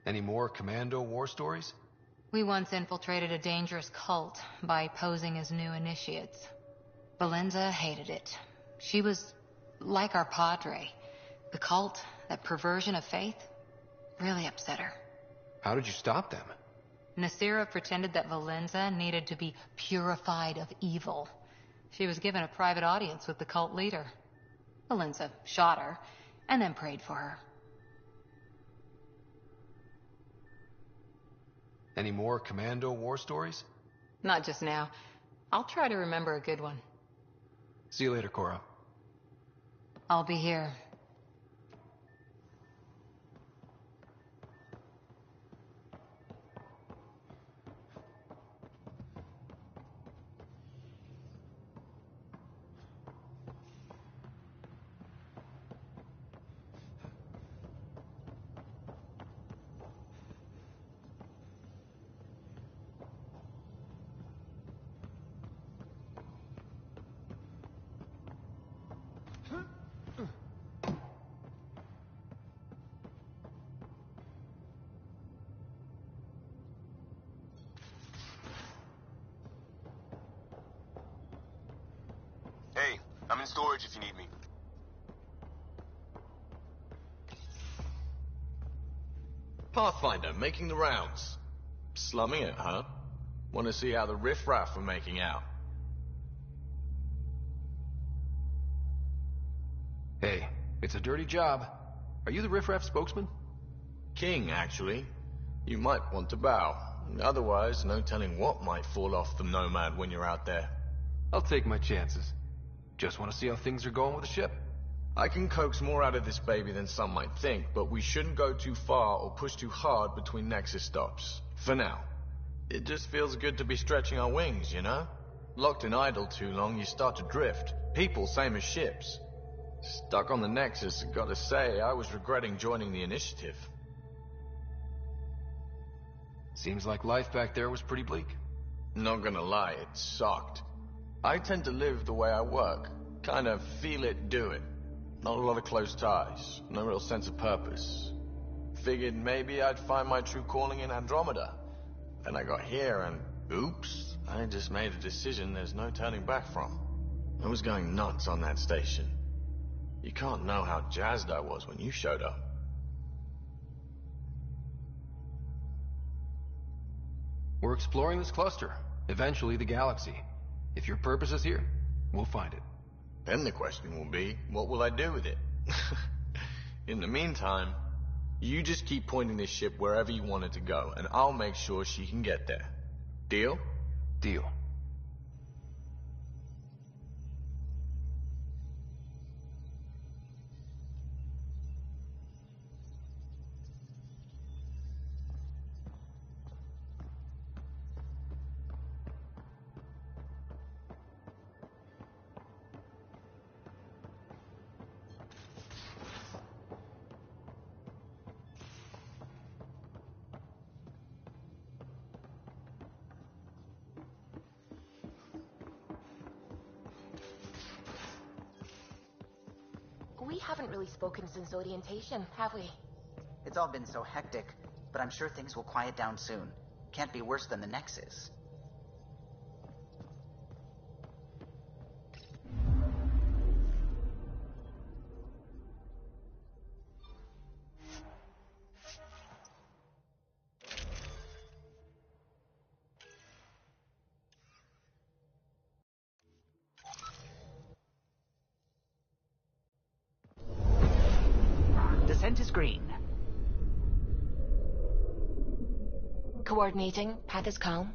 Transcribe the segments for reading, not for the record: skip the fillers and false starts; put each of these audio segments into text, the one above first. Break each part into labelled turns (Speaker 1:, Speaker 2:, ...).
Speaker 1: Any more commando war stories?
Speaker 2: We once infiltrated a dangerous cult by posing as new initiates. Valenza hated it. She was like our padre. The cult, that perversion of faith, really upset her.
Speaker 1: How did you stop them?
Speaker 2: Nasira pretended that Valenza needed to be purified of evil. She was given a private audience with the cult leader. Valenza shot her, and then prayed for her.
Speaker 1: Any more commando war stories?
Speaker 2: Not just now. I'll try to remember a good one.
Speaker 1: See you later, Cora.
Speaker 2: I'll be here.
Speaker 3: Hey, I'm in storage if you need me.
Speaker 4: Pathfinder, making the rounds. Slumming it, huh? Want to see how the riffraff are making out?
Speaker 1: Hey, it's a dirty job. Are you the riffraff spokesman?
Speaker 4: King, actually. You might want to bow. Otherwise, no telling what might fall off the Nomad when you're out there.
Speaker 1: I'll take my chances. Just want to see how things are going with the ship.
Speaker 4: I can coax more out of this baby than some might think, but we shouldn't go too far or push too hard between Nexus stops. For now. It just feels good to be stretching our wings, you know? Locked in idle too long, you start to drift. People, same as ships. Stuck on the Nexus, gotta say, I was regretting joining the initiative.
Speaker 1: Seems like life back there was pretty bleak.
Speaker 4: Not gonna lie, it sucked. I tend to live the way I work. Kind of feel it, do it. Not a lot of close ties. No real sense of purpose. Figured maybe I'd find my true calling in Andromeda. Then I got here and, oops, I just made a decision there's no turning back from. I was going nuts on that station. You can't know how jazzed I was when you showed up.
Speaker 1: We're exploring this cluster, eventually the galaxy. If your purpose is here, we'll find it.
Speaker 4: Then the question will be, what will I do with it? In the meantime, you just keep pointing this ship wherever you want it to go, and I'll make sure she can get there. Deal?
Speaker 1: Deal.
Speaker 5: We haven't really spoken since orientation, have we?
Speaker 6: It's all been so hectic, but I'm sure things will quiet down soon. Can't be worse than the Nexus. Descent is green.
Speaker 5: Coordinating. Path is calm.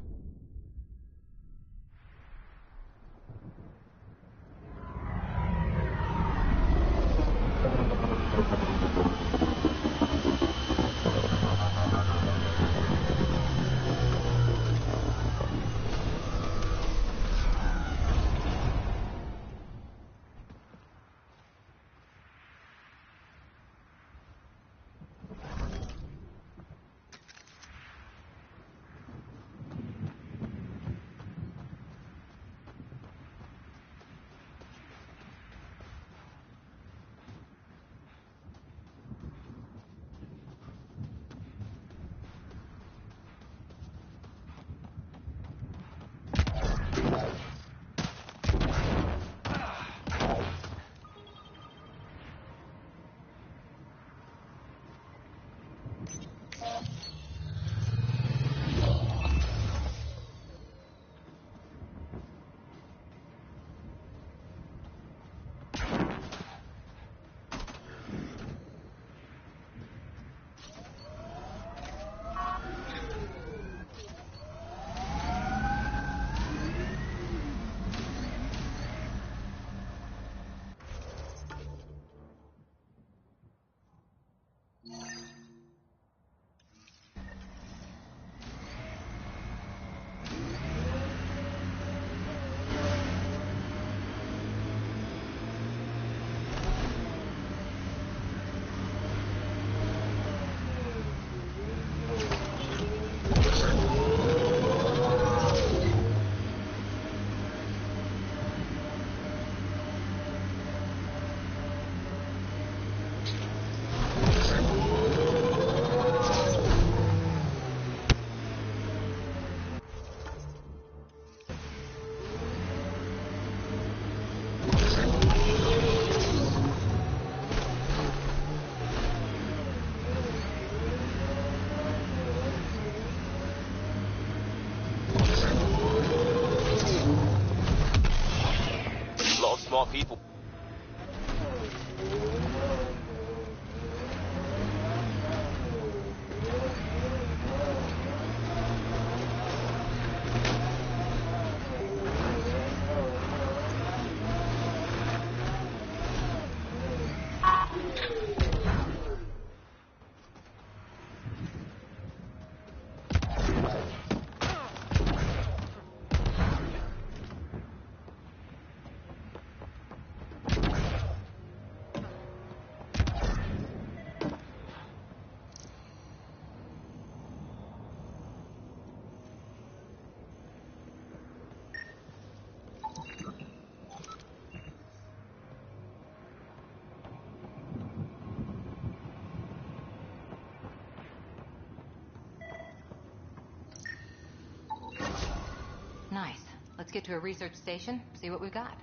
Speaker 3: Smart people.
Speaker 2: Nice. Let's get to a research station, see what we've got.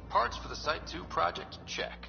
Speaker 1: Parts for the Site 2 project? Check.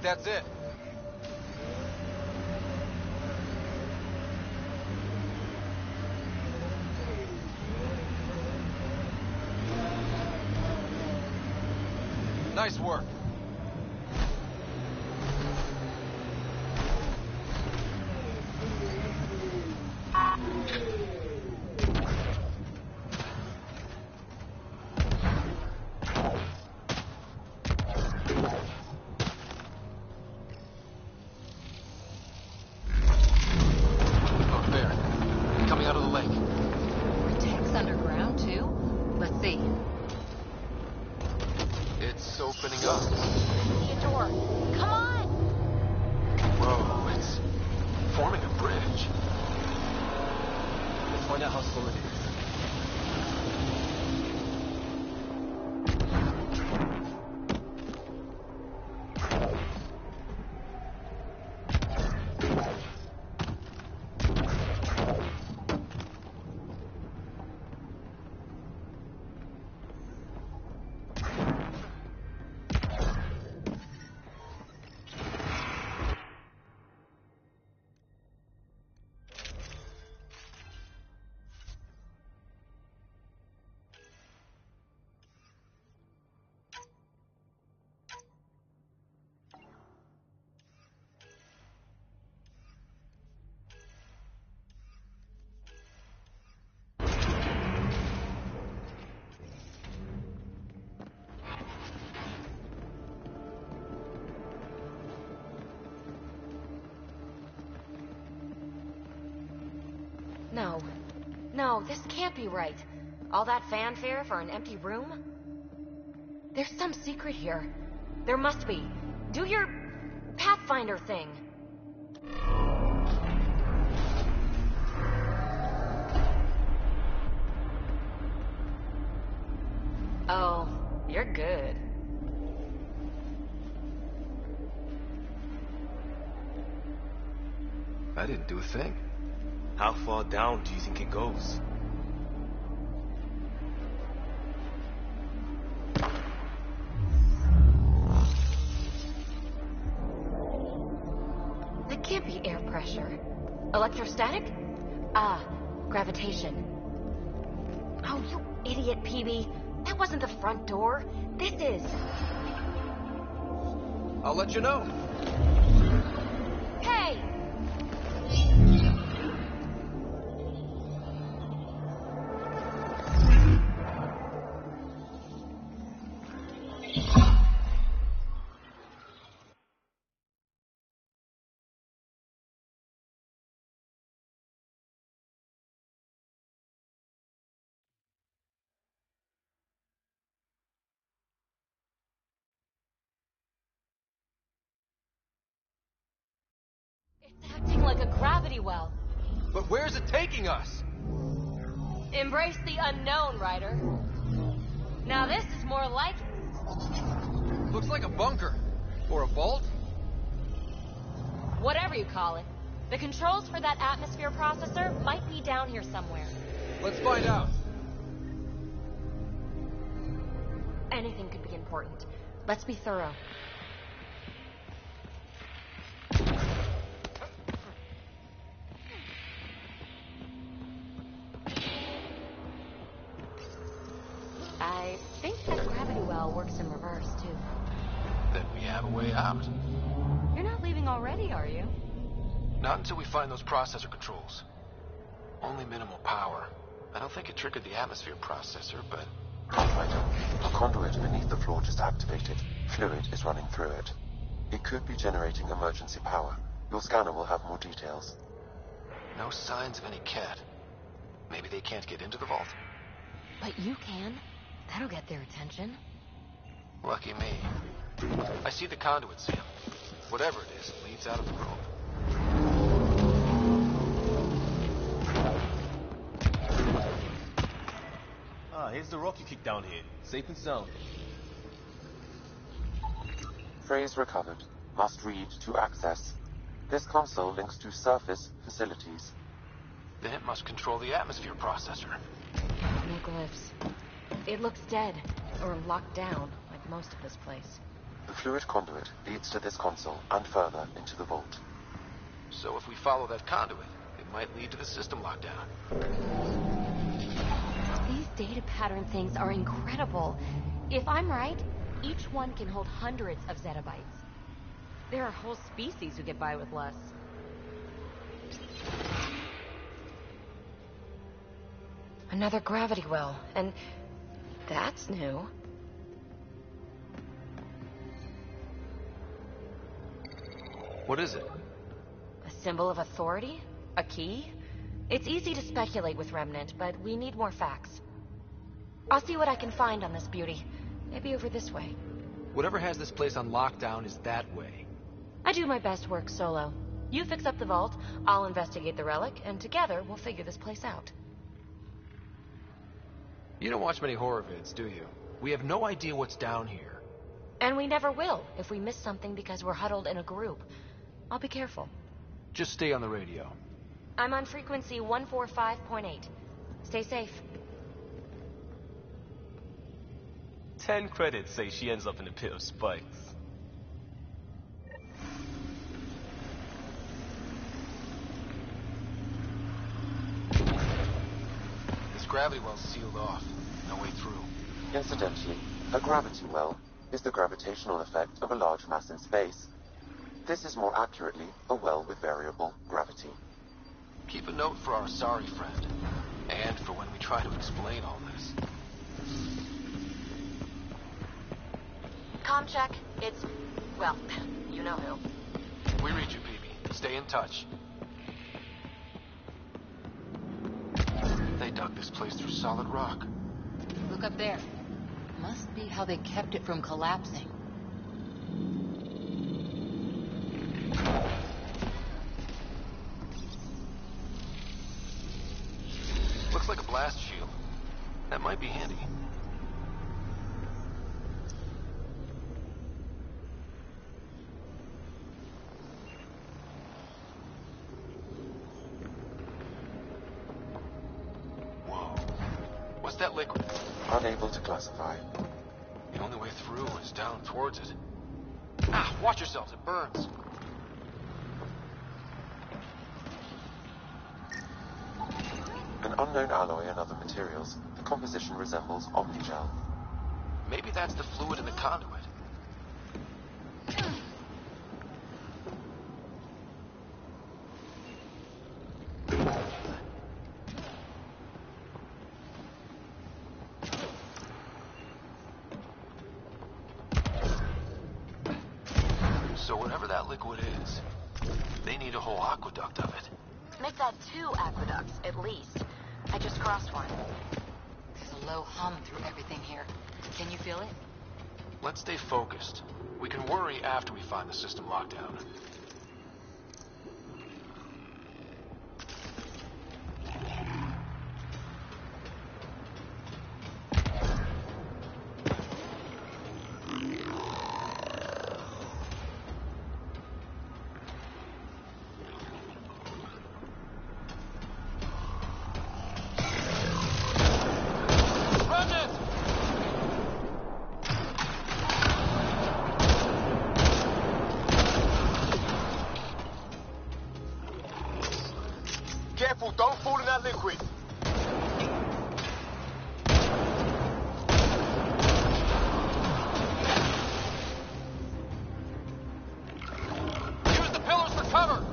Speaker 1: that's it. Nice work. Oh, there. Coming out of the lake.
Speaker 2: Tanks underground, too? Let's see.
Speaker 1: It's opening up.
Speaker 5: See a door. Come on!
Speaker 1: Whoa, it's forming a bridge. Let's find out how slow it is.
Speaker 5: No. No, this can't be right. All that fanfare for an empty room? There's some secret here. There must be. Do your Pathfinder thing. Oh, you're good.
Speaker 1: I didn't do a thing.
Speaker 3: How far down do you think it goes?
Speaker 5: That can't be air pressure. Electrostatic? Ah, gravitation. Oh, you idiot, PB. That wasn't the front door. This is.
Speaker 1: I'll let you know.
Speaker 5: Hey! It's acting like a gravity well.
Speaker 1: But where's it taking us?
Speaker 5: Embrace the unknown, Ryder. Now this is more like it.
Speaker 1: Looks like a bunker. Or a vault.
Speaker 5: Whatever you call it. The controls for that atmosphere processor might be down here somewhere.
Speaker 1: Let's find out.
Speaker 5: Anything could be important. Let's be thorough. I think that gravity well works in reverse, too.
Speaker 1: Then we have a way out.
Speaker 5: You're not leaving already, are you?
Speaker 1: Not until we find those processor controls. Only minimal power. I don't think it triggered the atmosphere processor, but...
Speaker 7: Right. A conduit beneath the floor just activated. Fluid is running through it. It could be generating emergency power. Your scanner will have more details.
Speaker 1: no signs of any cat. Maybe they can't get into the vault?
Speaker 5: But you can. That'll get their attention.
Speaker 1: Lucky me. I see the conduit seal. Whatever it is, it leads out of the room.
Speaker 3: Ah, here's the rock you kicked down here. Safe and sound.
Speaker 7: Phrase recovered. Must read to access. This console links to surface facilities.
Speaker 1: Then it must control the atmosphere processor.
Speaker 5: No glyphs. It looks dead, or locked down, like most of this place.
Speaker 7: The fluid conduit leads to this console and further into the vault.
Speaker 1: So if we follow that conduit, it might lead to the system lockdown.
Speaker 5: These data pattern things are incredible. If I'm right, each one can hold hundreds of zettabytes. There are whole species who get by with less. Another gravity well, and that's new.
Speaker 1: What is it?
Speaker 5: A symbol of authority? A key? It's easy to speculate with Remnant, but we need more facts. I'll see what I can find on this beauty. Maybe over this way.
Speaker 1: Whatever has this place on lockdown is that way.
Speaker 5: I do my best work solo. You fix up the vault, I'll investigate the relic, and together we'll figure this place out.
Speaker 1: You don't watch many horror vids, do you? We have no idea what's down here.
Speaker 5: And we never will if we miss something because we're huddled in a group. I'll be careful.
Speaker 1: Just stay on the radio.
Speaker 5: I'm on frequency 145.8. Stay safe.
Speaker 3: 10 credits say she ends up in a pit of spikes.
Speaker 1: This gravity well's sealed off. No way through.
Speaker 7: Incidentally, a gravity well is the gravitational effect of a large mass in space. This is more accurately a well with variable gravity.
Speaker 1: Keep a note for our sorry friend. And for when we try to explain all this.
Speaker 5: Comm check. It's... well, you know who.
Speaker 1: We read you, PB. Stay in touch. They dug this place through solid rock.
Speaker 2: Look up there. Must be how they kept it from collapsing.
Speaker 1: Looks like a blast shield. That might be handy. Whoa. What's that liquid?
Speaker 7: Unable to classify.
Speaker 1: The only way through is down towards it. Ah, watch yourselves, it burns.
Speaker 7: An unknown alloy and other materials, the composition resembles omnigel.
Speaker 1: Maybe that's the fluid in the conduit. So whatever that liquid is, they need a whole aqueduct of it.
Speaker 5: Make that 2 aqueducts, at least. I just crossed one.
Speaker 2: There's a low hum through everything here. Can you feel it?
Speaker 1: Let's stay focused. We can worry after we find the system lockdown.
Speaker 3: Careful, don't fall in that liquid.
Speaker 1: Use the pillars for cover!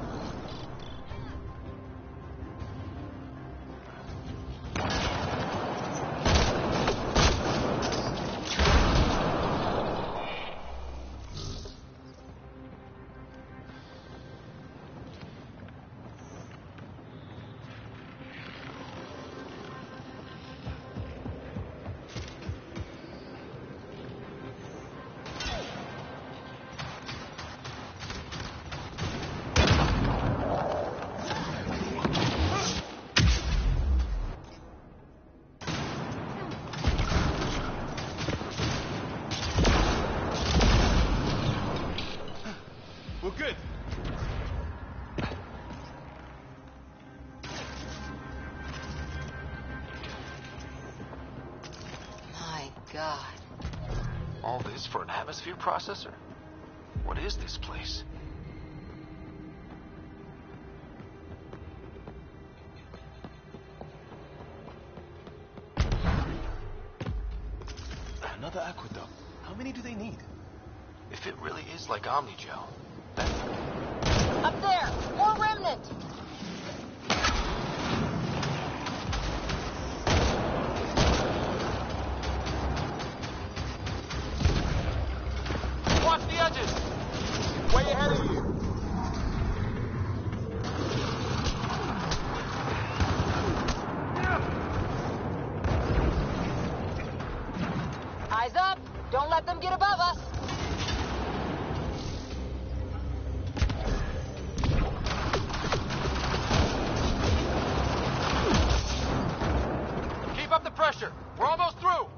Speaker 3: We're good.
Speaker 2: My God.
Speaker 1: All this for an atmosphere processor? What is this place?
Speaker 3: Another aqueduct. How many do they need?
Speaker 1: If it really is like Omnigel, then...
Speaker 5: Up there! More remnant!
Speaker 1: Watch the edges! Way ahead of you!
Speaker 5: Eyes up! Don't let them get above us!
Speaker 1: Keep up the pressure! We're almost through!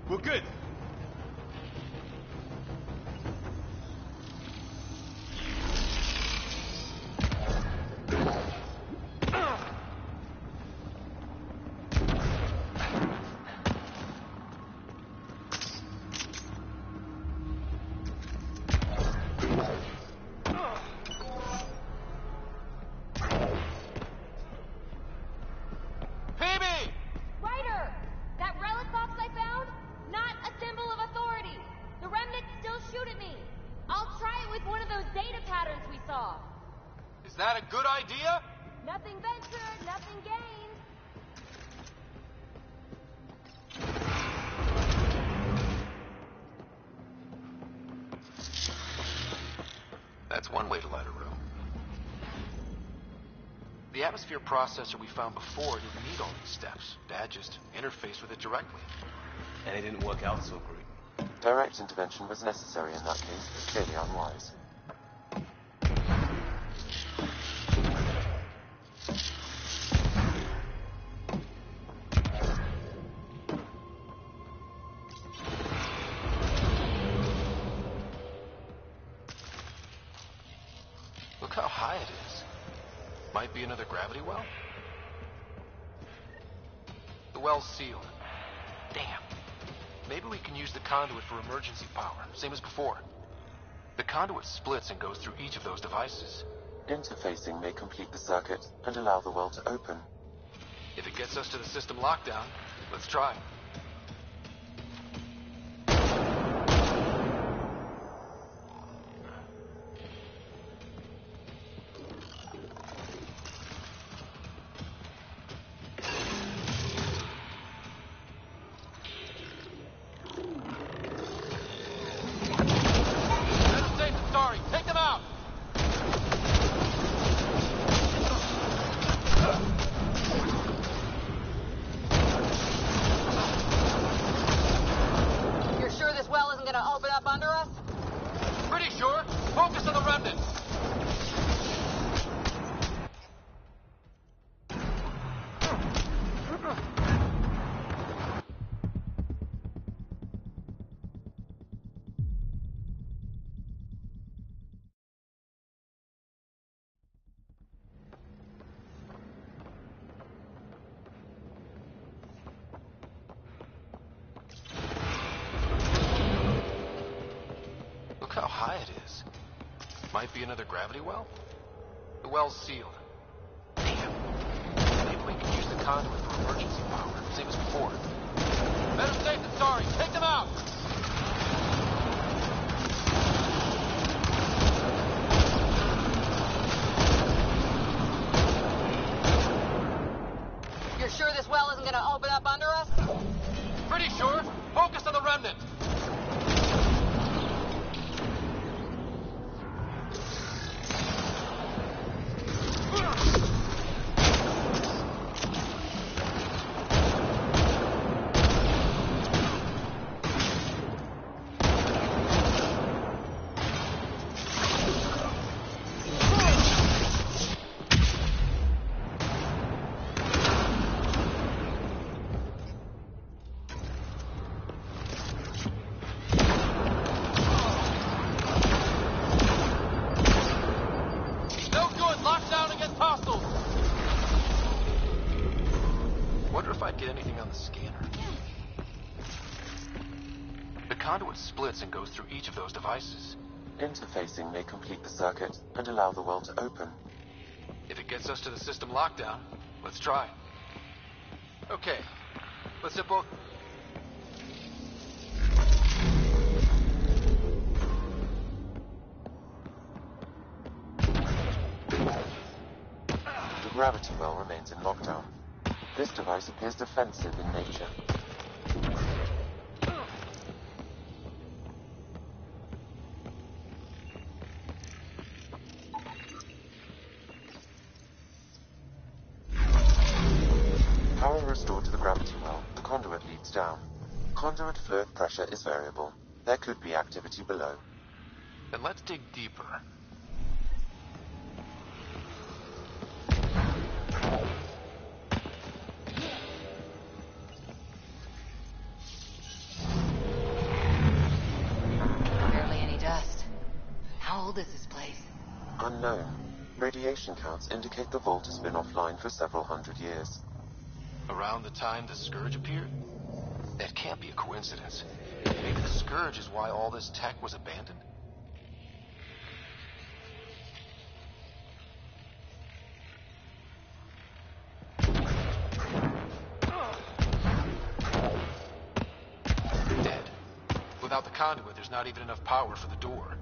Speaker 3: We're good.
Speaker 5: Ryder! That relic box I found? Not a symbol of authority. The remnants still shoot at me. I'll try it with one of those data patterns we saw.
Speaker 1: Is that a good idea?
Speaker 5: Nothing ventured, nothing gained.
Speaker 1: That's one way to light a room. The atmosphere processor we found before didn't need all these steps. Dad just interfaced with it directly.
Speaker 3: And it didn't work out so great.
Speaker 7: Direct intervention was necessary in that case, but clearly unwise.
Speaker 1: Look how high it is. Might be another gravity well. The well's sealed. Damn. Maybe we can use the conduit for emergency power, same as before. The conduit splits and goes through each of those devices.
Speaker 7: Interfacing may complete the circuit and allow the well to open.
Speaker 1: If it gets us to the system lockdown, let's try. Take them out!
Speaker 5: You're sure this well isn't gonna open up under us?
Speaker 1: Pretty sure. Focus on the remnants. Look how high it is. Might be another gravity well. The well's sealed. Damn. Maybe we can use the conduit for emergency power, same as before. Better safe than sorry. Take them out!
Speaker 5: You're sure this well isn't gonna open up under us?
Speaker 1: Pretty sure. Focus on the remnant. if I'd get anything on the scanner. The conduit splits and goes through each of those devices.
Speaker 7: Interfacing may complete the circuit and allow the well to open.
Speaker 1: If it gets us to the system lockdown, let's try. Okay, let's hit both.
Speaker 7: The gravity well remains in lockdown. This device appears defensive in nature. Power restored to the gravity well. The conduit leads down. Conduit fluid pressure is variable. There could be activity below.
Speaker 1: Then let's dig deeper.
Speaker 2: Barely any dust. How old is this place?
Speaker 7: Unknown. Radiation counts indicate the vault has been offline for several hundred years.
Speaker 1: Around the time the Scourge appeared? That can't be a coincidence. Maybe the Scourge is why all this tech was abandoned? Dead. Without the conduit, there's not even enough power for the door.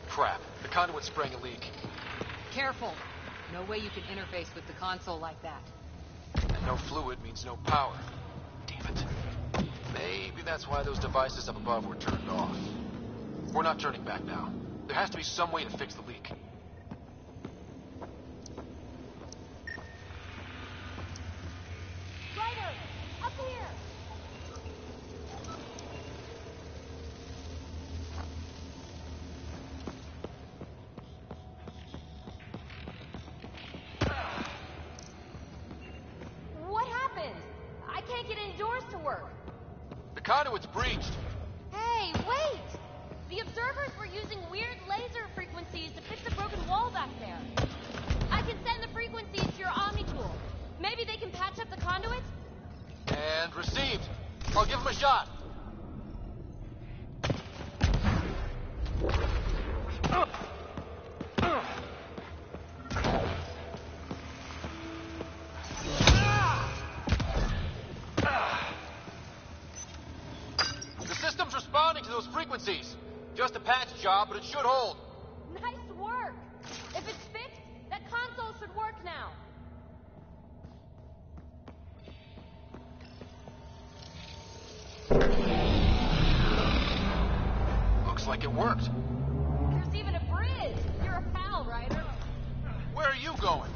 Speaker 1: Crap. The conduit sprang a leak.
Speaker 2: Careful. No way you can interface with the console like that.
Speaker 1: And no fluid means no power. Damn it. Maybe that's why those devices up above were turned off. We're not turning back now. There has to be some way to fix the leak.
Speaker 5: Ryder! Up here! What happened? I can't get any doors to work.
Speaker 1: The conduit's breached.
Speaker 5: Hey, wait! The observers were using weird laser frequencies to fix a broken wall back there. I can send the frequencies to your Omni tool. Maybe they can patch up the conduit?
Speaker 1: And received. I'll give him a shot. The system's responding to those frequencies. Just a patch job, but it should hold.
Speaker 5: Nice work! If it's fixed, that console should work now.
Speaker 1: Looks like it worked.
Speaker 5: There's even a bridge. You're a pal, Ryder.
Speaker 1: Where are you going?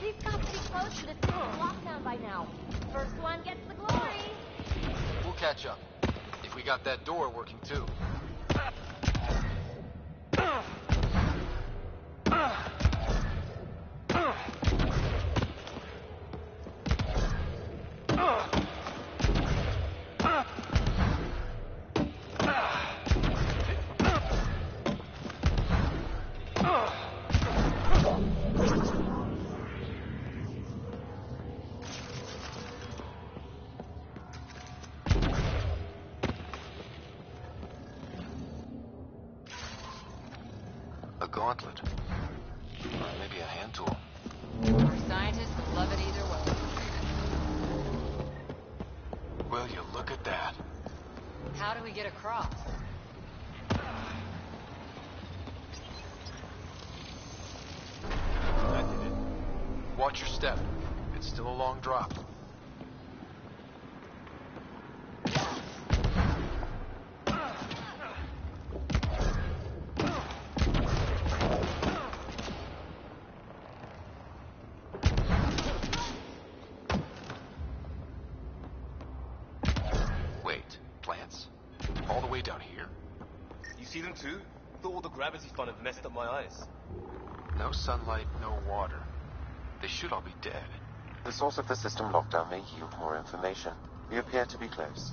Speaker 5: These got to be close to the system lockdown by now. First one gets the glory.
Speaker 1: We'll catch up. If we got that door working too. A gauntlet. Or maybe a hand tool.
Speaker 2: Our scientists would love it either way.
Speaker 1: Will you look at that?
Speaker 2: How do we get across?
Speaker 1: That did it. Watch your step. It's still a long drop. All the way down here?
Speaker 3: You see them too? Thought all the gravity fun had messed up my eyes.
Speaker 1: No sunlight, no water. This should all be dead.
Speaker 7: The source of the system lockdown may yield more information. We appear to be close.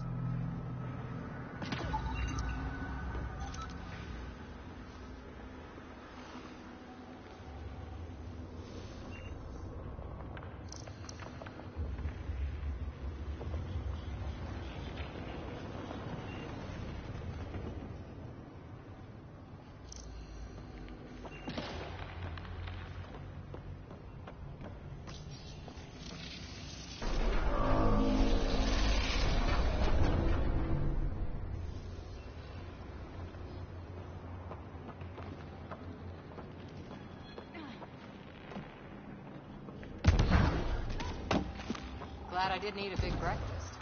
Speaker 2: Glad I didn't eat a big breakfast.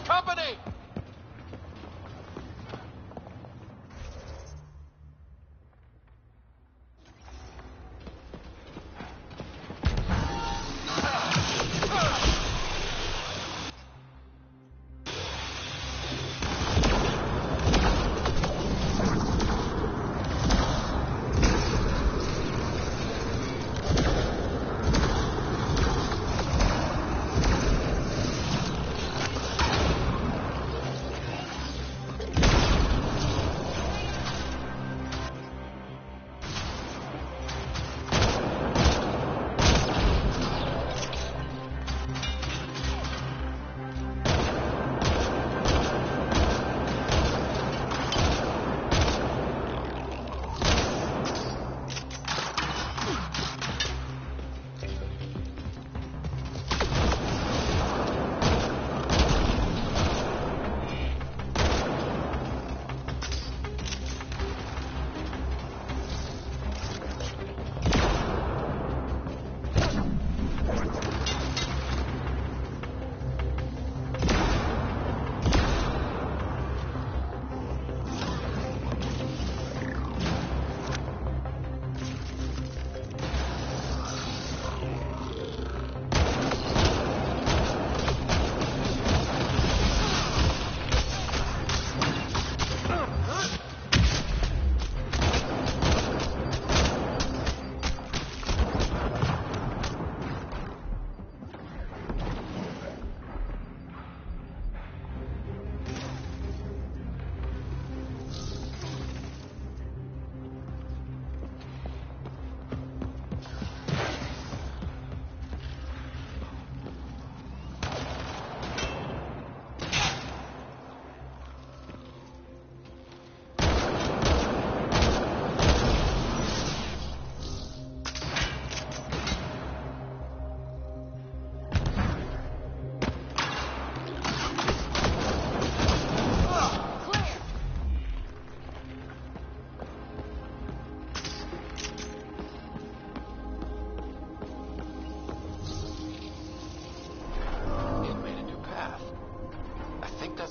Speaker 1: Company!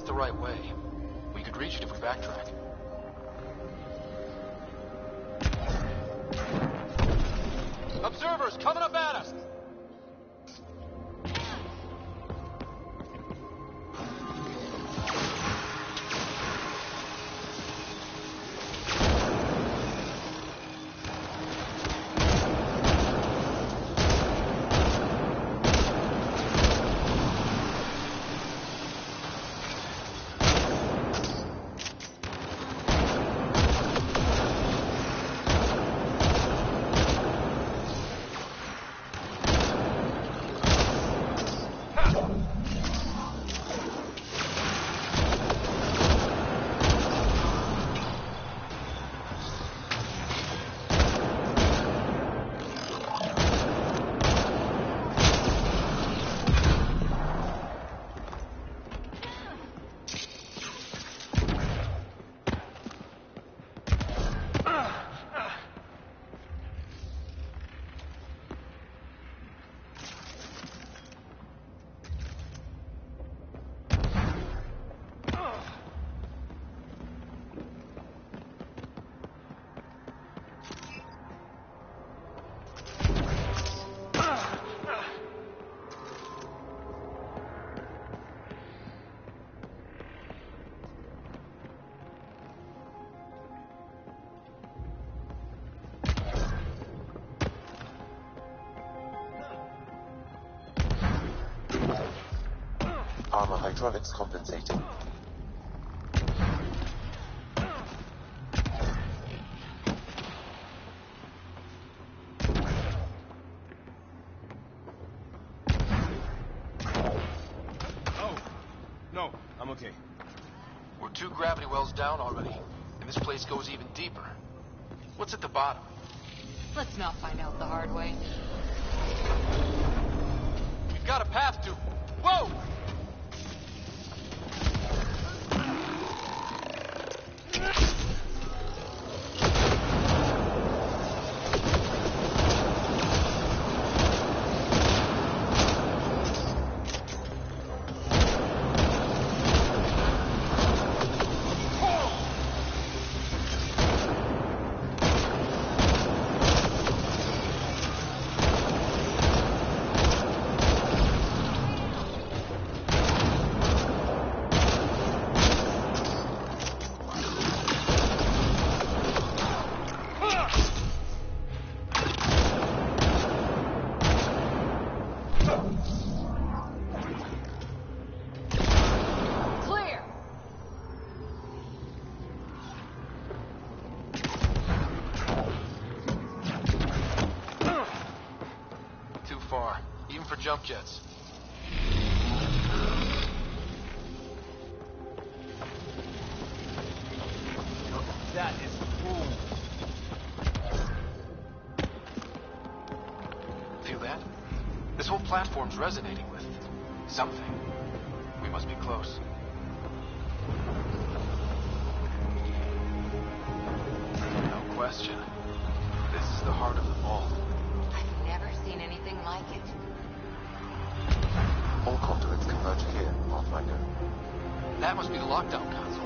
Speaker 1: The right way. We could reach it if we backtrack. Observers coming up at us!
Speaker 7: hydraulics compensating.
Speaker 3: Oh, no, I'm okay.
Speaker 1: We're 2 gravity wells down already, and this place goes even deeper. What's at the bottom?
Speaker 2: Let's not find out the hard way.
Speaker 1: We've got a path to... Whoa!
Speaker 2: Clear!
Speaker 1: Too far, even for jump jets.
Speaker 3: That is cool.
Speaker 1: Feel that? This whole platform's resonating with something. We must be close. No question. This is the heart of the vault.
Speaker 2: I've never seen anything like it.
Speaker 7: All conduits converge here, Pathfinder.
Speaker 1: That must be the lockdown console.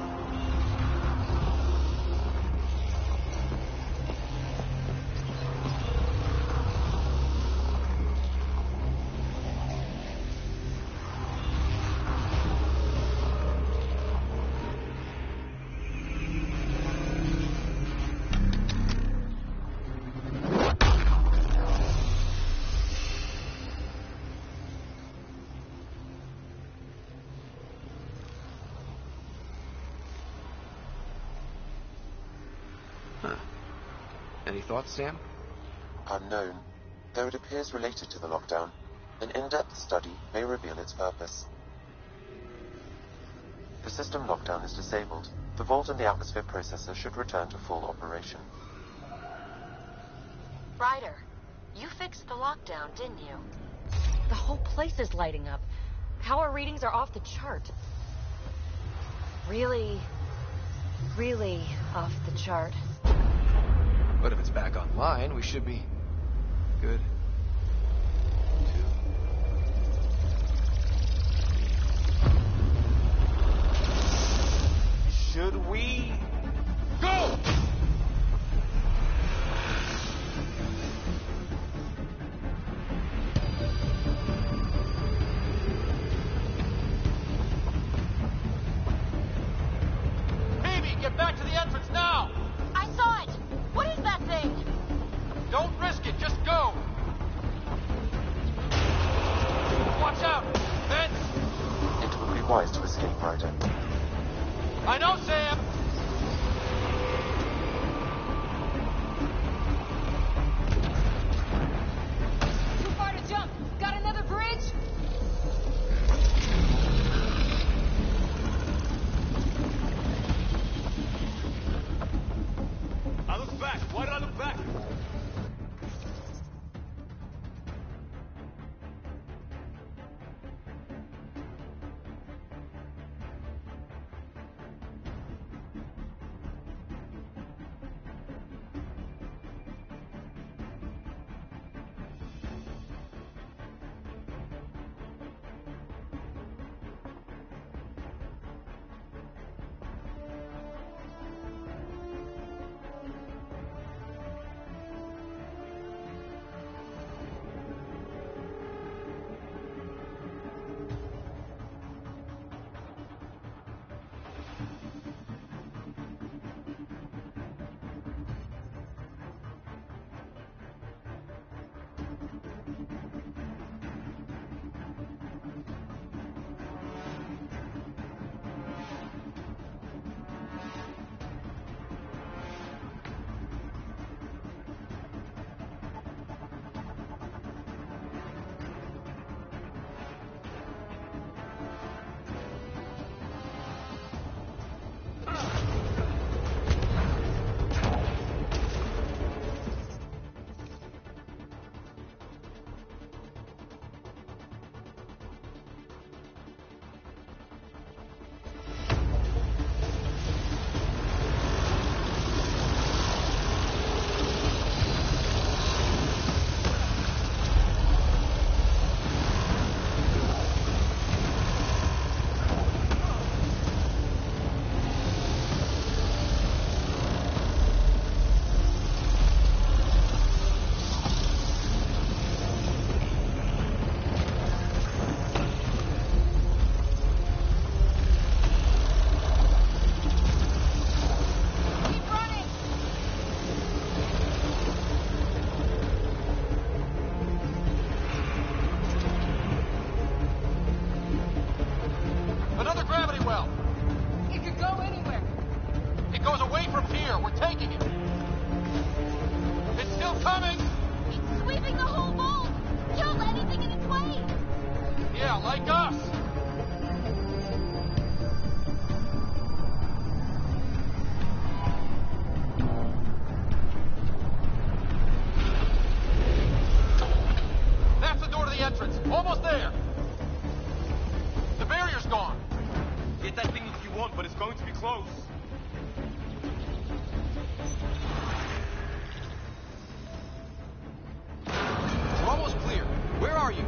Speaker 1: Huh. Any thoughts, Sam?
Speaker 7: Unknown, though it appears related to the lockdown. An in-depth study may reveal its purpose. The system lockdown is disabled. The vault and the atmosphere processor should return to full operation.
Speaker 5: Ryder, you fixed the lockdown, didn't you? The whole place is lighting up. Power readings are off the chart. Really, really off the chart.
Speaker 1: But if it's back online, we should be good.
Speaker 3: Should we go?
Speaker 1: Amy, get back to the entrance now!
Speaker 5: I saw it! What is that thing?
Speaker 1: Don't risk it, just go! Watch out! Vents!
Speaker 7: It would be wise to escape, Ryder.
Speaker 1: I know, Sam!
Speaker 2: Too far to jump. Got another bridge?
Speaker 3: I look back. Why did I look back?
Speaker 1: like us! That's the door to the entrance. Almost there. The barrier's gone.
Speaker 3: Get that thing if you want, but it's going to be close.
Speaker 1: We're almost clear. Where are you?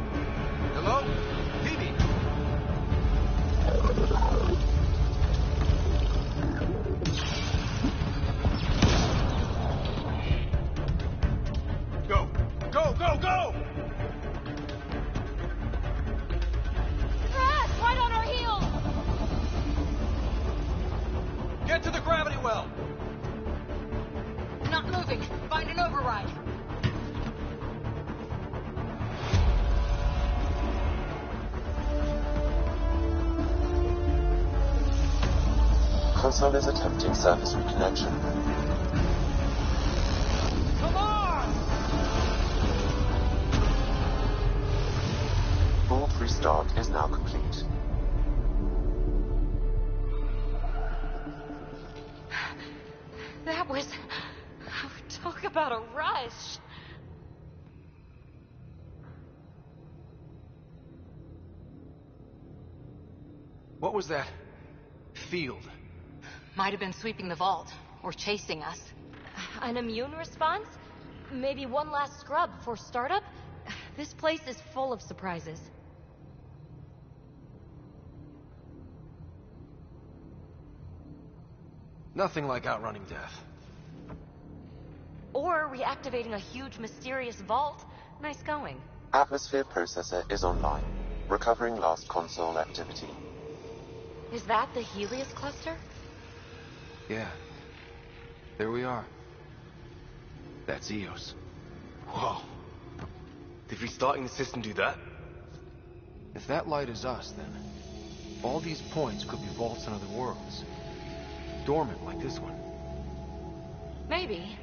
Speaker 1: Hello? Phoebe?
Speaker 3: Go! Go, go, go!
Speaker 5: Crash! Right on our heels!
Speaker 1: Get to the gravity well.
Speaker 2: Not moving. Find an override.
Speaker 7: Console is attempting surface reconnection.
Speaker 1: Come on!
Speaker 7: Vault restart is now complete.
Speaker 5: That was... Talk about a rush.
Speaker 1: What was that? Field.
Speaker 2: Might have been sweeping the vault, or chasing us.
Speaker 5: An immune response? Maybe one last scrub before startup? This place is full of surprises.
Speaker 1: Nothing like outrunning death.
Speaker 5: Or reactivating a huge mysterious vault. Nice going.
Speaker 7: Atmosphere processor is online, recovering last console activity.
Speaker 5: Is that the Helios cluster?
Speaker 1: Yeah. There we are. That's Eos.
Speaker 3: Whoa. Did restarting the system do that?
Speaker 1: If that light is us, then all these points could be vaults in other worlds. Dormant like this one.
Speaker 5: Maybe.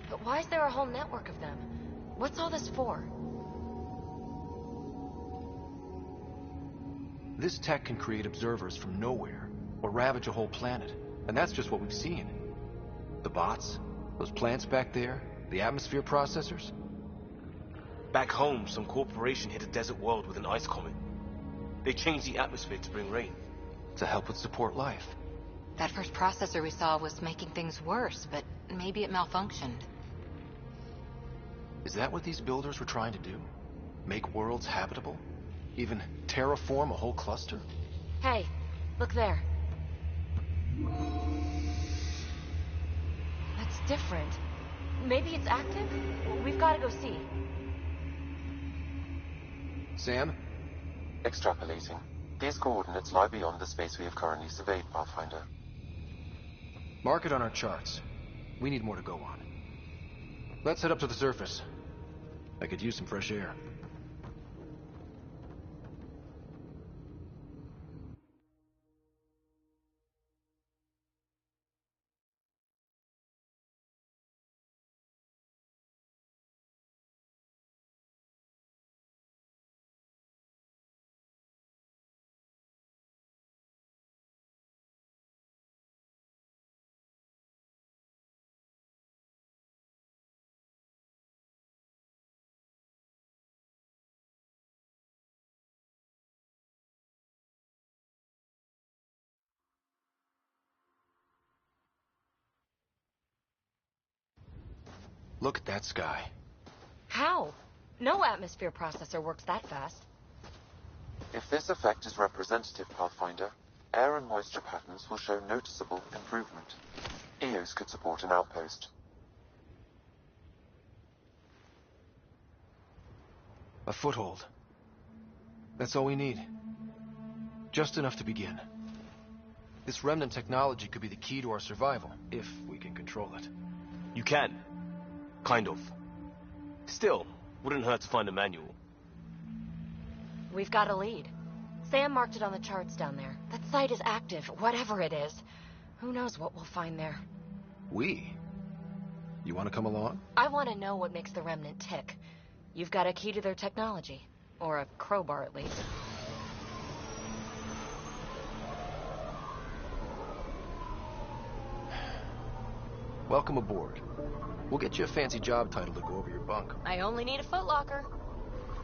Speaker 5: But why is there a whole network of them? What's all this for?
Speaker 1: This tech can create observers from nowhere, or ravage a whole planet. And that's just what we've seen. The bots, those plants back there, the atmosphere processors.
Speaker 3: Back home, some corporation hit a desert world with an ice comet. They changed the atmosphere to bring rain.
Speaker 1: To help with support life.
Speaker 2: That first processor we saw was making things worse, but maybe it malfunctioned.
Speaker 1: Is that what these builders were trying to do? Make worlds habitable? Even terraform a whole cluster?
Speaker 5: Hey, look there. That's different. Maybe it's active? We've got to go see.
Speaker 1: Sam?
Speaker 7: Extrapolating. These coordinates lie beyond the space we have currently surveyed, Pathfinder.
Speaker 1: Mark it on our charts. We need more to go on. Let's head up to the surface. I could use some fresh air. Look at that sky.
Speaker 5: How? No atmosphere processor works that fast.
Speaker 7: If this effect is representative, Pathfinder, air and moisture patterns will show noticeable improvement. Eos could support an outpost.
Speaker 1: A foothold. That's all we need. Just enough to begin. This remnant technology could be the key to our survival, if we can control it.
Speaker 3: You can. Kind of. Still, wouldn't hurt to find a manual.
Speaker 5: We've got a lead. Sam marked it on the charts down there. That site is active, whatever it is. Who knows what we'll find there.
Speaker 1: We? You want to come along?
Speaker 5: I want to know what makes the Remnant tick. You've got a key to their technology. Or a crowbar, at least.
Speaker 1: Welcome aboard. We'll get you a fancy job title to go over your bunk.
Speaker 5: I only need a footlocker.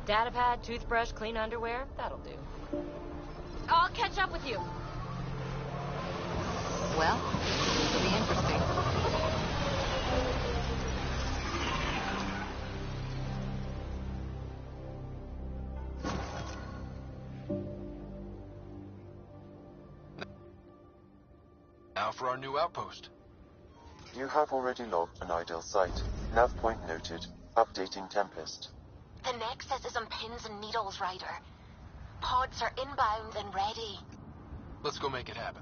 Speaker 5: Datapad, toothbrush, clean underwear, that'll do. I'll catch up with you.
Speaker 2: Well, it'll be interesting.
Speaker 1: Now for our new outpost.
Speaker 7: You have already logged an ideal site. Nav point noted. Updating Tempest.
Speaker 8: The Nexus is on pins and needles, Ryder. Pods are inbound and ready.
Speaker 1: Let's go make it happen.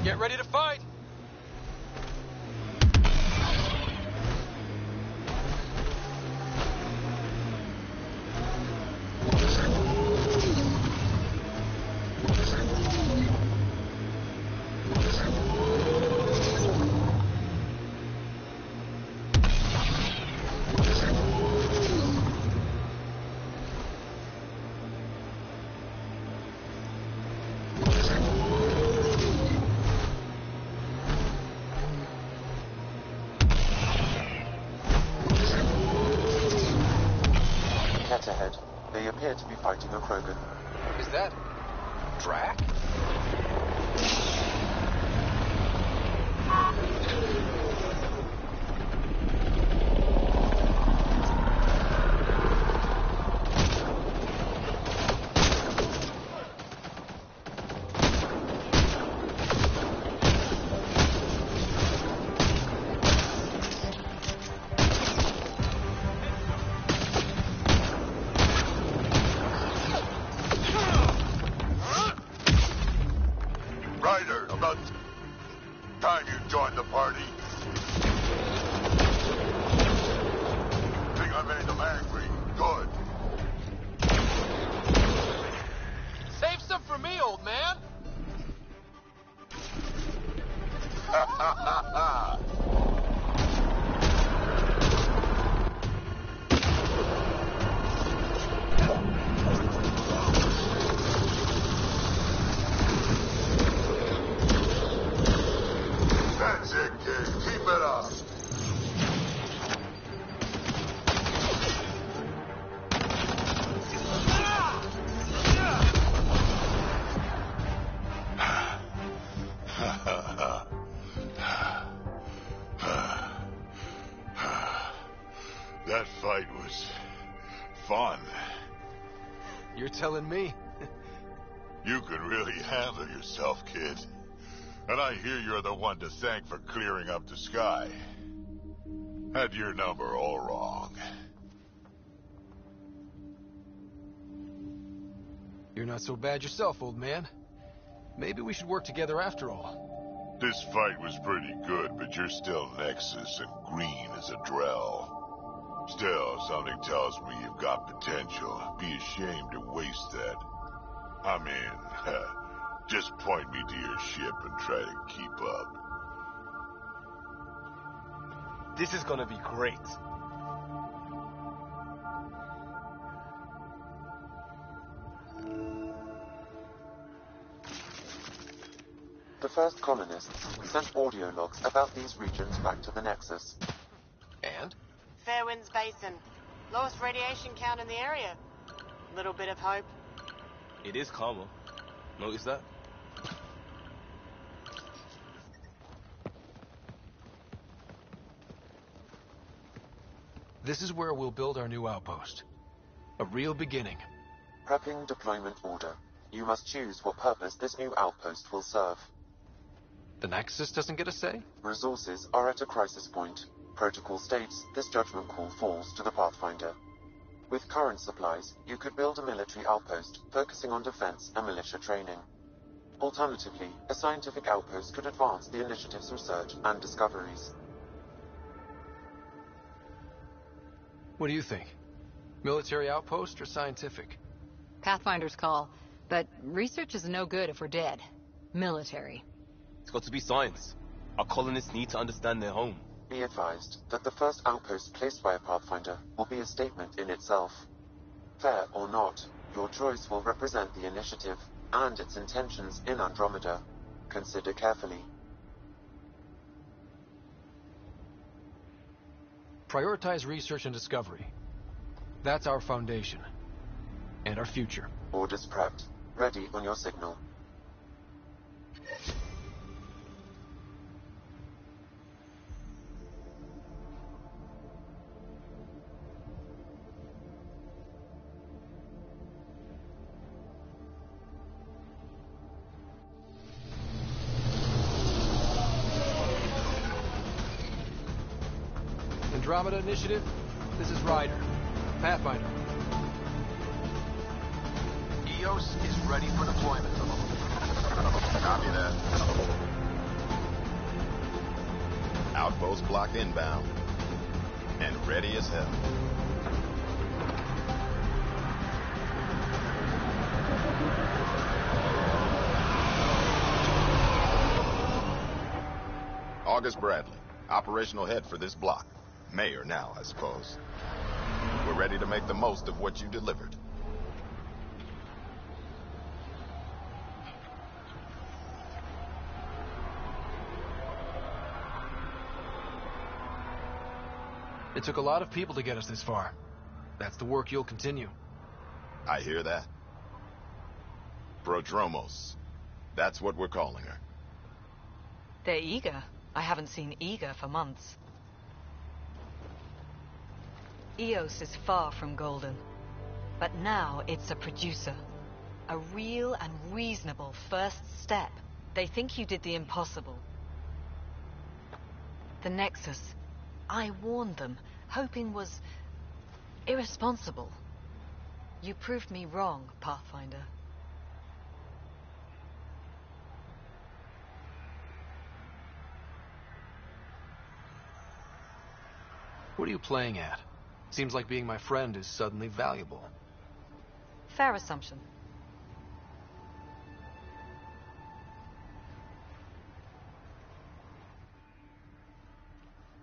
Speaker 1: Get ready to fight!
Speaker 7: Get ahead. They appear to be fighting a Krogan.
Speaker 1: Is that... Drac?
Speaker 9: Ryder, about time you joined the party. Think I made them angry. Good.
Speaker 1: Save some for me, old man!
Speaker 9: Ha ha ha ha! That's it, kid. Keep it up. That fight was fun.
Speaker 1: You're telling me?
Speaker 9: You can really handle yourself, kid. And I hear you're the one to thank for clearing up the sky. Had your number all wrong.
Speaker 1: You're not so bad yourself, old man. Maybe we should work together after all.
Speaker 9: This fight was pretty good, but you're still Nexus and green as a Drell. Still, something tells me you've got potential. Be ashamed to waste that. I mean, just point me to your ship and try to keep up.
Speaker 3: This is gonna be great.
Speaker 7: The first colonists sent audio logs about these regions back to the Nexus.
Speaker 1: And?
Speaker 10: Fairwinds Basin. Lowest radiation count in the area. Little bit of hope.
Speaker 3: It is calmer. Notice that?
Speaker 1: This is where we'll build our new outpost. A real beginning.
Speaker 7: Prepping deployment order. You must choose what purpose this new outpost will serve.
Speaker 1: The Nexus doesn't get a say?
Speaker 7: Resources are at a crisis point. Protocol states this judgment call falls to the Pathfinder. With current supplies, you could build a military outpost, focusing on defense and militia training. Alternatively, a scientific outpost could advance the Initiative's research and discoveries.
Speaker 1: What do you think? Military outpost or scientific?
Speaker 2: Pathfinder's call. But research is no good if we're dead. Military.
Speaker 3: It's got to be science. Our colonists need to understand their home.
Speaker 7: Be advised that the first outpost placed by a Pathfinder will be a statement in itself. Fair or not, your choice will represent the Initiative and its intentions in Andromeda. Consider carefully.
Speaker 1: Prioritize research and discovery. That's our foundation. And our future.
Speaker 7: Orders prepped. Ready on your signal.
Speaker 1: Andromeda Initiative, this is Ryder. Pathfinder. EOS is ready for deployment.
Speaker 11: Copy that. Outpost block inbound. And ready as hell. August Bradley, operational head for this block. Mayor now, I suppose. We're ready to make the most of what you delivered.
Speaker 1: It took a lot of people to get us this far. That's the work you'll continue.
Speaker 11: I hear that. Prodromos. That's what we're calling her.
Speaker 12: They're eager. I haven't seen eager for months. EOS is far from golden. But now it's a producer. A real and reasonable first step. They think you did the impossible. The Nexus. I warned them, hoping was irresponsible. You proved me wrong, Pathfinder.
Speaker 1: What are you playing at? Seems like being my friend is suddenly valuable.
Speaker 12: Fair assumption.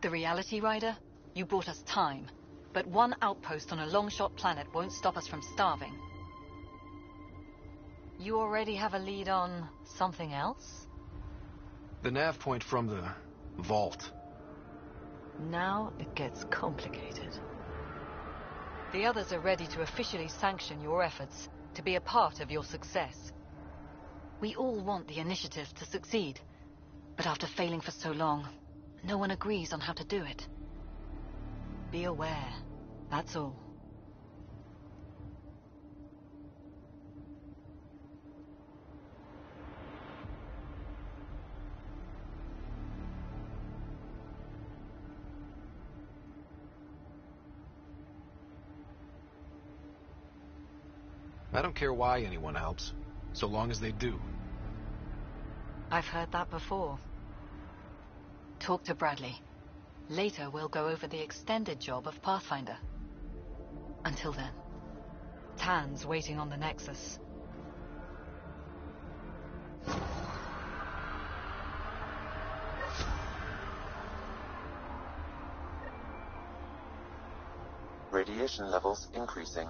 Speaker 12: The reality, Rider? You brought us time. But one outpost on a long-shot planet won't stop us from starving. You already have a lead on something else?
Speaker 1: The nav point from the vault.
Speaker 12: Now it gets complicated. The others are ready to officially sanction your efforts, to be a part of your success. We all want the initiative to succeed, but after failing for so long, no one agrees on how to do it. Be aware, that's all.
Speaker 1: I don't care why anyone helps, so long as they do.
Speaker 12: I've heard that before. Talk to Bradley. Later, we'll go over the extended job of Pathfinder. Until then, Tan's waiting on the Nexus.
Speaker 7: Radiation levels increasing.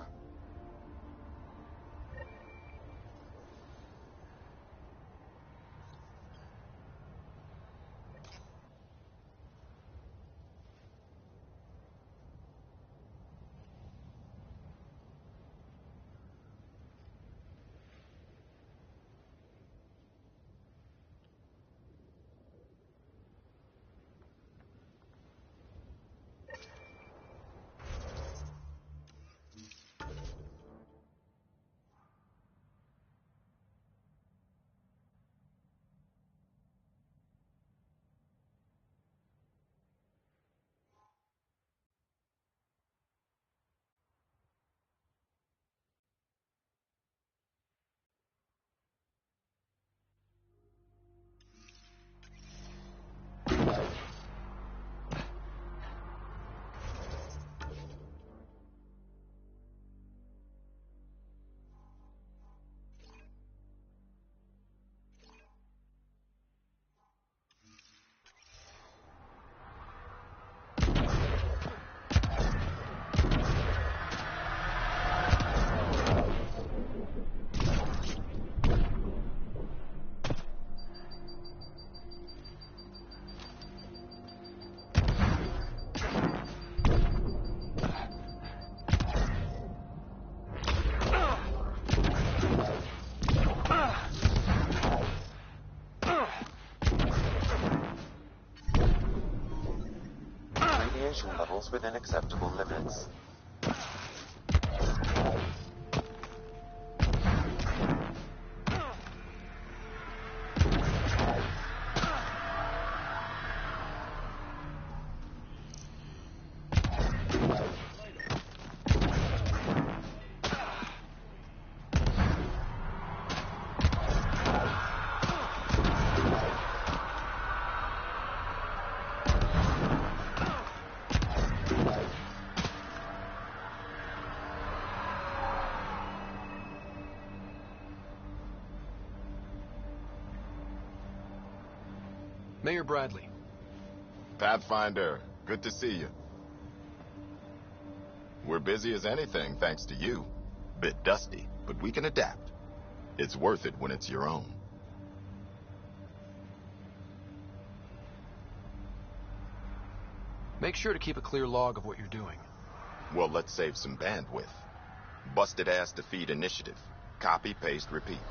Speaker 7: is within acceptable limits.
Speaker 1: Mayor Bradley.
Speaker 11: Pathfinder, good to see you. We're busy as anything thanks to you. Bit dusty, but we can adapt. It's worth it when it's your own.
Speaker 1: Make sure to keep a clear log of what you're doing.
Speaker 11: Well, let's save some bandwidth. Busted ass defeat initiative. Copy, paste, repeat.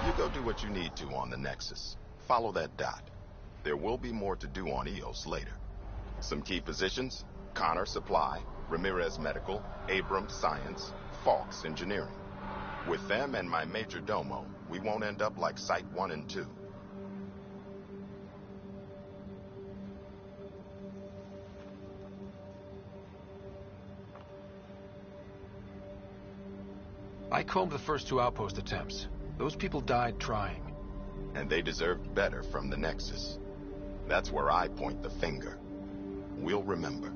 Speaker 11: You go do what you need to on the Nexus. Follow that dot. There will be more to do on EOS later. Some key positions: Connor Supply, Ramirez Medical, Abrams Science, Falks Engineering. With them and my major domo, we won't end up like Site 1 and 2.
Speaker 1: I combed the first 2 outpost attempts. Those people died trying.
Speaker 11: And they deserved better from the Nexus. That's where I point the finger. We'll remember.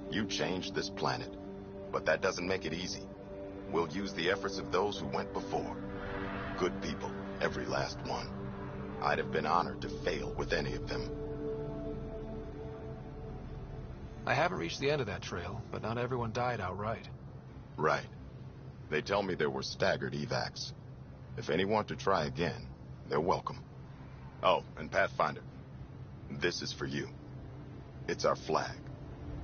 Speaker 11: You changed this planet, but that doesn't make it easy. We'll use the efforts of those who went before. Good people, every last one. I'd have been honored to fail with any of them.
Speaker 1: I haven't reached the end of that trail, but not everyone died outright.
Speaker 11: Right. They tell me there were staggered evacs. If any want to try again, they're welcome. Oh, and Pathfinder, this is for you. It's our flag.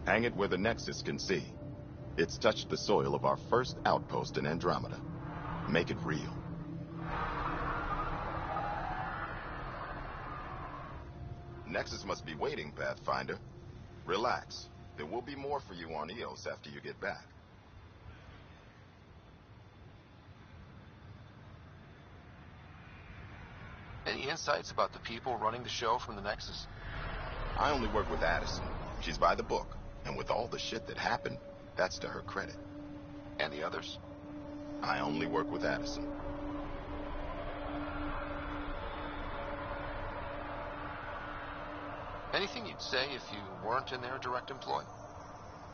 Speaker 11: Hang it where the Nexus can see. It's touched the soil of our first outpost in Andromeda. Make it real. Nexus must be waiting, Pathfinder. Relax. There will be more for you on EOS after you get back.
Speaker 1: Any insights about the people running the show from the Nexus?
Speaker 11: I only work with Addison. She's by the book. And with all the shit that happened, that's to her credit.
Speaker 1: And the others?
Speaker 11: I only work with Addison.
Speaker 1: Anything you'd say if you weren't in their direct employ?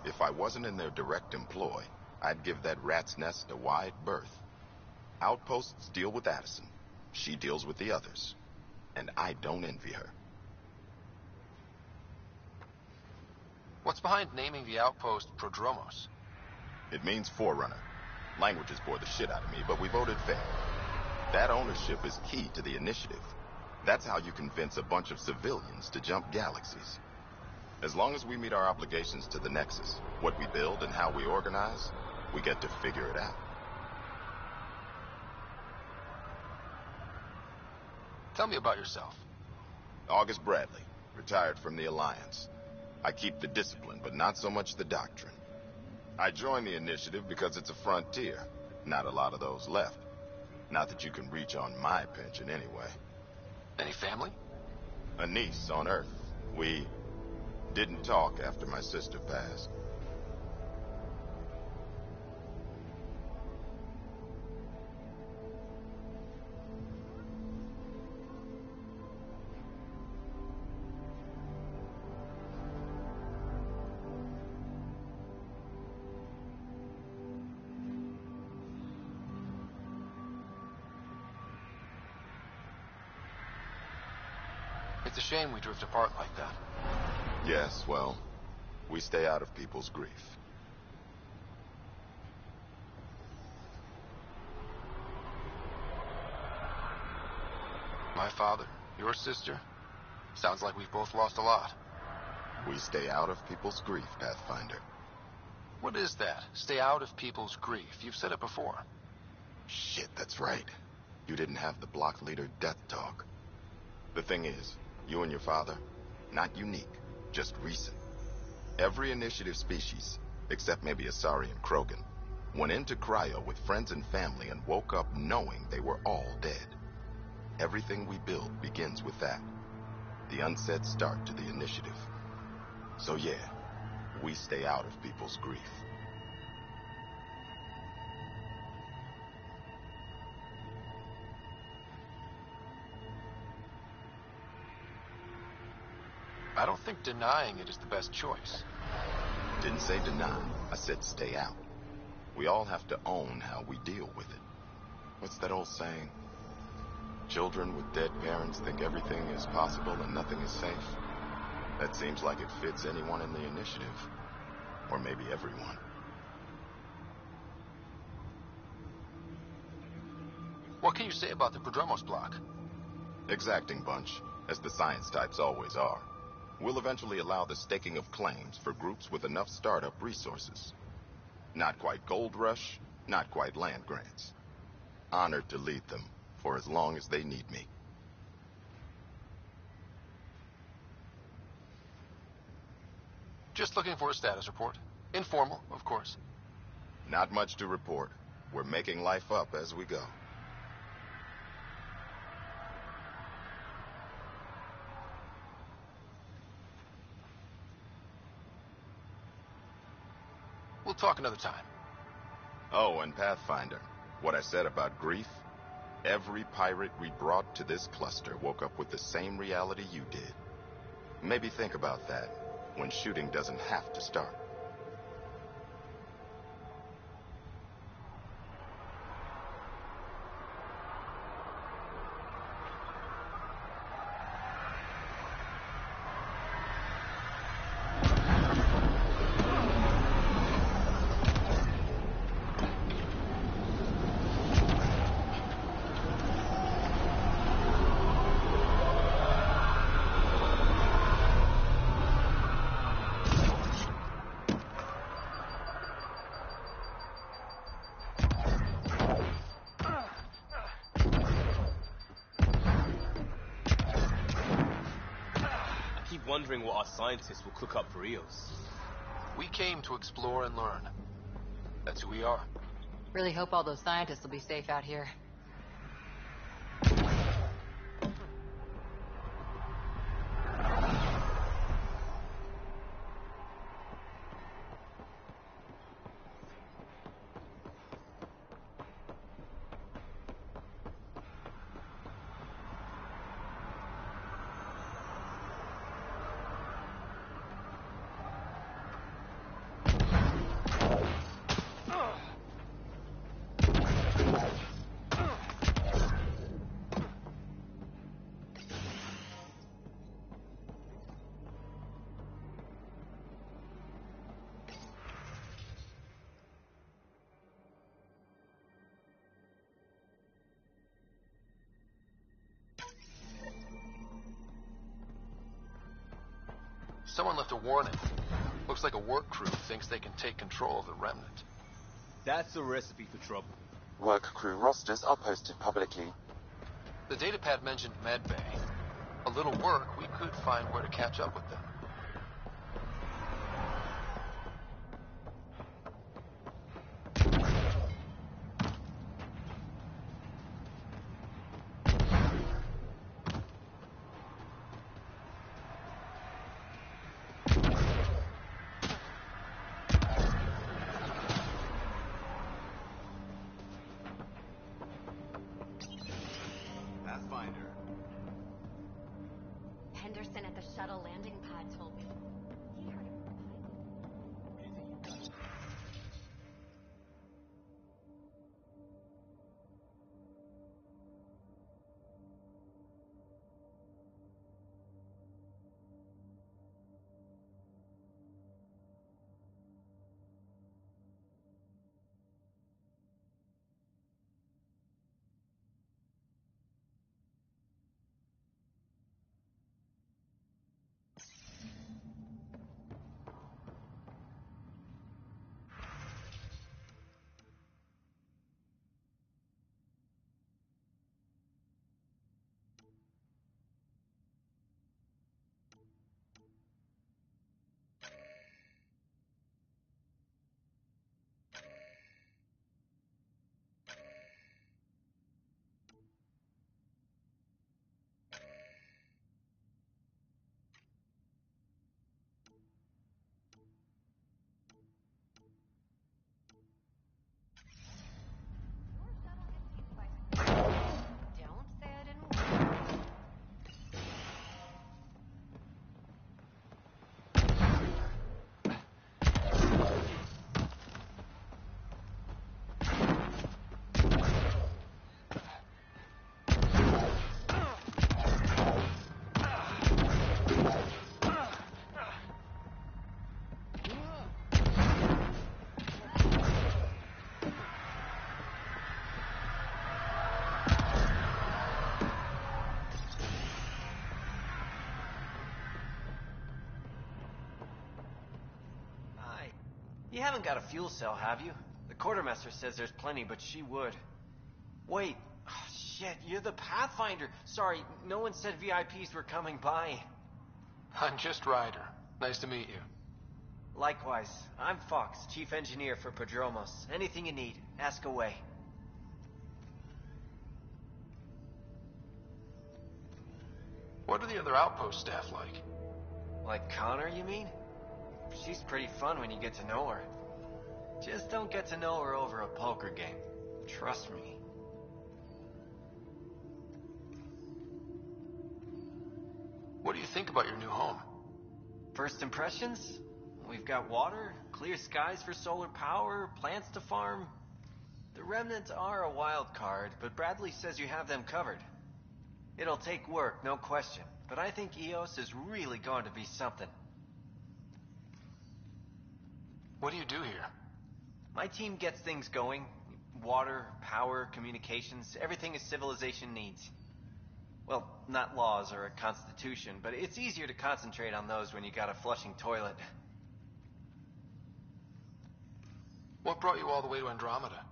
Speaker 11: If I wasn't in their direct employ, I'd give that rat's nest a wide berth. Outposts deal with Addison. She deals with the others. And I don't envy her.
Speaker 1: What's behind naming the outpost Prodromos?
Speaker 11: It means Forerunner. Languages bore the shit out of me, but we voted fair. That ownership is key to the initiative. That's how you convince a bunch of civilians to jump galaxies. As long as we meet our obligations to the Nexus, what we build and how we organize, we get to figure it out.
Speaker 1: Tell me about yourself.
Speaker 11: August Bradley, retired from the Alliance. I keep the discipline, but not so much the doctrine. I joined the initiative because it's a frontier. Not a lot of those left. Not that you can reach on my pension anyway.
Speaker 1: Any family?
Speaker 11: A niece on Earth. We didn't talk after my sister passed.
Speaker 1: It's a shame we drift apart like that.
Speaker 11: Yes, well, we stay out of people's grief.
Speaker 1: My father, your sister. Sounds like we've both lost a lot.
Speaker 11: We stay out of people's grief, Pathfinder.
Speaker 1: What is that? Stay out of people's grief. You've said it before.
Speaker 11: Shit, that's right. You didn't have the block leader death talk. The thing is, you and your father, not unique, just recent. Every initiative species, except maybe Asari and Krogan, went into cryo with friends and family and woke up knowing they were all dead. Everything we build begins with that. The unsaid start to the initiative. So yeah, we stay out of people's grief.
Speaker 1: I don't think denying it is the best choice.
Speaker 11: Didn't say deny, I said stay out. We all have to own how we deal with it. What's that old saying? Children with dead parents think everything is possible and nothing is safe. That seems like it fits anyone in the initiative. Or maybe everyone.
Speaker 1: What can you say about the Prodromos block?
Speaker 11: Exacting bunch, as the science types always are. We'll eventually allow the staking of claims for groups with enough startup resources. Not quite gold rush, not quite land grants. Honored to lead them for as long as they need me.
Speaker 1: Just looking for a status report. Informal, of course.
Speaker 11: Not much to report. We're making life up as we go.
Speaker 1: We'll talk another time.
Speaker 11: Oh, and Pathfinder, what I said about grief? Every pirate we brought to this cluster woke up with the same reality you did. Maybe think about that when shooting doesn't have to start.
Speaker 3: Wondering what our scientists will cook up for Eos.
Speaker 1: We came to explore and learn. That's who we are.
Speaker 2: Really hope all those scientists will be safe out here.
Speaker 1: Someone left a warning. Looks like a work crew thinks they can take control of the remnant.
Speaker 3: That's a recipe for trouble.
Speaker 7: Work crew rosters are posted publicly.
Speaker 1: The datapad mentioned medbay. A little work, we could find where to catch up with them.
Speaker 11: Pathfinder.
Speaker 5: Henderson at the shuttle landing pad told me. He heard it.
Speaker 13: You haven't got a fuel cell, have you? The quartermaster says there's plenty, but she would. Wait. Oh, shit, you're the Pathfinder. Sorry, no one said VIPs were coming by.
Speaker 1: I'm just Ryder. Nice to meet you.
Speaker 13: Likewise. I'm Fox, Chief Engineer for Prodromos. Anything you need, ask away.
Speaker 1: What are the other outpost staff like?
Speaker 13: Like Connor, you mean? She's pretty fun when you get to know her. Just don't get to know her over a poker game. Trust me.
Speaker 1: What do you think about your new home?
Speaker 13: First impressions? We've got water, clear skies for solar power, plants to farm. The remnants are a wild card, but Bradley says you have them covered. It'll take work, no question, but I think EOS is really going to be something.
Speaker 1: What do you do here?
Speaker 13: My team gets things going. Water, power, communications, everything a civilization needs. Well, not laws or a constitution, but it's easier to concentrate on those when you got a flushing toilet.
Speaker 1: What brought you all the way to Andromeda?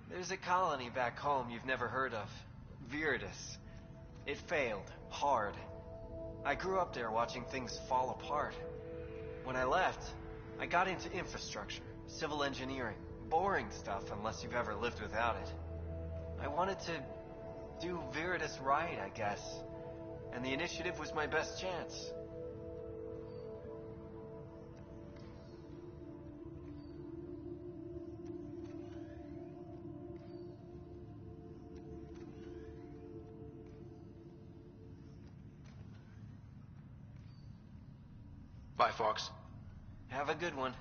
Speaker 13: There's a colony back home you've never heard of. Viridis. It failed. Hard. I grew up there watching things fall apart. When I left, I got into infrastructure, civil engineering. Boring stuff unless you've ever lived without it. I wanted to do Viridis right, I guess. And the initiative was my best chance.
Speaker 1: Bye, Fox.
Speaker 13: Have a good one.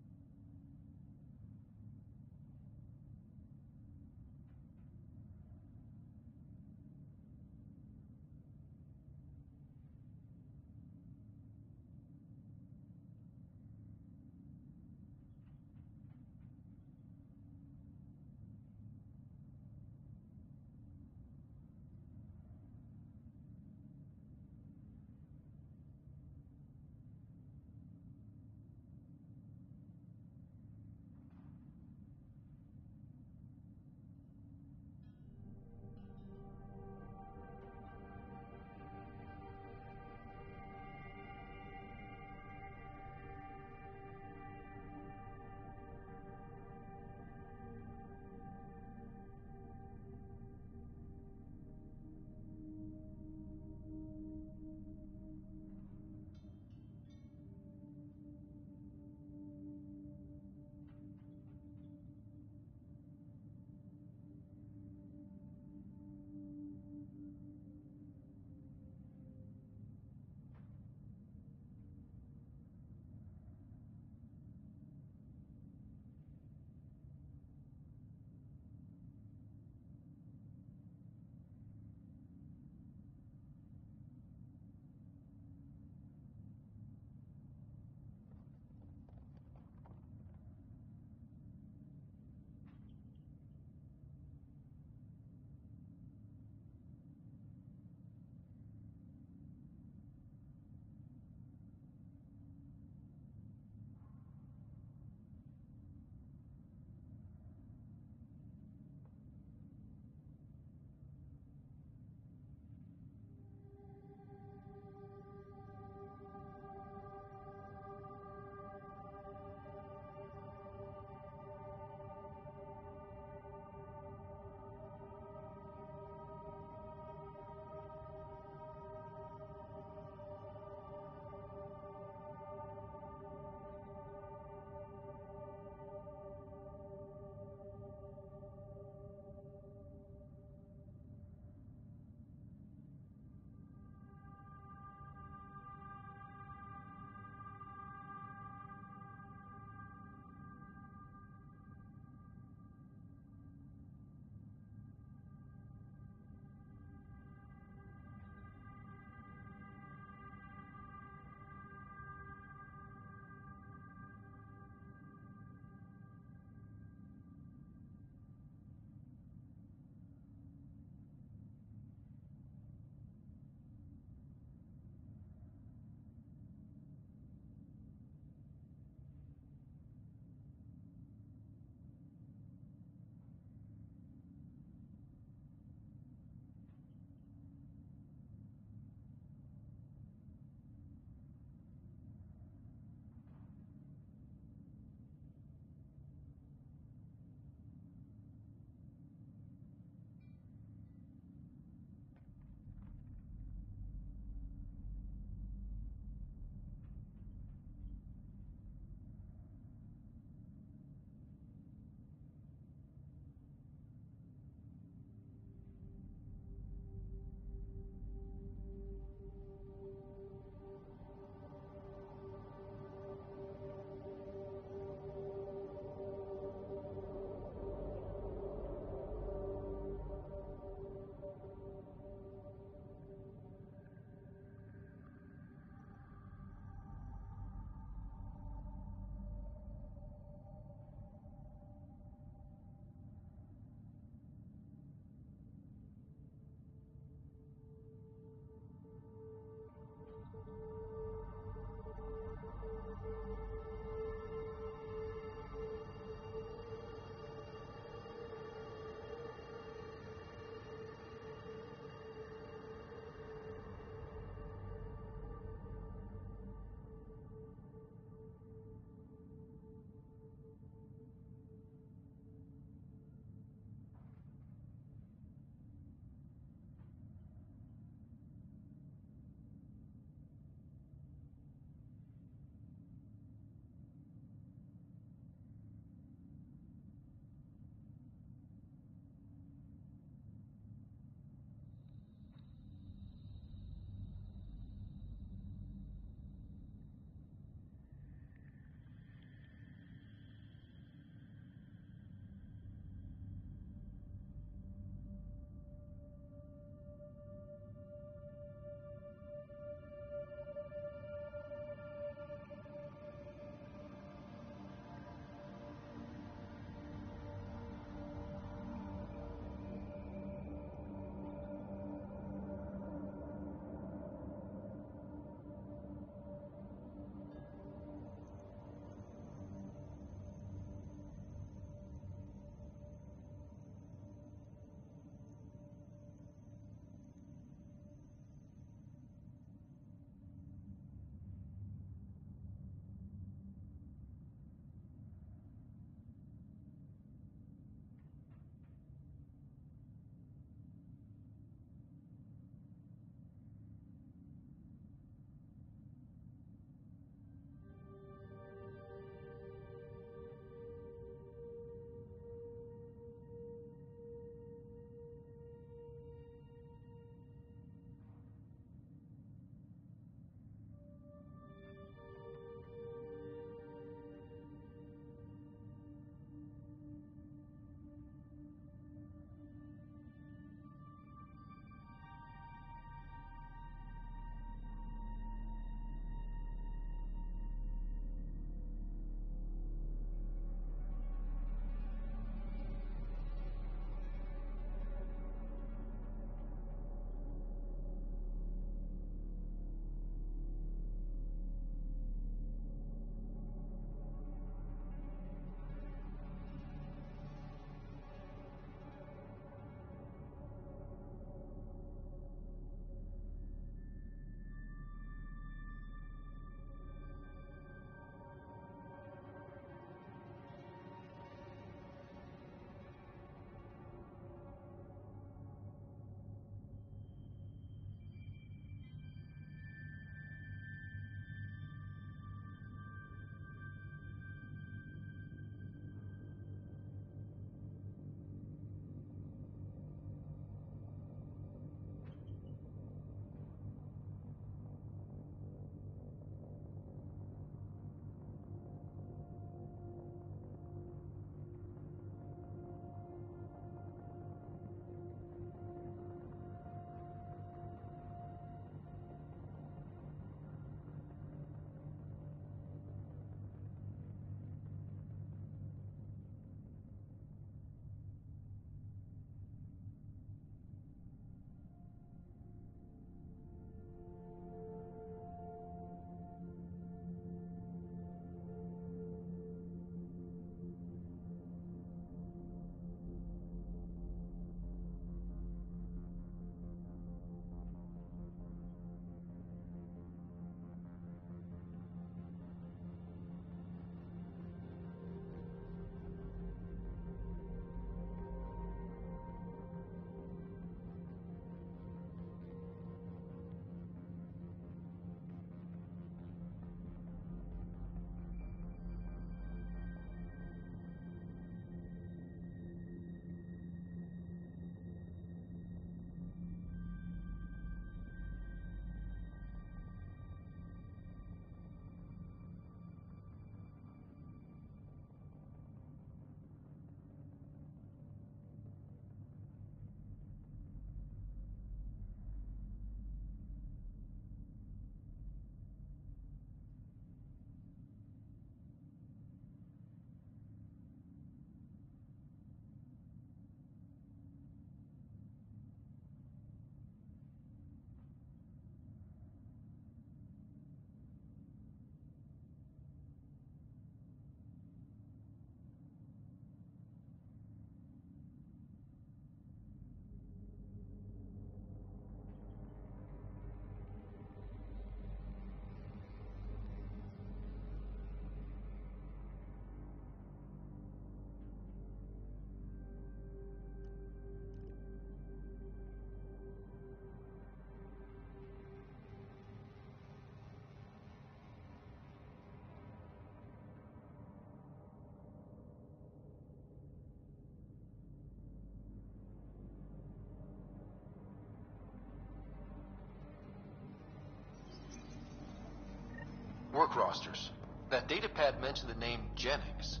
Speaker 1: Work rosters. That datapad mentioned the name Jennings.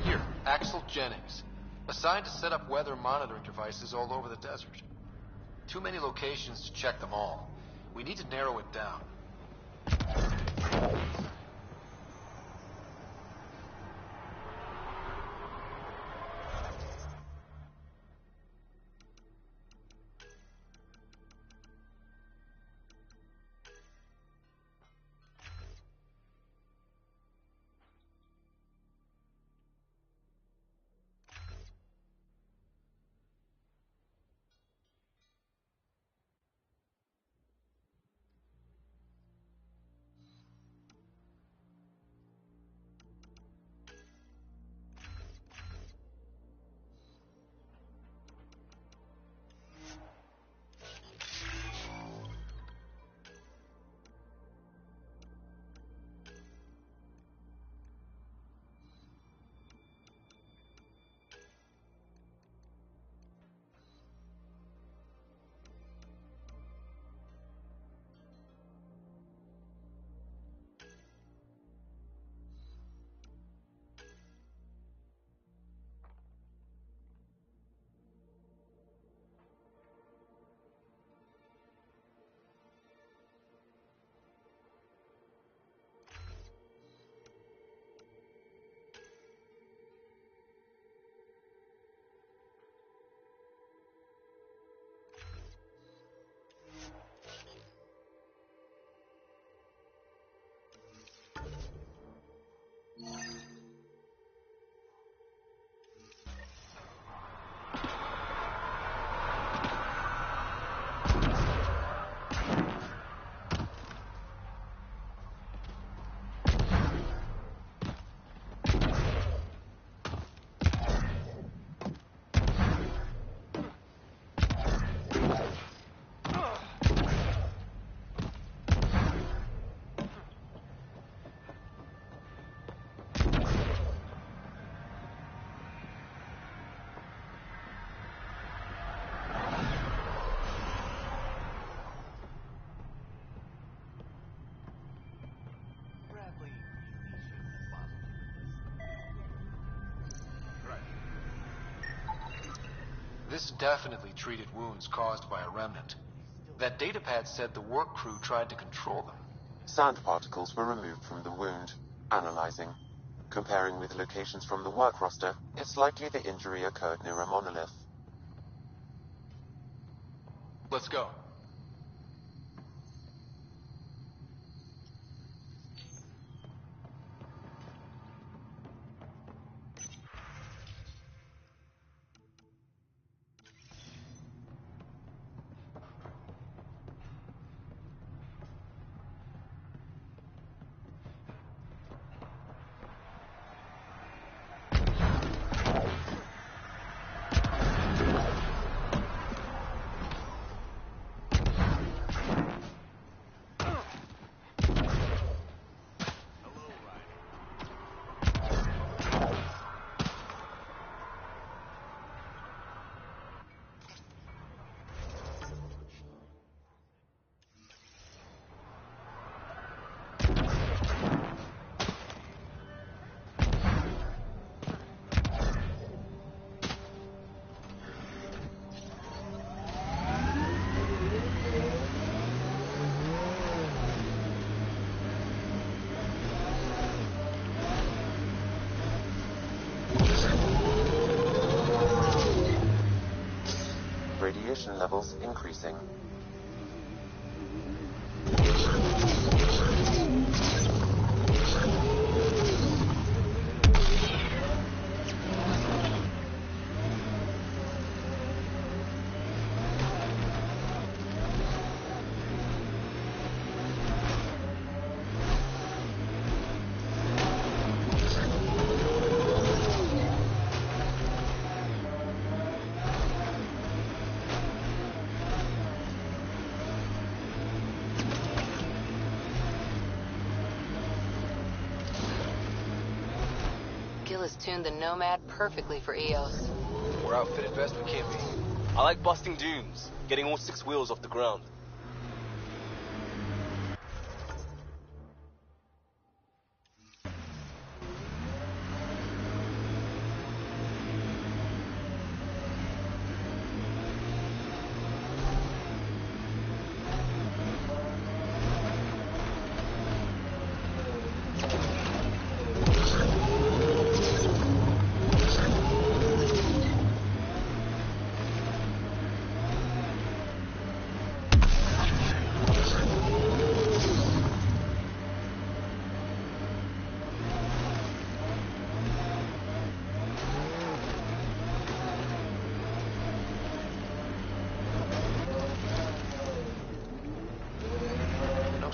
Speaker 1: Here, Axel Jennings. Assigned to set up weather monitoring devices all over the desert. Too many locations to check them all. We need to narrow it down. This definitely treated wounds caused by a remnant. That datapad said the work crew tried to control them.
Speaker 7: Sand particles were removed from the wound. Analyzing. Comparing with locations from the work roster, it's likely the injury occurred near a monolith.
Speaker 1: Let's go.
Speaker 7: Radiation levels increasing.
Speaker 2: Gil has tuned the Nomad perfectly for EOS.
Speaker 3: We're outfitted best we can be. I like busting dunes, getting all 6 wheels off the ground.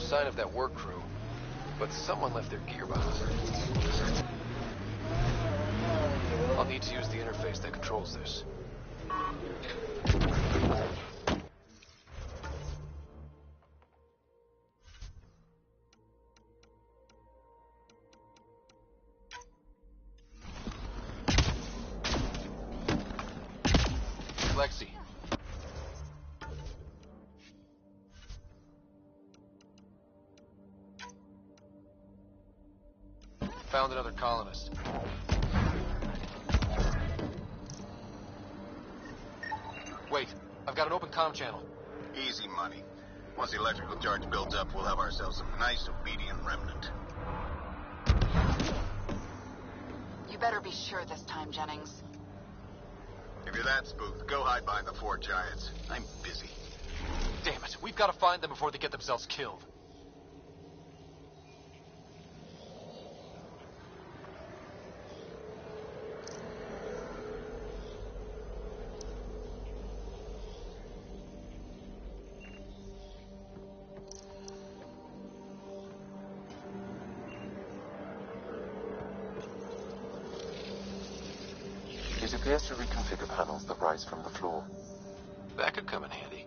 Speaker 1: sign of that work crew, but someone left their gear behind. I'll need to use the interface that controls this. Lexi. Found another colonist. Wait, I've got an open comm channel.
Speaker 14: Easy money. Once the electrical charge builds up, we'll have ourselves a nice, obedient remnant.
Speaker 15: You better be sure this time, Jennings.
Speaker 14: If you're that spooked, go hide behind the four giants. I'm busy.
Speaker 1: Damn it, we've got to find them before they get themselves killed.
Speaker 7: It appears to reconfigure panels that rise from the floor.
Speaker 1: That could come in handy.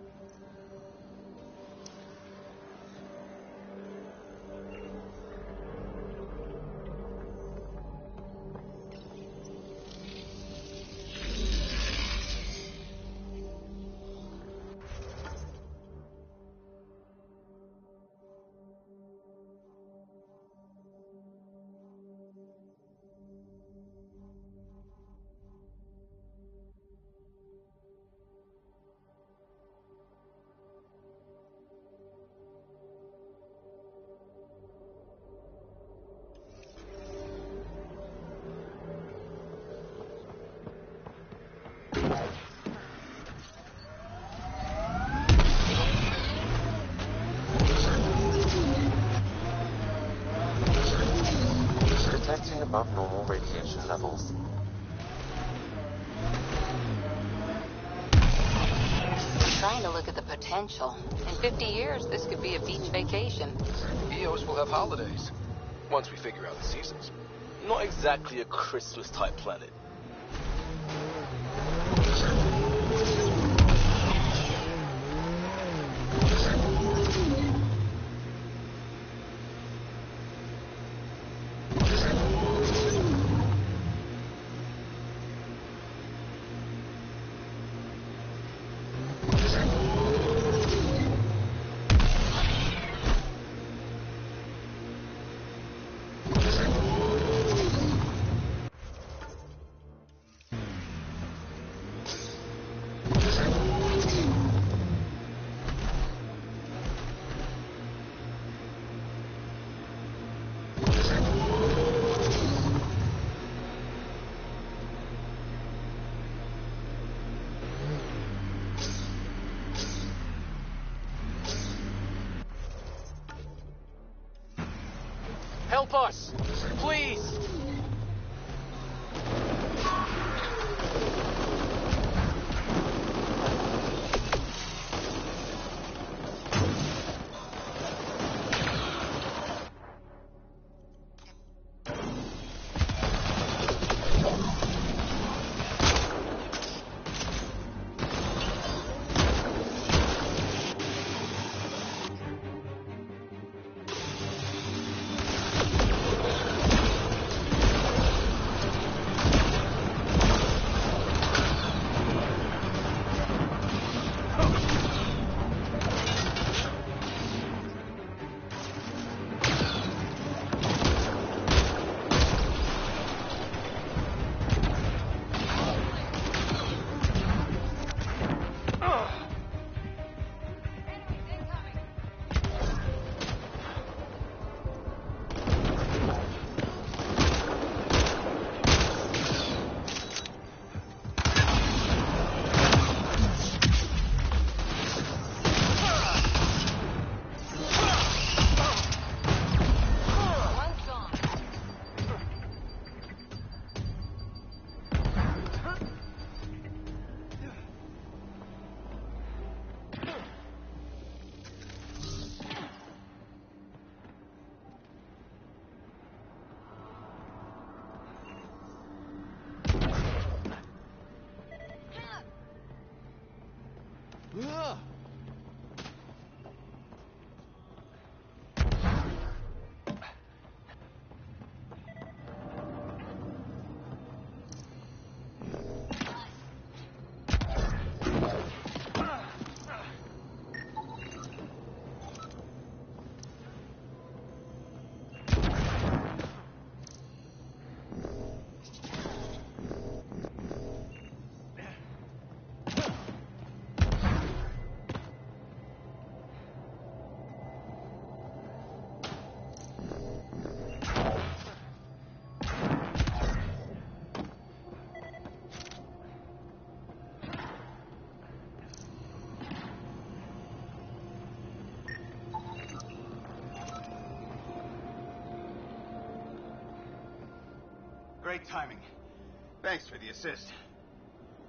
Speaker 7: Detecting above normal radiation levels.
Speaker 2: Trying to look at the potential. In 50 years, this could be a beach vacation.
Speaker 1: EOS will have holidays, once we figure out the seasons.
Speaker 3: Not exactly a Christmas-type planet.
Speaker 1: Help us! Please!
Speaker 14: Great timing. Thanks for the assist.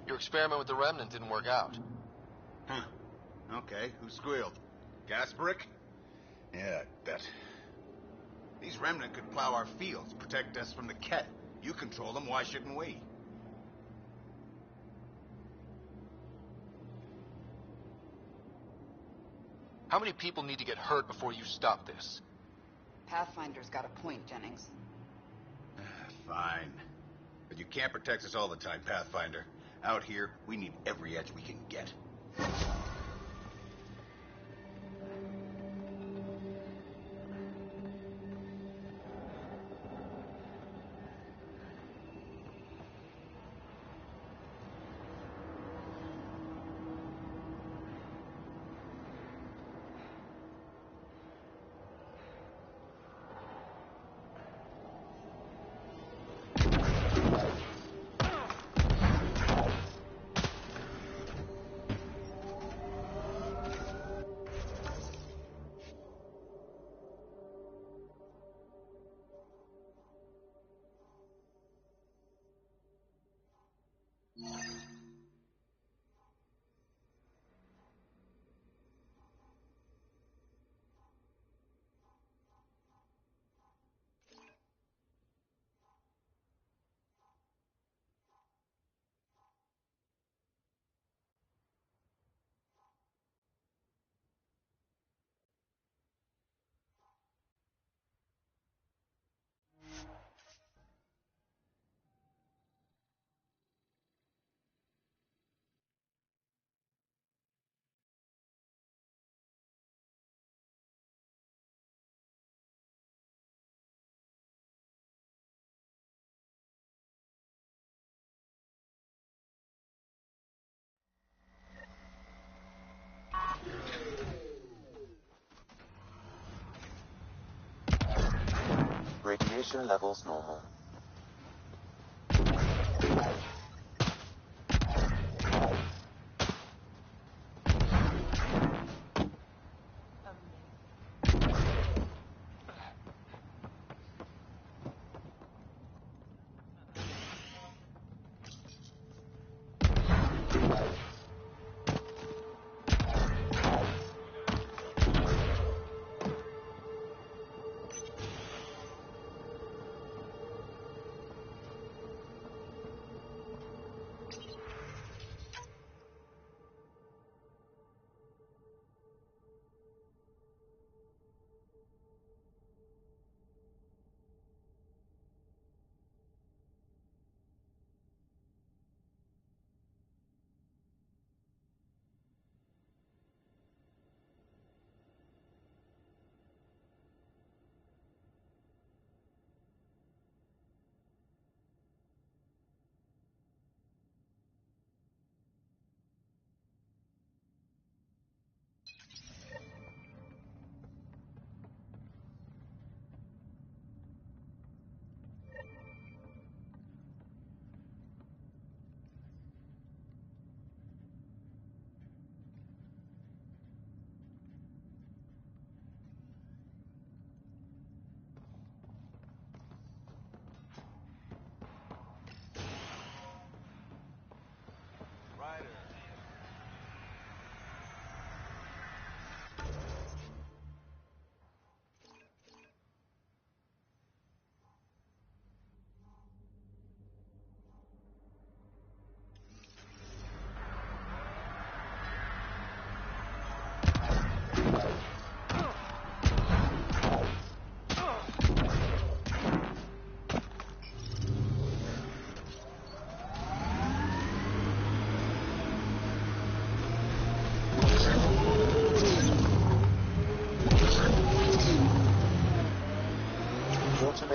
Speaker 1: Your experiment with the remnant didn't work out.
Speaker 14: Huh. Okay, who squealed? Gasberick? Yeah, I bet. These remnant could plow our fields, protect us from the Ket. You control them, why shouldn't we?
Speaker 1: How many people need to get hurt before you stop this?
Speaker 15: Pathfinder's got a point, Jennings.
Speaker 14: Fine. But you can't protect us all the time, Pathfinder. Out here, we need every edge we can get.
Speaker 7: Radiation levels normal.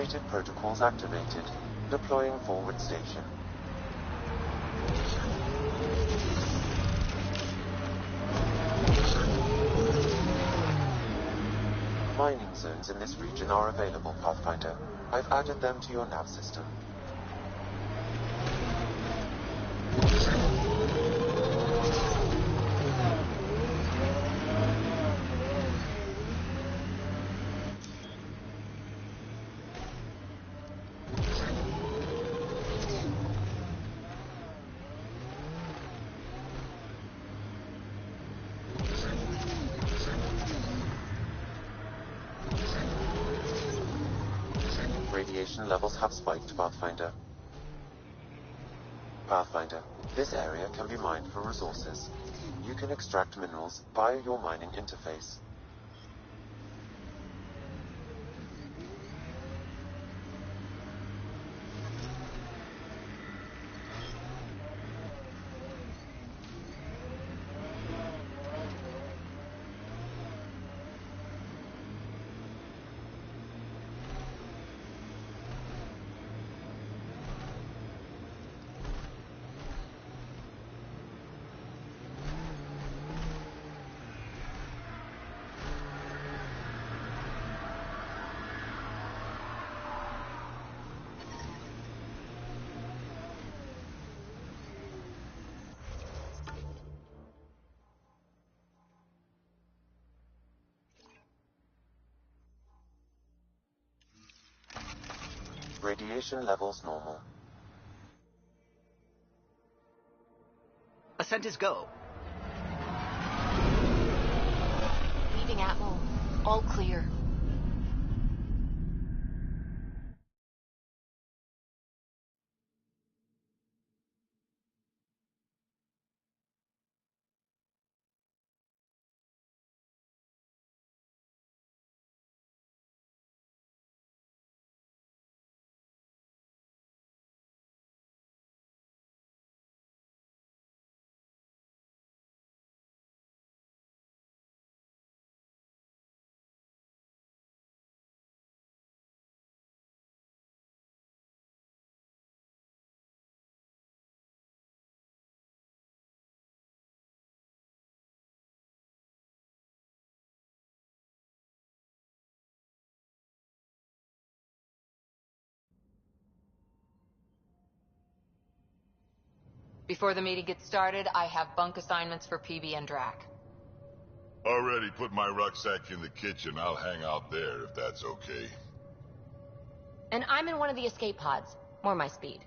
Speaker 7: Stated protocols activated. Deploying forward station. Mining zones in this region are available, Pathfinder. I've added them to your nav system. Radiation levels have spiked, Pathfinder. Pathfinder, this area can be mined for resources. You can extract minerals via your mining interface. Radiation levels normal.
Speaker 6: Ascent is go.
Speaker 8: Leaving Atmo. All clear.
Speaker 2: Before the meeting gets started, I have bunk assignments for PB and Drac.
Speaker 9: Already put my rucksack in the kitchen. I'll hang out there if that's okay.
Speaker 5: And I'm in one of the escape pods. More my speed.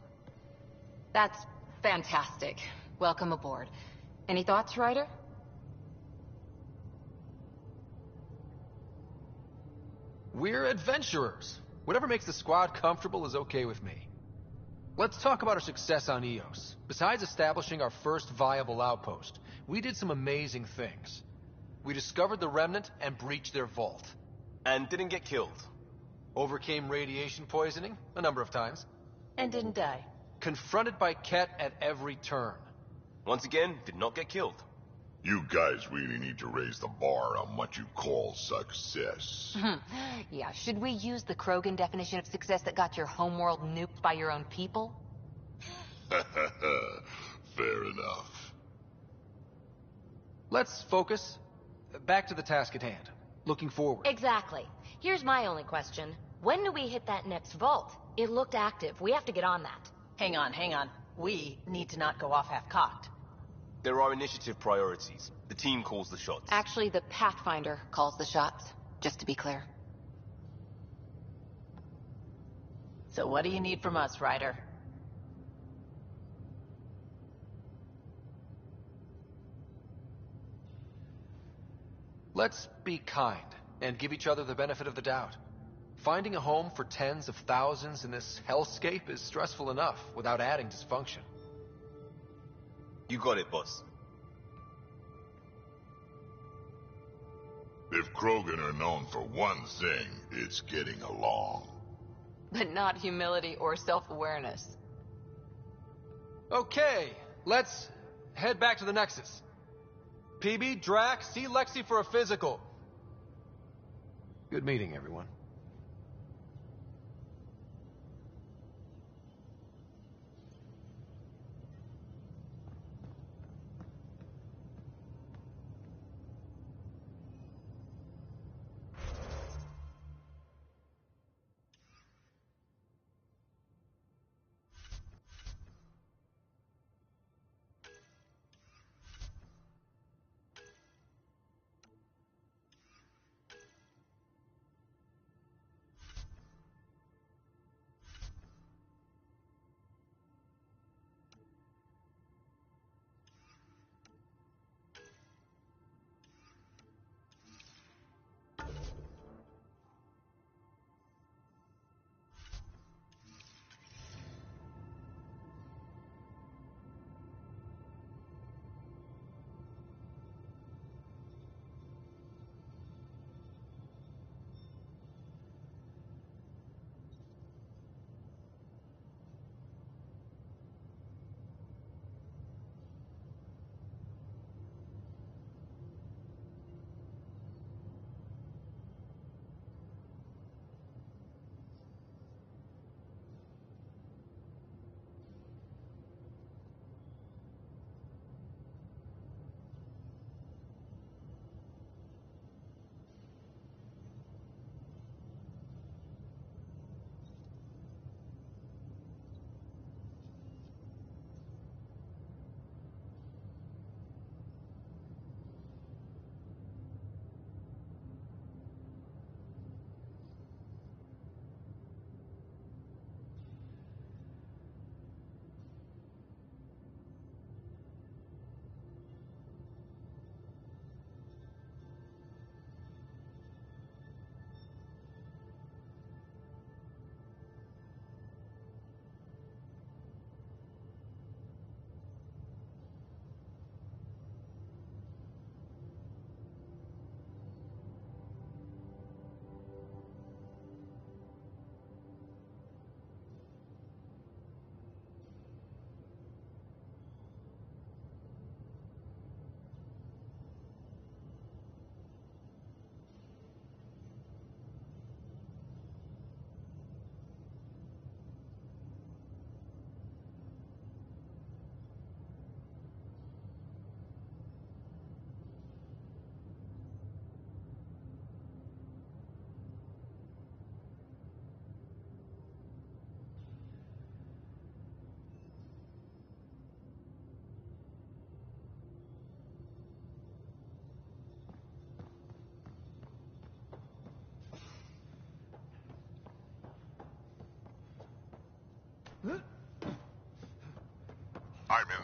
Speaker 2: That's fantastic. Welcome aboard. Any thoughts, Ryder?
Speaker 1: We're adventurers. Whatever makes the squad comfortable is okay with me. Let's talk about our success on Eos. Besides establishing our first viable outpost, we did some amazing things. We discovered the Remnant and breached their vault.
Speaker 3: And didn't get killed.
Speaker 1: Overcame radiation poisoning a number of times.
Speaker 12: And didn't die.
Speaker 1: Confronted by Ket at every turn.
Speaker 3: Once again, did not get killed.
Speaker 9: You guys really need to raise the bar on what you call success.
Speaker 2: Yeah, should we use the Krogan definition of success that got your homeworld nuked by your own people?
Speaker 9: Fair enough.
Speaker 1: Let's focus. Back to the task at hand. Looking forward.
Speaker 5: Exactly. Here's my only question. When do we hit that next vault? It looked active. We have to get on that.
Speaker 12: Hang on, hang on. We need to not go off half-cocked.
Speaker 3: There are initiative priorities. The team calls the shots.
Speaker 2: Actually, the Pathfinder calls the shots, just to be clear.
Speaker 12: So what do you need from us, Ryder?
Speaker 1: Let's be kind and give each other the benefit of the doubt. Finding a home for tens of thousands in this hellscape is stressful enough without adding dysfunction.
Speaker 3: You got it, boss.
Speaker 9: If Krogan are known for one thing, it's getting along.
Speaker 2: But not humility or self-awareness.
Speaker 1: Okay, let's head back to the Nexus. PB, Drac, see Lexi for a physical. Good meeting, everyone.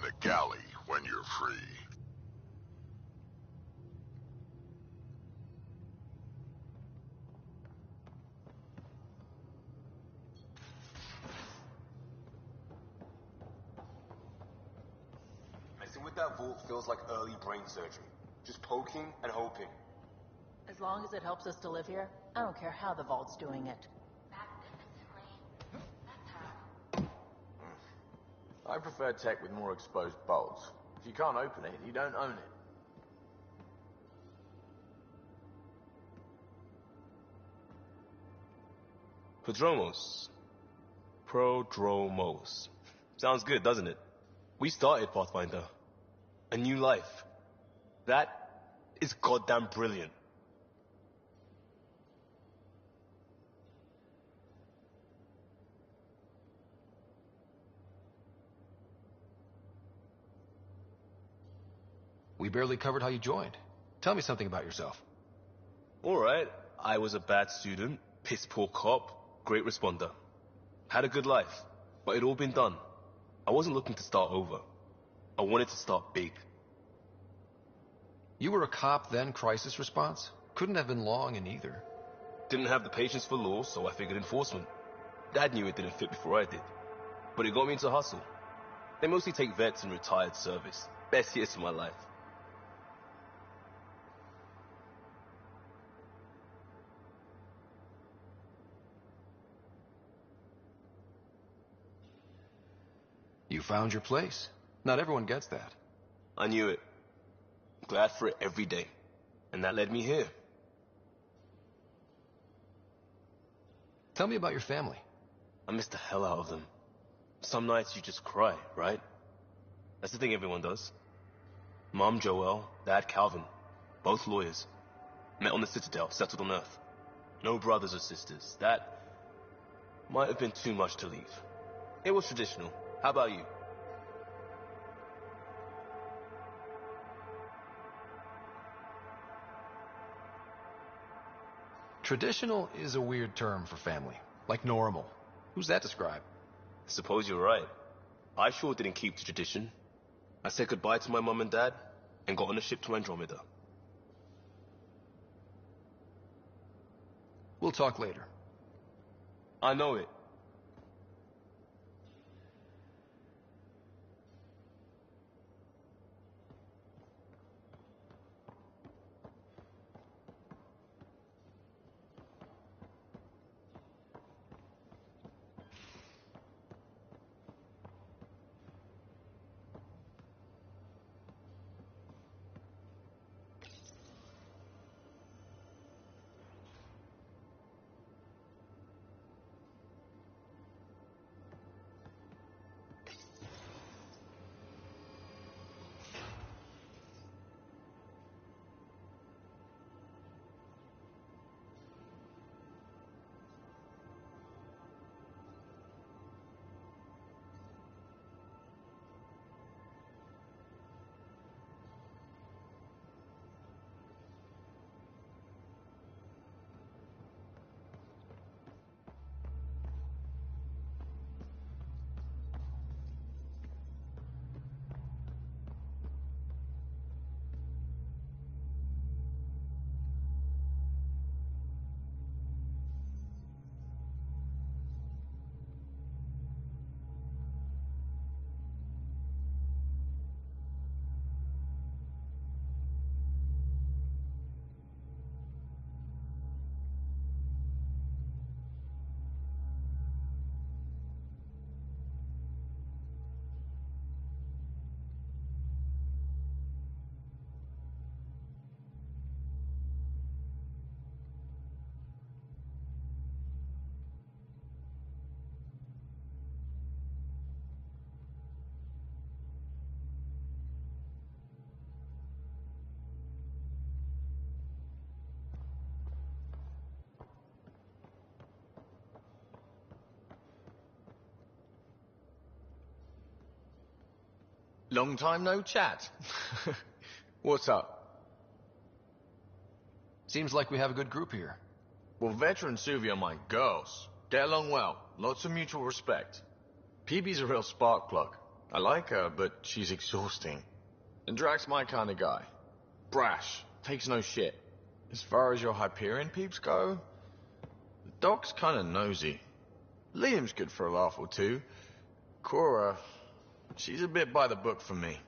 Speaker 9: the galley when you're free.
Speaker 3: Messing with that vault feels like early brain surgery. Just poking and hoping.
Speaker 16: As long as it helps us to live here, I don't care how the vault's doing it.
Speaker 4: I prefer tech with more exposed bolts. If you can't open it, you don't own it.
Speaker 3: Prodromos. Sounds good, doesn't it? We started Pathfinder. A new life. That is goddamn brilliant.
Speaker 1: We barely covered how you joined. Tell me something about yourself.
Speaker 3: Alright, I was a bad student, piss poor cop, great responder. Had a good life, but it'd all been done. I wasn't looking to start over. I wanted to start big.
Speaker 1: You were a cop, then crisis response? Couldn't have been long in either.
Speaker 3: Didn't have the patience for law, so I figured enforcement. Dad knew it didn't fit before I did. But it got me into hustle. They mostly take vets and retired service. Best years of my life.
Speaker 1: You found your place. Not everyone gets that.
Speaker 3: I knew it. Glad for it every day. And that led me here.
Speaker 1: Tell me about your family.
Speaker 3: I miss the hell out of them. Some nights you just cry, right? That's the thing everyone does. Mom Joelle, Dad Calvin. Both lawyers. Met on the Citadel, settled on Earth. No brothers or sisters. That might have been too much to leave. It was traditional. How about you?
Speaker 1: Traditional is a weird term for family. Like normal. Who's that describe?
Speaker 3: Suppose you're right. I sure didn't keep the tradition. I said goodbye to my mom and dad and got on a ship to Andromeda.
Speaker 1: We'll talk later.
Speaker 3: I know it.
Speaker 4: Long time no chat. What's up?
Speaker 1: Seems like we have a good group here.
Speaker 4: Well, Veteran and Suvi are my girls. Get along well. Lots of mutual respect. PB's a real spark plug. I like her, but she's exhausting. And Drax's my kind of guy. Brash, takes no shit. As far as your Hyperion peeps go, the Doc's kind of nosy. Liam's good for a laugh or two. Cora, she's a bit by the book for me.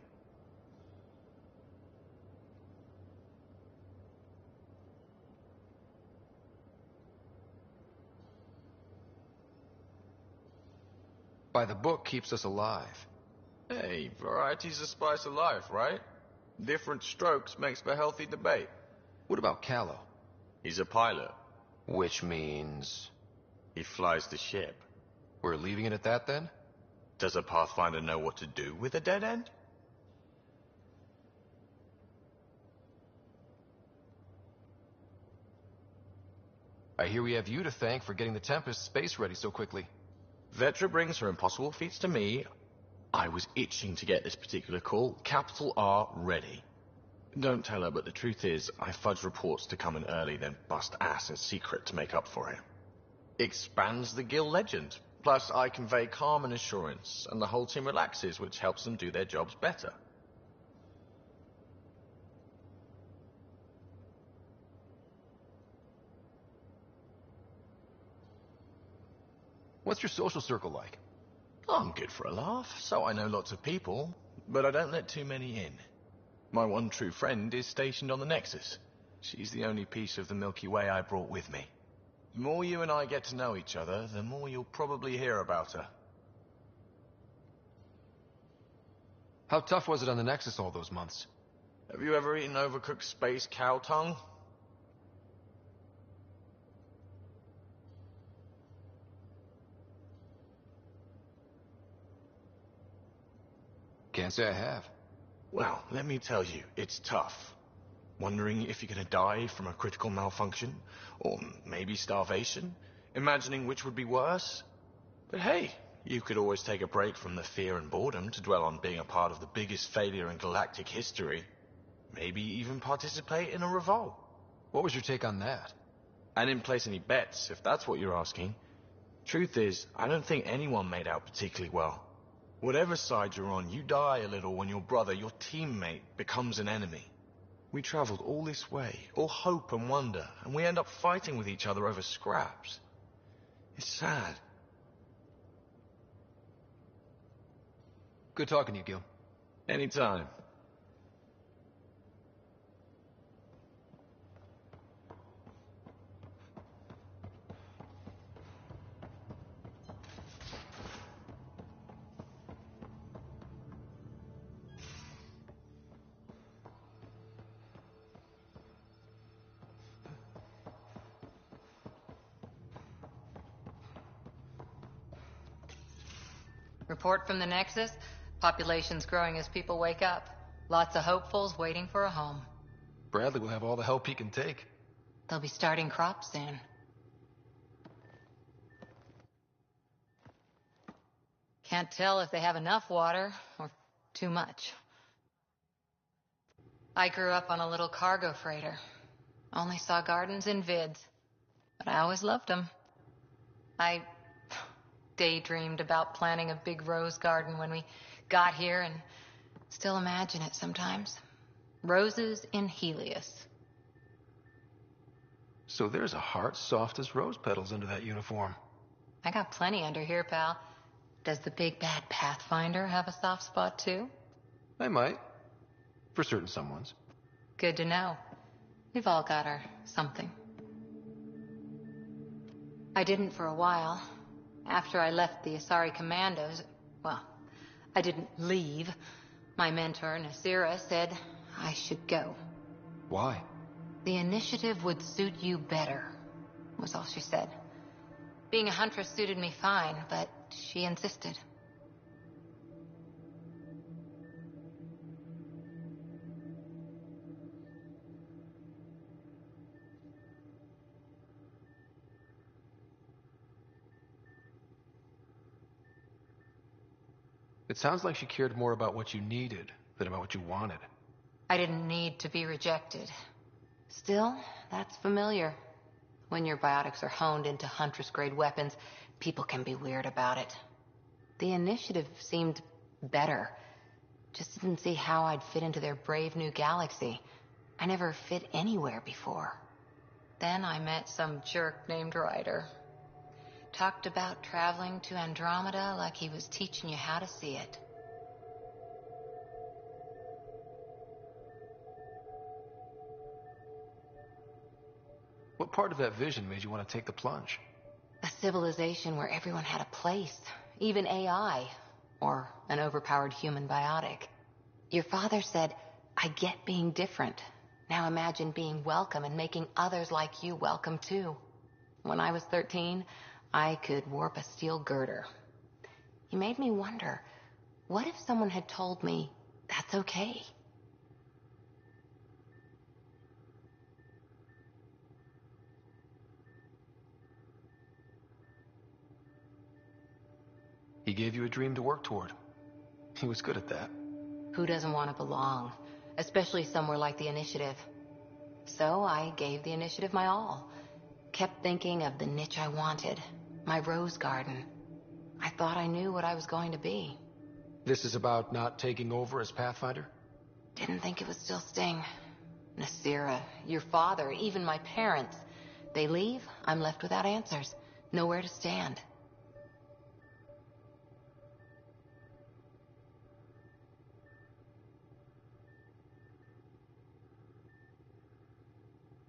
Speaker 1: By the book keeps us alive.
Speaker 4: Hey, variety's the spice of life, right? Different strokes makes for healthy debate.
Speaker 1: What about Callow?
Speaker 4: He's a pilot.
Speaker 1: Which means...
Speaker 4: he flies the ship.
Speaker 1: We're leaving it at that, then?
Speaker 4: Does a Pathfinder know what to do with a dead end?
Speaker 1: I hear we have you to thank for getting the Tempest space ready so quickly.
Speaker 4: Vetra brings her impossible feats to me. I was itching to get this particular call. Capital R ready. Don't tell her, but the truth is, I fudge reports to come in early, then bust ass in secret to make up for it. Expands the guild legend. Plus, I convey calm and assurance, and the whole team relaxes, which helps them do their jobs better.
Speaker 1: What's your social circle like?
Speaker 4: I'm good for a laugh, so I know lots of people, but I don't let too many in. My one true friend is stationed on the Nexus. She's the only piece of the Milky Way I brought with me. The more you and I get to know each other, the more you'll probably hear about her.
Speaker 1: How tough was it on the Nexus all those months?
Speaker 4: Have you ever eaten overcooked space cow tongue?
Speaker 1: Can't say I have.
Speaker 4: Well, let me tell you, it's tough. Wondering if you're gonna die from a critical malfunction, or maybe starvation, imagining which would be worse. But hey, you could always take a break from the fear and boredom to dwell on being a part of the biggest failure in galactic history. Maybe even participate in a revolt.
Speaker 1: What was your take on that?
Speaker 4: I didn't place any bets, if that's what you're asking. Truth is, I don't think anyone made out particularly well. Whatever side you're on, you die a little when your brother, your teammate, becomes an enemy. We traveled all this way, all hope and wonder, and we end up fighting with each other over scraps. It's sad.
Speaker 1: Good talking to you, Gil.
Speaker 4: Anytime.
Speaker 2: Report from the Nexus. Population's growing as people wake up. Lots of hopefuls waiting for a home.
Speaker 1: Bradley will have all the help he can take.
Speaker 2: They'll be starting crops soon. Can't tell if they have enough water or too much. I grew up on a little cargo freighter. Only saw gardens in vids, but I always loved them. I daydreamed about planting a big rose garden when we got here and still imagine it sometimes. Roses in Helios.
Speaker 1: So there's a heart soft as rose petals under that uniform.
Speaker 2: I got plenty under here, pal. Does the big bad Pathfinder have a soft spot too?
Speaker 1: I might. For certain someones.
Speaker 2: Good to know. We've all got our something. I didn't for a while. After I left the Asari Commandos, well, I didn't leave. My mentor, Nasira, said I should go.
Speaker 1: Why?
Speaker 2: The initiative would suit you better, was all she said. Being a huntress suited me fine, but she insisted.
Speaker 1: It sounds like she cared more about what you needed than about what you wanted.
Speaker 2: I didn't need to be rejected. Still, that's familiar. When your biotics are honed into Huntress-grade weapons, people can be weird about it. The initiative seemed better. Just didn't see how I'd fit into their brave new galaxy. I never fit anywhere before. Then I met some jerk named Ryder. Talked about traveling to Andromeda like he was teaching you how to see it.
Speaker 1: What part of that vision made you want to take the plunge?
Speaker 2: A civilization where everyone had a place, even AI, or an overpowered human biotic. Your father said, I get being different. Now imagine being welcome and making others like you welcome too. When I was 13, I could warp a steel girder. He made me wonder, what if someone had told me that's okay?
Speaker 1: He gave you a dream to work toward. He was good at that.
Speaker 2: Who doesn't want to belong, especially somewhere like the Initiative? So I gave the Initiative my all. Kept thinking of the niche I wanted, my rose garden. I thought I knew what I was going to be.
Speaker 1: This is about not taking over as Pathfinder?
Speaker 2: Didn't think it would still sting. Nasira, your father, even my parents. They leave, I'm left without answers. Nowhere to stand.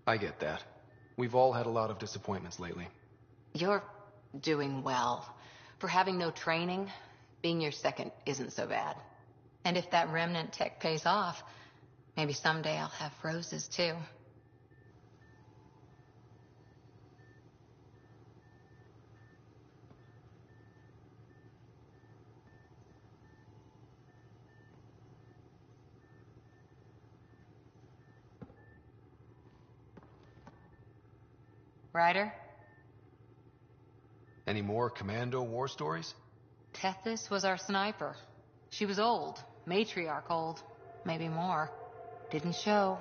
Speaker 1: I get that. We've all had a lot of disappointments lately.
Speaker 2: You're doing well. For having no training, being your second isn't so bad. And if that remnant tech pays off, maybe someday I'll have roses too. Ryder?
Speaker 1: Any more Commando war stories?
Speaker 2: Tethys was our sniper. She was old, matriarch old, maybe more. Didn't show.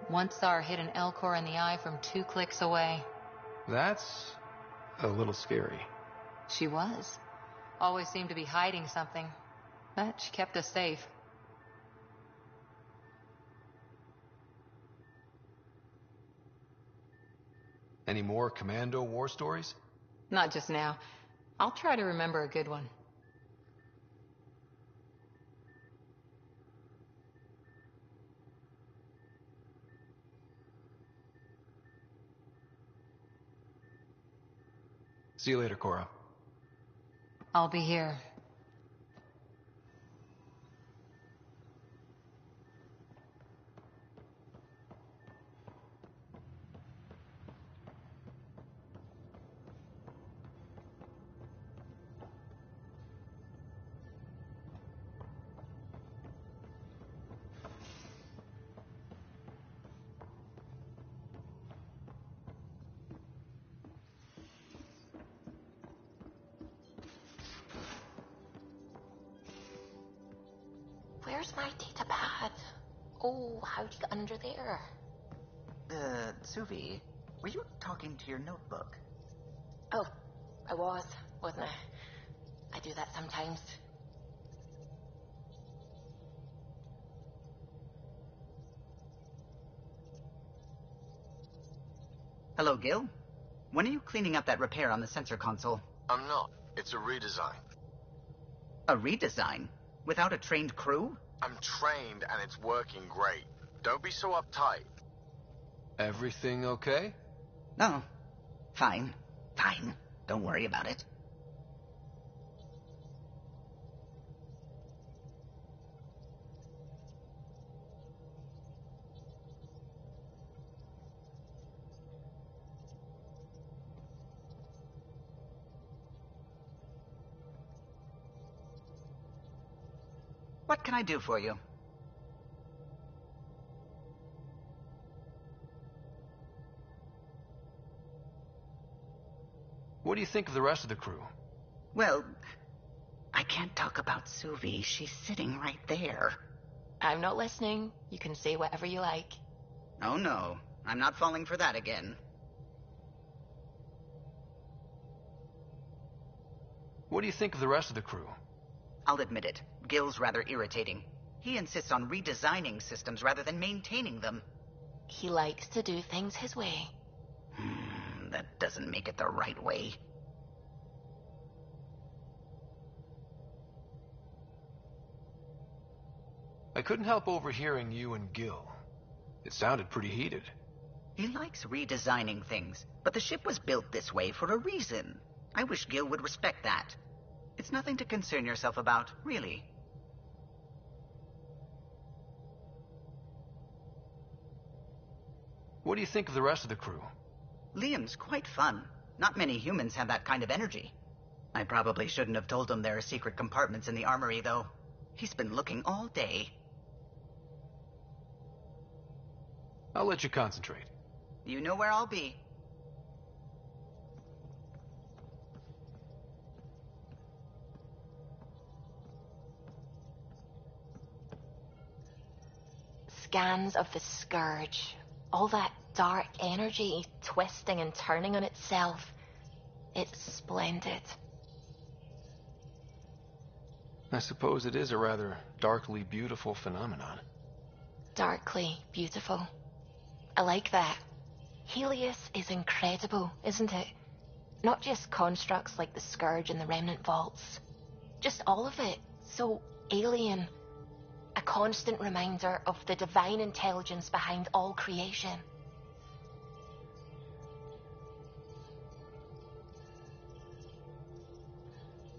Speaker 2: Once saw her hit an Elcor in the eye from 2 clicks away.
Speaker 1: That's a little scary.
Speaker 2: She was. Always seemed to be hiding something. But she kept us safe.
Speaker 1: Any more Commando war stories?
Speaker 2: Not just now. I'll try to remember a good one.
Speaker 1: See you later, Cora.
Speaker 2: I'll be here.
Speaker 8: Where's my data pad? Oh, how'd you get under there?
Speaker 6: Suvi, were you talking to your notebook?
Speaker 8: Oh, I wasn't I? I do that sometimes.
Speaker 6: Hello, Gil? When are you cleaning up that repair on the sensor console?
Speaker 4: I'm not. It's a redesign.
Speaker 6: A redesign? Without a trained crew?
Speaker 4: I'm trained and it's working great. Don't be so uptight.
Speaker 1: Everything okay?
Speaker 6: No. Fine. Fine. Don't worry about it. What can I do for you?
Speaker 1: What do you think of the rest of the crew?
Speaker 6: Well, I can't talk about Suvi. She's sitting right there.
Speaker 8: I'm not listening. You can say whatever you like.
Speaker 6: Oh no, I'm not falling for that again.
Speaker 1: What do you think of the rest of the crew?
Speaker 6: I'll admit it. Gil's rather irritating. He insists on redesigning systems rather than maintaining them.
Speaker 8: He likes to do things his way.
Speaker 6: That doesn't make it the right way.
Speaker 1: I couldn't help overhearing you and Gil. It sounded pretty heated.
Speaker 6: He likes redesigning things, but the ship was built this way for a reason. I wish Gil would respect that. It's nothing to concern yourself about, really.
Speaker 1: What do you think of the rest of the crew?
Speaker 6: Liam's quite fun. Not many humans have that kind of energy. I probably shouldn't have told him there are secret compartments in the armory, though. He's been looking all day.
Speaker 1: I'll let you concentrate.
Speaker 6: You know where I'll be.
Speaker 8: Scans of the Scourge. All that dark energy twisting and turning on itself. It's splendid.
Speaker 1: I suppose it is a rather darkly beautiful phenomenon.
Speaker 8: Darkly beautiful. I like that. Helios is incredible, isn't it? Not just constructs like the Scourge and the Remnant Vaults. Just all of it. So alien. A constant reminder of the divine intelligence behind all creation.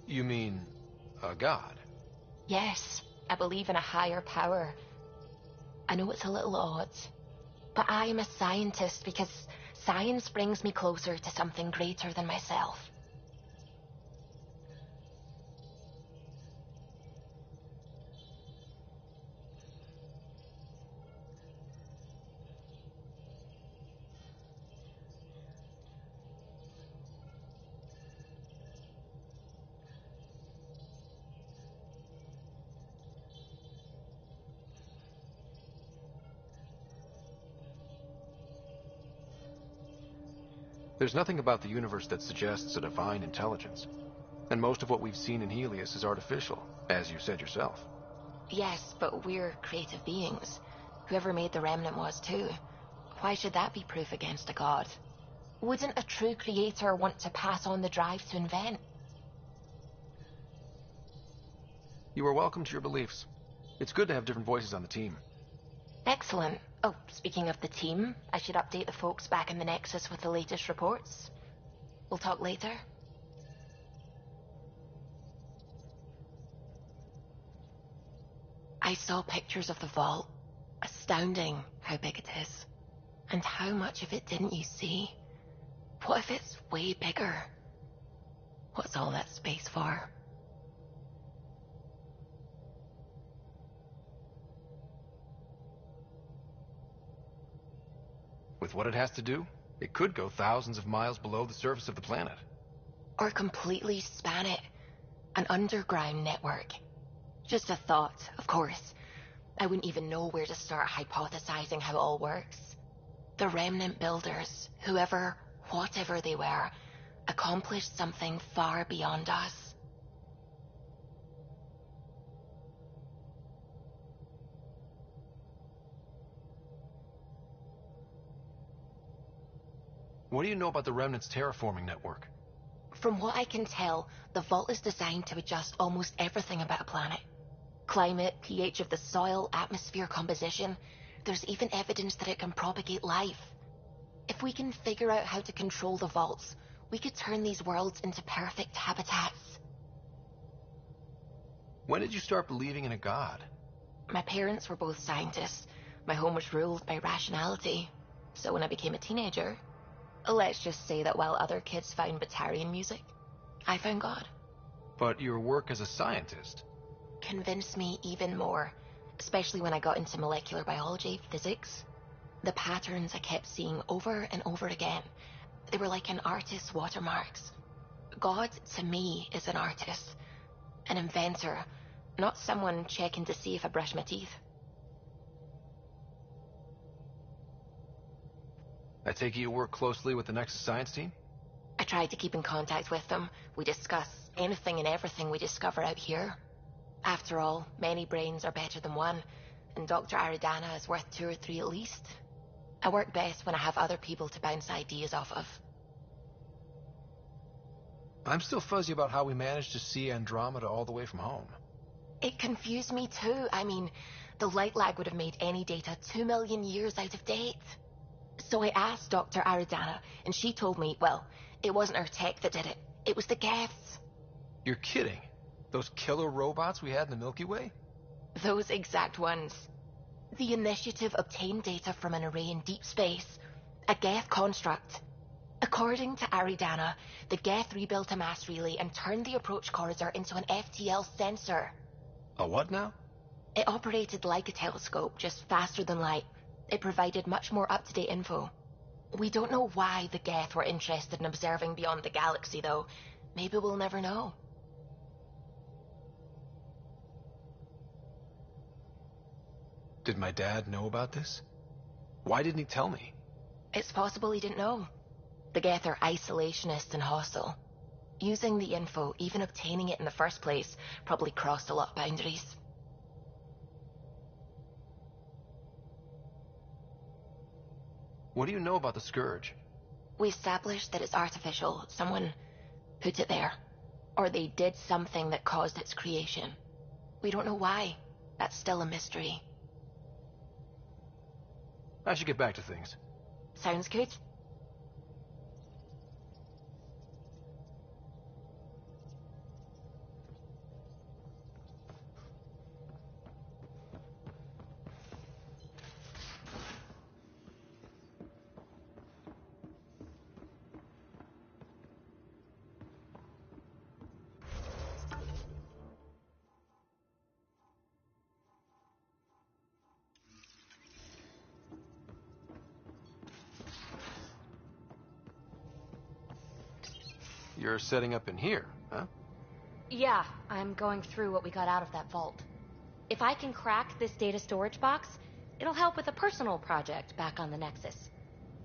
Speaker 1: You mean a god?
Speaker 8: Yes, I believe in a higher power. I know it's a little odd, but I am a scientist because science brings me closer to something greater than myself.
Speaker 1: There's nothing about the universe that suggests a divine intelligence. And most of what we've seen in Helios is artificial, as you said yourself.
Speaker 8: Yes, but we're creative beings. Whoever made the Remnant was too. Why should that be proof against a god? Wouldn't a true creator want to pass on the drive to invent?
Speaker 1: You are welcome to your beliefs. It's good to have different voices on the team.
Speaker 8: Excellent. Oh, speaking of the team, I should update the folks back in the Nexus with the latest reports. We'll talk later. I saw pictures of the vault. Astounding how big it is. And how much of it didn't you see? What if it's way bigger? What's all that space for?
Speaker 1: With what it has to do, it could go thousands of miles below the surface of the planet.
Speaker 8: Or completely span it. An underground network. Just a thought, of course. I wouldn't even know where to start hypothesizing how it all works. The Remnant builders, whoever, whatever they were, accomplished something far beyond us.
Speaker 1: What do you know about the Remnant's terraforming network?
Speaker 8: From what I can tell, the vault is designed to adjust almost everything about a planet. Climate, pH of the soil, atmosphere composition. There's even evidence that it can propagate life. If we can figure out how to control the vaults, we could turn these worlds into perfect habitats.
Speaker 1: When did you start believing in a god?
Speaker 8: My parents were both scientists. My home was ruled by rationality. So when I became a teenager, let's just say that while other kids found Batarian music, I found God.
Speaker 1: But your work as a scientist
Speaker 8: convinced me even more, especially when I got into molecular biology, physics. The patterns I kept seeing over and over again, they were like an artist's watermarks. God, to me, is an artist, an inventor, not someone checking to see if I brush my teeth.
Speaker 1: I take it you work closely with the Nexus science team?
Speaker 8: I tried to keep in contact with them. We discuss anything and everything we discover out here. After all, many brains are better than one, and Dr. Aridana is worth 2 or 3 at least. I work best when I have other people to bounce ideas off of.
Speaker 1: I'm still fuzzy about how we managed to see Andromeda all the way from home.
Speaker 8: It confused me too. I mean, the light lag would have made any data 2 million years out of date. So I asked Dr. Aridana, and she told me, well, it wasn't her tech that did it. It was the Geths.
Speaker 1: You're kidding. Those killer robots we had in the Milky Way?
Speaker 8: Those exact ones. The Initiative obtained data from an array in deep space, a Geth construct. According to Aridana, the Geth rebuilt a mass relay and turned the approach corridor into an FTL sensor.
Speaker 1: A what now?
Speaker 8: It operated like a telescope, just faster than light. It provided much more up-to-date info. We don't know why the Geth were interested in observing beyond the galaxy, though. Maybe we'll never know.
Speaker 1: Did my dad know about this? Why didn't he tell me?
Speaker 8: It's possible he didn't know. The Geth are isolationist and hostile. Using the info, even obtaining it in the first place, probably crossed a lot of boundaries.
Speaker 1: What do you know about the Scourge?
Speaker 8: We established that it's artificial. Someone put it there. Or they did something that caused its creation. We don't know why. That's still a mystery.
Speaker 1: I should get back to things.
Speaker 8: Sounds good.
Speaker 1: You're setting up in here, huh?
Speaker 5: Yeah, I'm going through what we got out of that vault. If I can crack this data storage box, it'll help with a personal project back on the Nexus.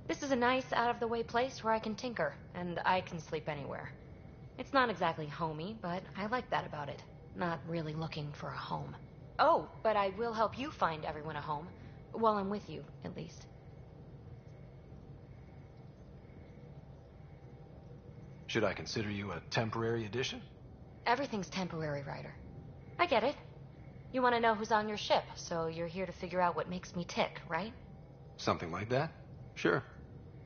Speaker 5: This is a nice, out-of-the-way place where I can tinker, and I can sleep anywhere. It's not exactly homey, but I like that about it. Not really looking for a home. Oh, but I will help you find everyone a home. While I'm with you, at least.
Speaker 1: Should I consider you a temporary addition?
Speaker 5: Everything's temporary, Ryder. I get it. You want to know who's on your ship, so you're here to figure out what makes me tick, right?
Speaker 1: Something like that? Sure.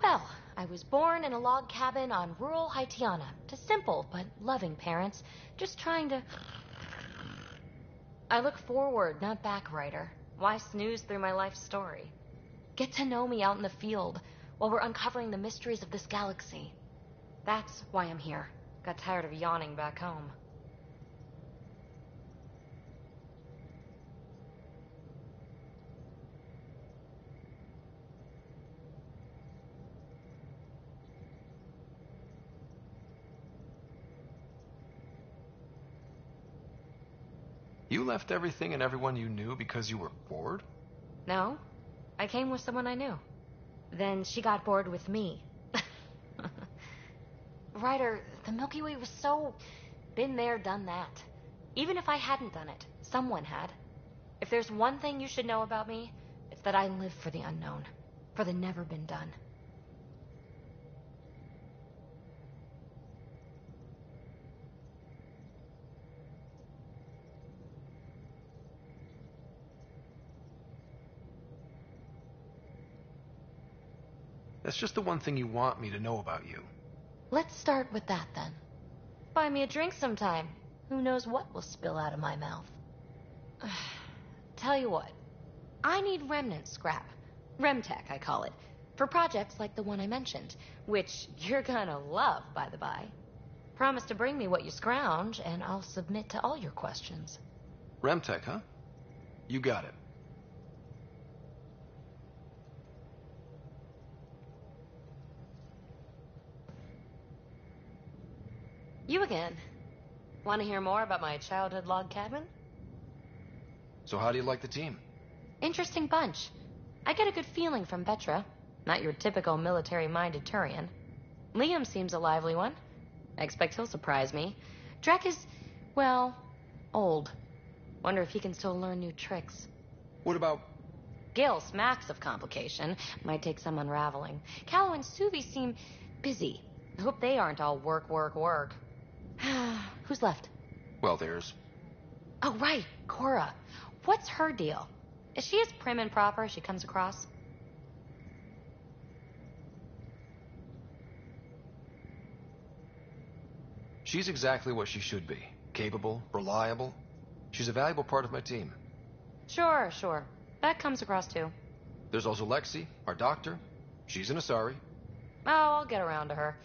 Speaker 5: Well, I was born in a log cabin on rural Haitiana to simple but loving parents, just trying to... I look forward, not back, Ryder. Why snooze through my life story? Get to know me out in the field while we're uncovering the mysteries of this galaxy. That's why I'm here. Got tired of yawning back home.
Speaker 1: You left everything and everyone you knew because you were bored?
Speaker 5: No, I came with someone I knew. Then she got bored with me. Ryder, the Milky Way was so... been there, done that. Even if I hadn't done it, someone had. If there's one thing you should know about me, it's that I live for the unknown. For the never been done.
Speaker 1: That's just the one thing you want me to know about you.
Speaker 5: Let's start with that, then. Buy me a drink sometime. Who knows what will spill out of my mouth. Tell you what. I need remnant scrap. Remtech, I call it. For projects like the one I mentioned. Which you're gonna love, by the by. Promise to bring me what you scrounge, and I'll submit to all your questions.
Speaker 1: Remtech, huh? You got it.
Speaker 5: You again. Want to hear more about my childhood log cabin?
Speaker 1: So how do you like the team?
Speaker 5: Interesting bunch. I get a good feeling from Vetra. Not your typical military-minded Turian. Liam seems a lively one. I expect he'll surprise me. Drek is, well, old. Wonder if he can still learn new tricks.
Speaker 1: What about...
Speaker 5: Gil smacks of complication. Might take some unraveling. Callow and Suvi seem busy. I hope they aren't all work, work, work. Who's left?
Speaker 1: Well, there's...
Speaker 5: Oh, right. Cora. What's her deal? Is she as prim and proper as she comes across?
Speaker 1: She's exactly what she should be. Capable, reliable. She's a valuable part of my team.
Speaker 5: Sure, sure. That comes across too.
Speaker 1: There's also Lexi, our doctor. She's an Asari.
Speaker 5: Oh, I'll get around to her.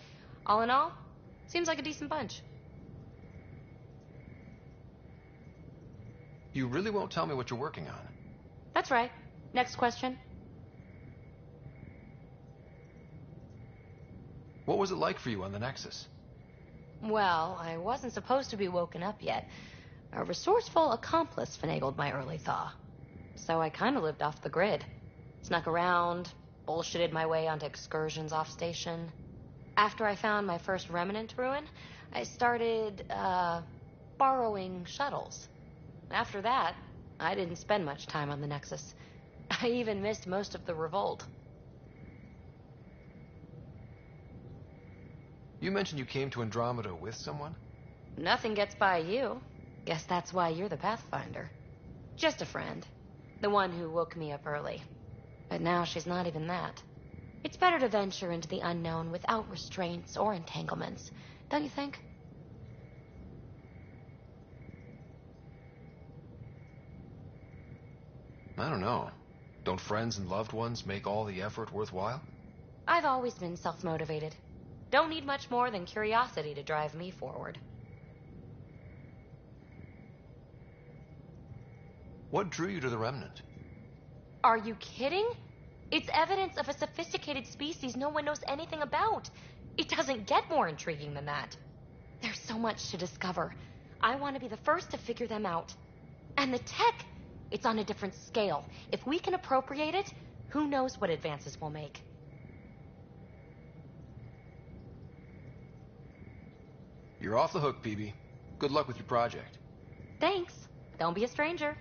Speaker 5: All in all, seems like a decent bunch.
Speaker 1: You really won't tell me what you're working on?
Speaker 5: That's right. Next question.
Speaker 1: What was it like for you on the Nexus?
Speaker 5: Well, I wasn't supposed to be woken up yet. A resourceful accomplice finagled my early thaw. So I kind of lived off the grid. Snuck around, bullshitted my way onto excursions off station. After I found my first remnant ruin, I started, borrowing shuttles. After that, I didn't spend much time on the Nexus. I even missed most of the revolt.
Speaker 1: You mentioned you came to Andromeda with someone?
Speaker 5: Nothing gets by you. Guess that's why you're the Pathfinder. Just a friend. The one who woke me up early. But now she's not even that. It's better to venture into the unknown without restraints or entanglements, don't you think?
Speaker 1: I don't know. Don't friends and loved ones make all the effort worthwhile?
Speaker 5: I've always been self-motivated. Don't need much more than curiosity to drive me forward.
Speaker 1: What drew you to the Remnant?
Speaker 5: Are you kidding? It's evidence of a sophisticated species no one knows anything about. It doesn't get more intriguing than that. There's so much to discover. I want to be the first to figure them out. And the tech, it's on a different scale. If we can appropriate it, who knows what advances we'll make.
Speaker 1: You're off the hook, PB. Good luck with your project.
Speaker 5: Thanks. Don't be a stranger.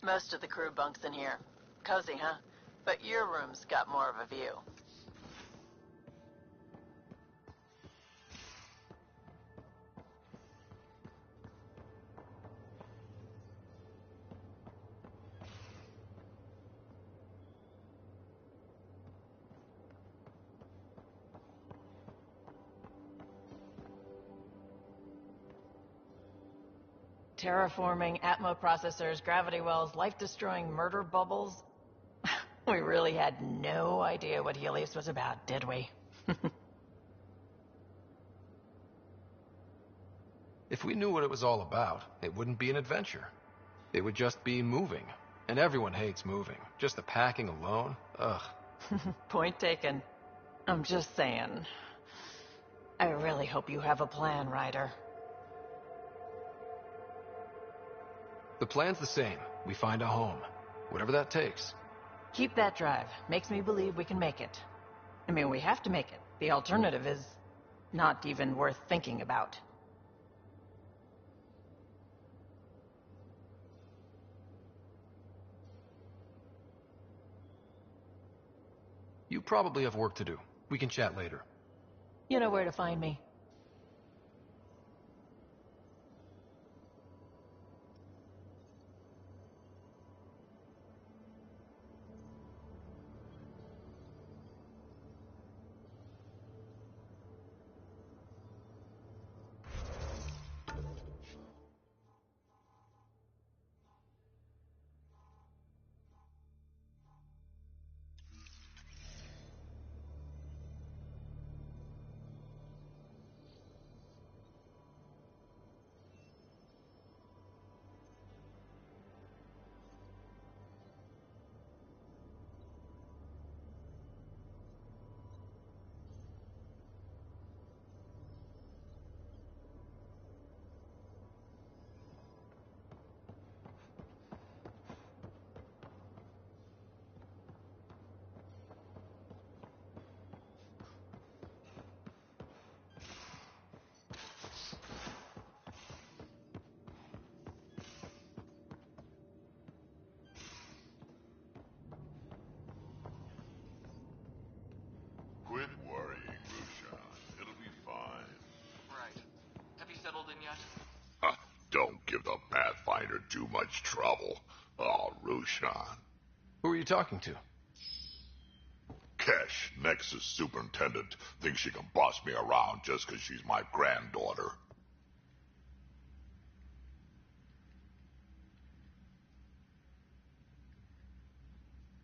Speaker 16: Most of the crew bunks in here. Cozy, huh? But your room's got more of a view. Terraforming, Atmo processors, gravity wells, life-destroying murder bubbles. We really had no idea what Helios was about, did we?
Speaker 1: If we knew what it was all about, it wouldn't be an adventure. It would just be moving. And everyone hates moving. Just the packing alone, ugh.
Speaker 16: Point taken. I'm just saying. I really hope you have a plan, Ryder.
Speaker 1: The plan's the same. We find a home. Whatever that takes.
Speaker 16: Keep that drive. Makes me believe we can make it. I mean, we have to make it. The alternative is not even worth thinking about.
Speaker 1: You probably have work to do. We can chat later.
Speaker 16: You know where to find me.
Speaker 9: Quit worrying, Rushan. It'll be fine.
Speaker 17: Right. Have you settled in yet?
Speaker 9: Don't give the Pathfinder too much trouble. Oh, Rushan.
Speaker 1: Who are you talking to?
Speaker 9: Kesh, Nexus Superintendent, thinks she can boss me around just 'cause she's my granddaughter.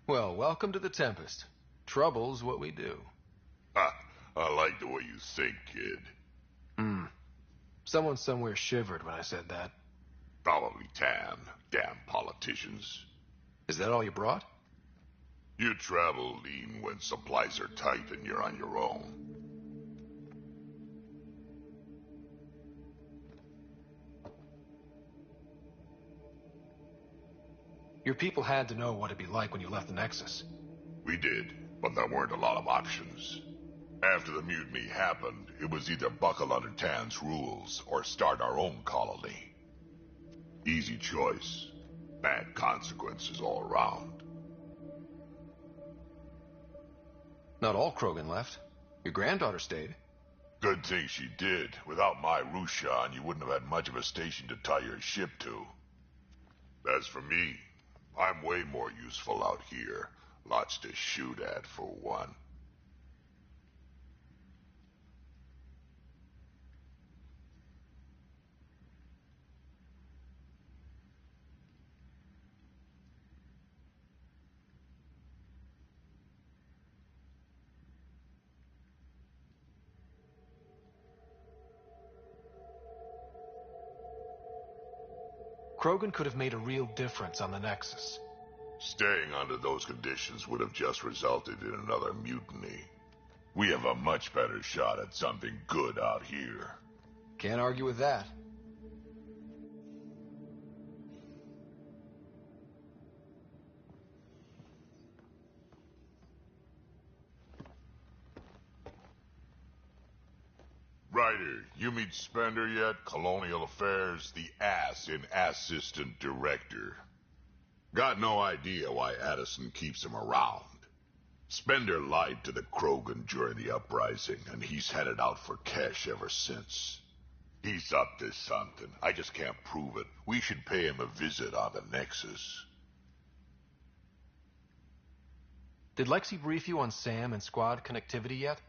Speaker 1: Well, welcome to the Tempest. Trouble's what we do.
Speaker 9: I like the way you think, kid.
Speaker 1: Someone somewhere shivered when I said that.
Speaker 9: Probably Tan. Damn politicians.
Speaker 1: Is that all you brought?
Speaker 9: You travel lean when supplies are tight and you're on your own.
Speaker 1: Your people had to know what it'd be like when you left the Nexus.
Speaker 9: We did, but there weren't a lot of options. After the mutiny happened, it was either buckle under Tan's rules or start our own colony. Easy choice. Bad consequences all around.
Speaker 1: Not all Krogan left. Your granddaughter stayed.
Speaker 9: Good thing she did. Without my Rushan, you wouldn't have had much of a station to tie your ship to. As for me, I'm way more useful out here. Lots to shoot at, for one.
Speaker 1: Krogan could have made a real difference on the Nexus.
Speaker 9: Staying under those conditions would have just resulted in another mutiny. We have a much better shot at something good out here.
Speaker 1: Can't argue with that.
Speaker 9: Ryder, you meet Spender yet? Colonial Affairs, the ass in Assistant Director. Got no idea why Addison keeps him around. Spender lied to the Krogan during the uprising, and he's headed out for Kesh ever since. He's up to something. I just can't prove it. We should pay him a visit on the Nexus.
Speaker 1: Did Lexi brief you on SAM and squad connectivity yet?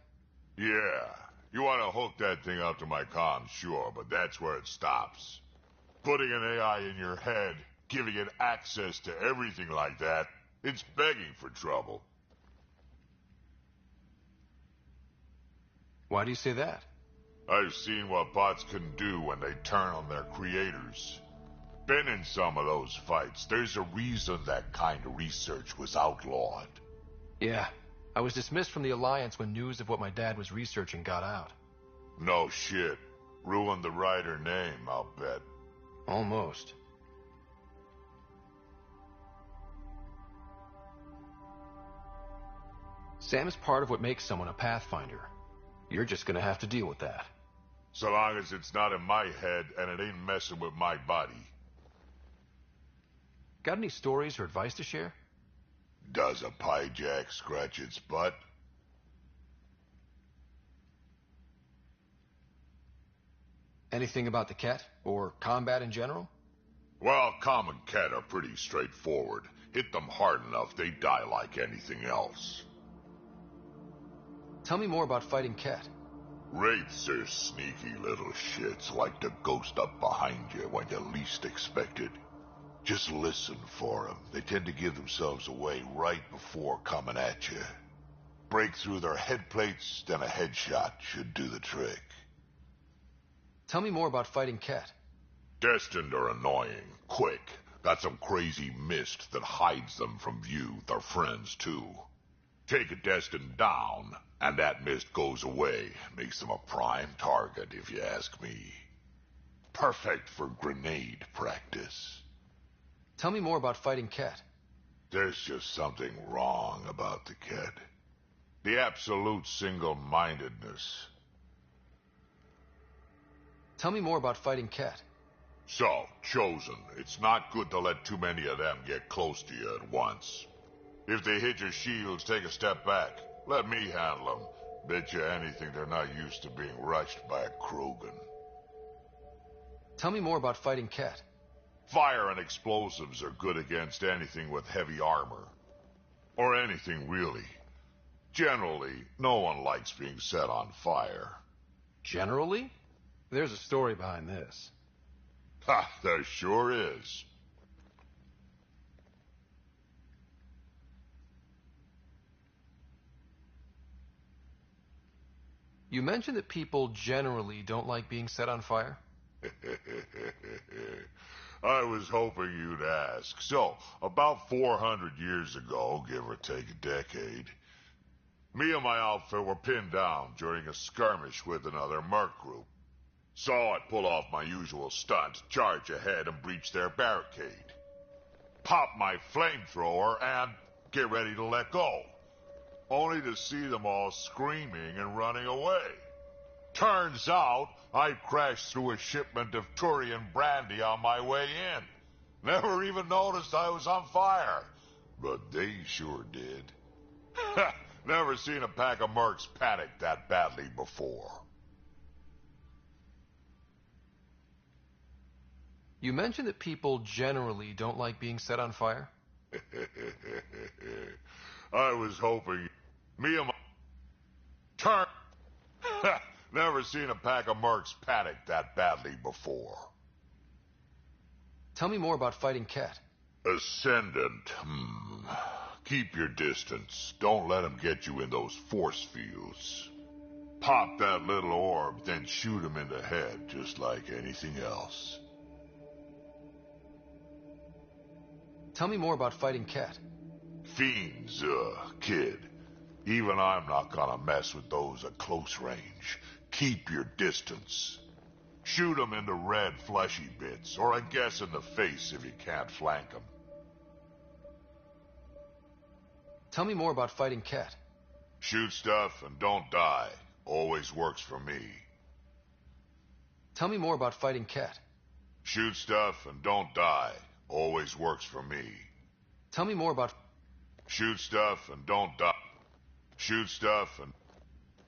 Speaker 9: Yeah. You want to hook that thing up to my comms, sure, but that's where it stops. Putting an AI in your head, giving it access to everything like that, it's begging for trouble.
Speaker 1: Why do you say that?
Speaker 9: I've seen what bots can do when they turn on their creators. Been in some of those fights. There's a reason that kind of research was outlawed.
Speaker 1: Yeah. I was dismissed from the Alliance when news of what my dad was researching got out.
Speaker 9: No shit. Ruined the writer name, I'll bet.
Speaker 1: Almost. Sam is part of what makes someone a Pathfinder. You're just gonna have to deal with that.
Speaker 9: So long as it's not in my head and it ain't messing with my body.
Speaker 1: Got any stories or advice to share?
Speaker 9: Does a pie jack scratch its butt?
Speaker 1: Anything about the Ket, or combat in general?
Speaker 9: Well, common Ket are pretty straightforward. Hit them hard enough, they die like anything else.
Speaker 1: Tell me more about fighting Ket.
Speaker 9: Wraiths are sneaky little shits, like to ghost up behind you when you least expect it. Just listen for them. They tend to give themselves away right before coming at you. Break through their head plates, then a headshot should do the trick.
Speaker 1: Tell me more about fighting Ket.
Speaker 9: Destined are annoying, quick. Got some crazy mist that hides them from view, their friends too. Take a Destined down, and that mist goes away. Makes them a prime target, if you ask me. Perfect for grenade practice.
Speaker 1: Tell me more about fighting Ket.
Speaker 9: There's just something wrong about the Ket. The absolute single-mindedness.
Speaker 1: Tell me more about fighting Ket.
Speaker 9: So, Chosen, it's not good to let too many of them get close to you at once. If they hit your shields, take a step back. Let me handle them. Bet you anything they're not used to being rushed by a Krogan.
Speaker 1: Tell me more about fighting Ket.
Speaker 9: Fire and explosives are good against anything with heavy armor. Or anything, really. Generally, no one likes being set on fire.
Speaker 1: Generally? There's a story behind this.
Speaker 9: Ha, there sure is.
Speaker 1: You mentioned that people generally don't like being set on fire?
Speaker 9: I was hoping you'd ask. So, about 400 years ago, give or take a decade, me and my outfit were pinned down during a skirmish with another merc group. So I pull off my usual stunt, charge ahead and breach their barricade. Pop my flamethrower and get ready to let go. Only to see them all screaming and running away. Turns out, I crashed through a shipment of Turian brandy on my way in. Never even noticed I was on fire. But they sure did. Never seen a pack of mercs panic that badly before.
Speaker 1: You mentioned that people generally don't like being set on fire?
Speaker 9: I was hoping... Me and my... Turn... Never seen a pack of mercs panic that badly before.
Speaker 1: Tell me more about fighting Ket.
Speaker 9: Ascendant. Keep your distance. Don't let them get you in those force fields. Pop that little orb, then shoot him in the head, just like anything else.
Speaker 1: Tell me more about fighting Ket.
Speaker 9: Fiends, kid. Even I'm not gonna mess with those at close range. Keep your distance. Shoot them in the red fleshy bits, or I guess in the face if you can't flank them.
Speaker 1: Tell me more about fighting Ket.
Speaker 9: Shoot stuff and don't die. Always works for me.
Speaker 1: Tell me more about fighting Ket.
Speaker 9: Shoot stuff and don't die. Always works for me.
Speaker 1: Tell me more about...
Speaker 9: Shoot stuff and don't die. Shoot stuff and...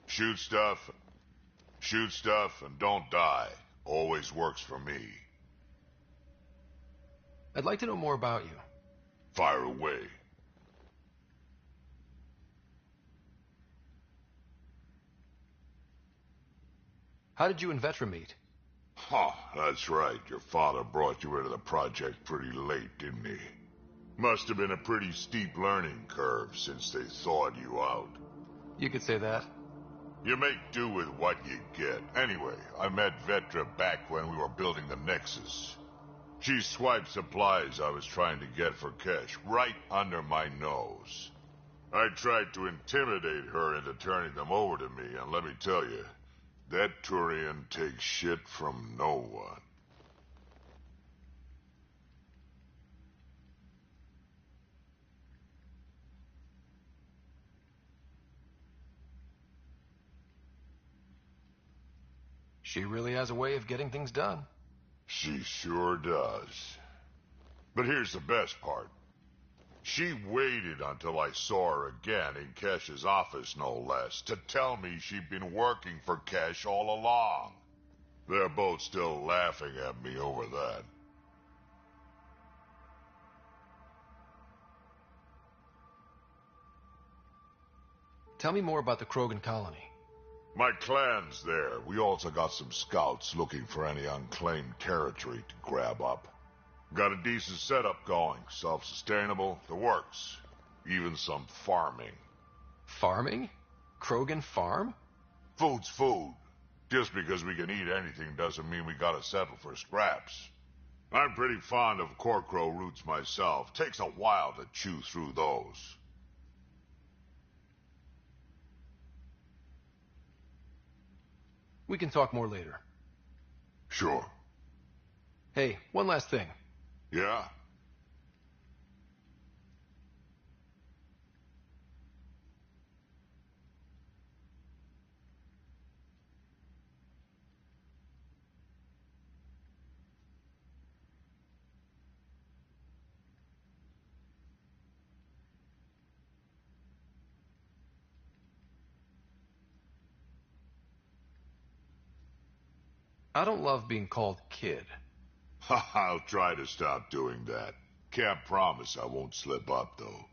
Speaker 9: Shoot stuff... Shoot stuff and don't die. Always works for me.
Speaker 1: I'd like to know more about you.
Speaker 9: Fire away.
Speaker 1: How did you and Vetra meet?
Speaker 9: Huh, that's right. Your father brought you into the project pretty late, didn't he? Must have been a pretty steep learning curve since they thawed you out.
Speaker 1: You could say that.
Speaker 9: You make do with what you get. Anyway, I met Vetra back when we were building the Nexus. She swiped supplies I was trying to get for Kesh right under my nose. I tried to intimidate her into turning them over to me, and let me tell you, That Turian takes shit from no one.
Speaker 1: She really has a way of getting things done.
Speaker 9: She sure does. But here's the best part. She waited until I saw her again in Kesh's office, no less, to tell me she'd been working for Kesh all along. They're both still laughing at me over that.
Speaker 1: Tell me more about the Krogan colony.
Speaker 9: My clan's there. We also got some scouts looking for any unclaimed territory to grab up. Got a decent setup going. Self-sustainable. The works. Even some farming.
Speaker 1: Farming? Krogan farm?
Speaker 9: Food's food. Just because we can eat anything doesn't mean we gotta settle for scraps. I'm pretty fond of Corcrow roots myself. Takes a while to chew through those.
Speaker 1: We can talk more later.
Speaker 9: Sure.
Speaker 1: Hey, one last thing.
Speaker 9: Yeah?
Speaker 1: I don't love being called kid.
Speaker 9: I'll try to stop doing that. Can't promise I won't slip up, though.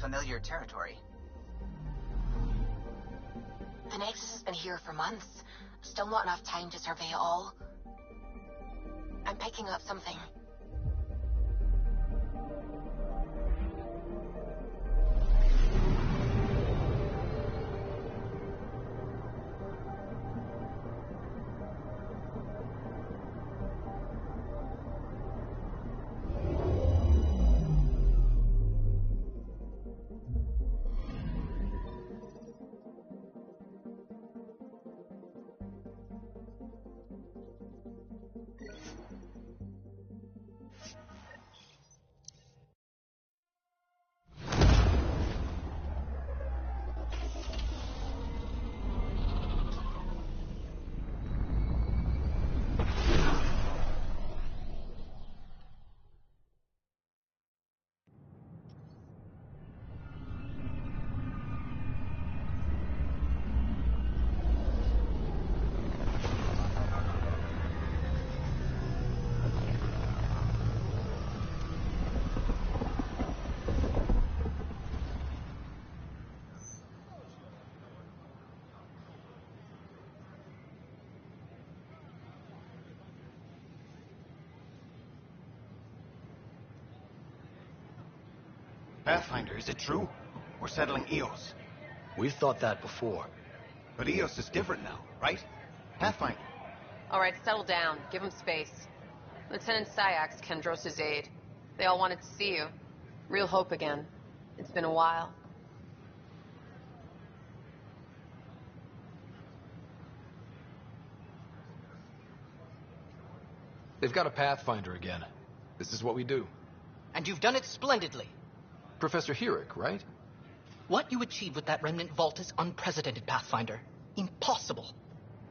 Speaker 6: Familiar territory.
Speaker 8: The Nexus has been here for months. Still not enough time to survey it all. I'm picking up something.
Speaker 14: Pathfinder, is it true? We're settling Eos.
Speaker 18: We've thought that before.
Speaker 14: But Eos is different now, right? Pathfinder.
Speaker 19: All right, settle down. Give him space. Lieutenant Syax, Kendros' aide. They all wanted to see you. Real hope again. It's been a while.
Speaker 20: They've got a Pathfinder again. This is what we do.
Speaker 18: And you've done it splendidly.
Speaker 20: Professor Herrick, right?
Speaker 18: What you achieved with that remnant vault is unprecedented, Pathfinder. Impossible.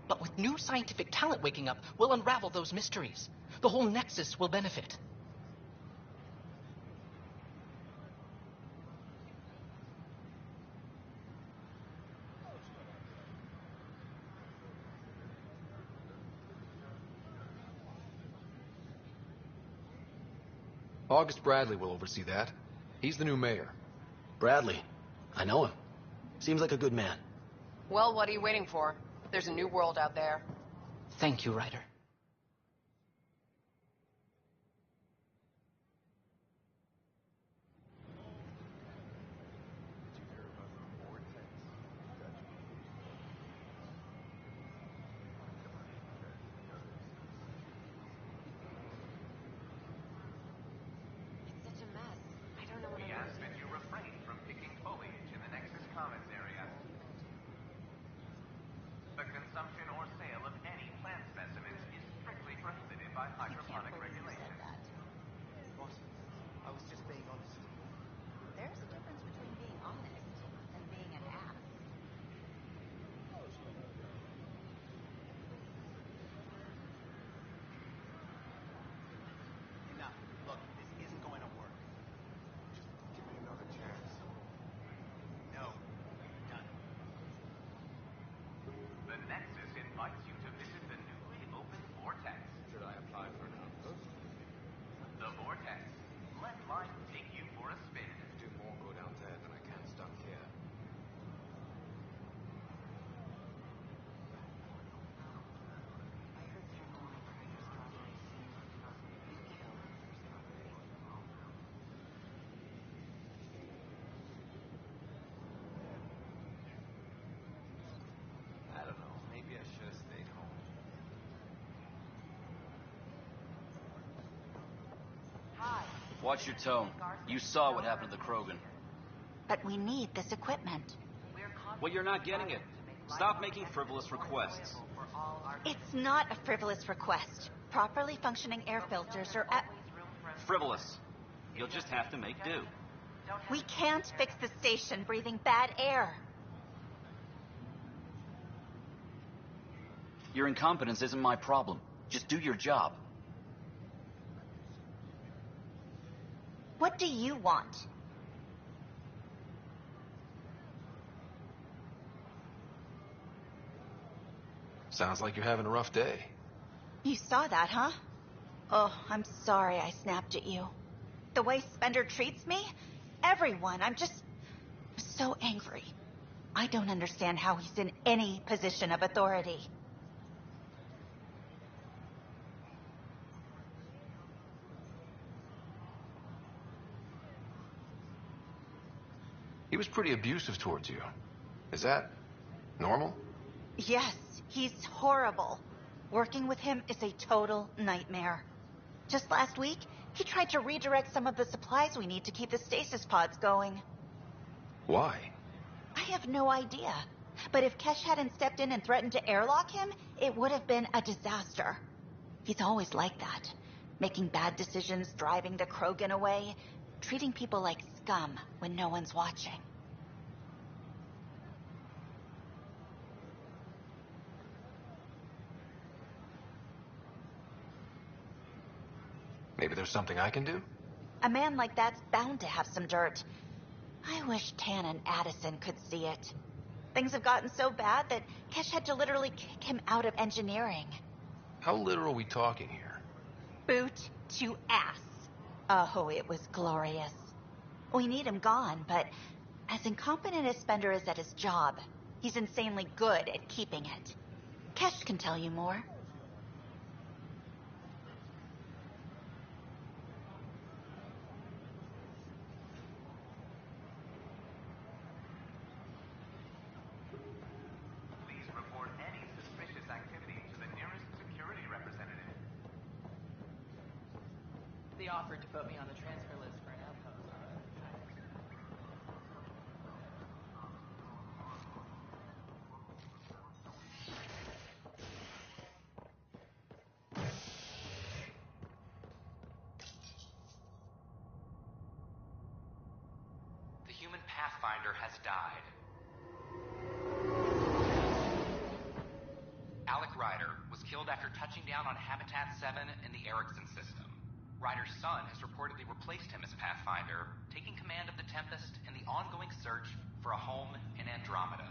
Speaker 18: But with new scientific talent waking up, we'll unravel those mysteries. The whole Nexus will benefit.
Speaker 20: August Bradley will oversee that. He's the new mayor.
Speaker 18: Bradley. I know him. Seems like a good man.
Speaker 19: Well, what are you waiting for? There's a new world out there.
Speaker 18: Thank you, Ryder.
Speaker 21: Watch your tone. You saw what happened to the Krogan.
Speaker 22: But we need this equipment.
Speaker 21: Well, you're not getting it. Stop making frivolous requests.
Speaker 22: It's not a frivolous request. Properly functioning air filters are at...
Speaker 21: Frivolous. You'll just have to make do.
Speaker 22: We can't fix the station breathing bad air.
Speaker 21: Your incompetence isn't my problem. Just do your job.
Speaker 22: What do you want?
Speaker 20: Sounds like you're having a rough day.
Speaker 22: You saw that, huh? Oh, I'm sorry I snapped at you. The way Spender treats me? Everyone, I'm just so angry. I don't understand how he's in any position of authority.
Speaker 20: He was pretty abusive towards you. Is that normal?
Speaker 22: Yes, he's horrible. Working with him is a total nightmare. Just last week, he tried to redirect some of the supplies we need to keep the stasis pods going.
Speaker 20: Why?
Speaker 22: I have no idea. But if Kesh hadn't stepped in and threatened to airlock him, it would have been a disaster. He's always like that. Making bad decisions, driving the Krogan away, treating people like scum when no one's watching.
Speaker 20: Maybe there's something I can do?
Speaker 22: A man like that's bound to have some dirt. I wish Tan and Addison could see it. Things have gotten so bad that Kesh had to literally kick him out of engineering.
Speaker 20: How literal are we talking here?
Speaker 22: Boot to ass. Oh, it was glorious. We need him gone, but as incompetent as Spender is at his job, he's insanely good at keeping it. Kesh can tell you more.
Speaker 16: He offered to put me on the transfer list for an outpost.
Speaker 10: The human Pathfinder has died. Alec Ryder was killed after touching down on Habitat 7 in the Erickson system. Ryder's son has reportedly replaced him as Pathfinder, taking command of the Tempest in the ongoing search for a home in Andromeda.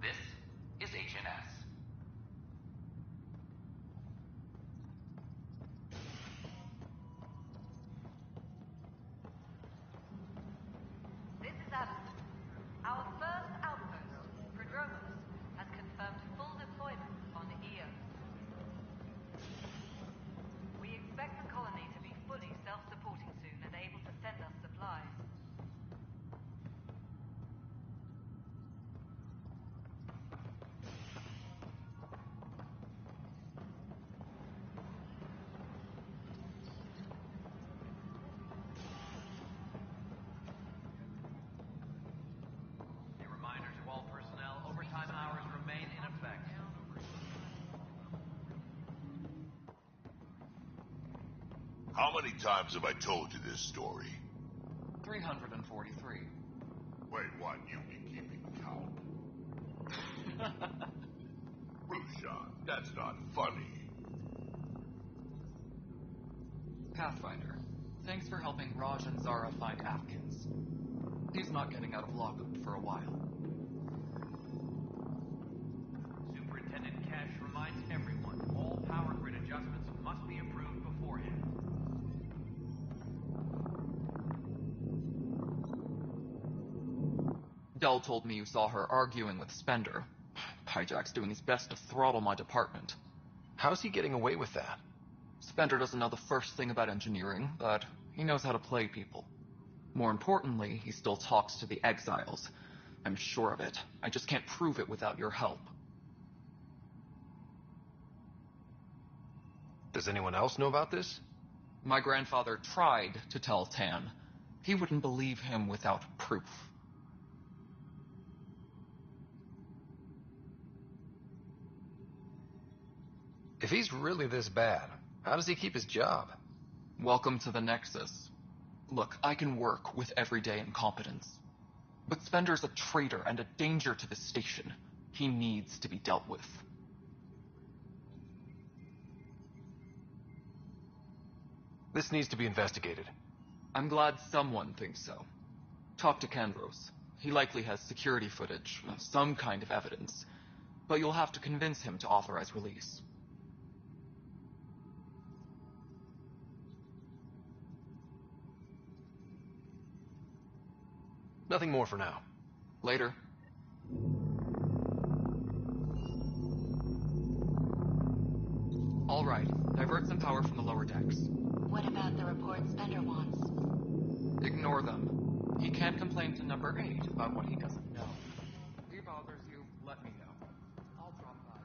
Speaker 10: This is HNS.
Speaker 11: This is Alice. Our first outpost, Prodromos, has confirmed full deployment on Eos. We expect the colony to be fully self-supporting soon and able to send us supplies.
Speaker 21: A reminder to all personnel, overtime hours remain in effect.
Speaker 9: How many times have I told you this story?
Speaker 17: 343.
Speaker 9: Wait, what? You be keeping count. Rushan, that's not funny.
Speaker 17: Pathfinder, thanks for helping Raj and Zara find Atkins. He's not getting out of lockup for a while.
Speaker 21: Superintendent Cash reminds everyone, all power grid adjustments must be approved beforehand.
Speaker 17: Dell told me you saw her arguing with Spender. Pyjack's doing his best to throttle my department.
Speaker 1: How's he getting away with that?
Speaker 17: Spender doesn't know the first thing about engineering, but he knows how to play people. More importantly, he still talks to the exiles. I'm sure of it. I just can't prove it without your help.
Speaker 1: Does anyone else know about this?
Speaker 17: My grandfather tried to tell Tan. He wouldn't believe him without proof.
Speaker 1: If he's really this bad, how does he keep his job?
Speaker 17: Welcome to the Nexus. Look, I can work with everyday incompetence. But Spender's a traitor and a danger to the station. He needs to be dealt with.
Speaker 1: This needs to be investigated.
Speaker 17: I'm glad someone thinks so. Talk to Kandros. He likely has security footage, some kind of evidence. But you'll have to convince him to authorize release.
Speaker 1: Nothing more for now.
Speaker 17: Later. All right, divert some power from the lower decks.
Speaker 22: What about the report Spender wants?
Speaker 17: Ignore them. He can't complain to number 8 about what he doesn't know. If he bothers you, let me know. I'll drop by.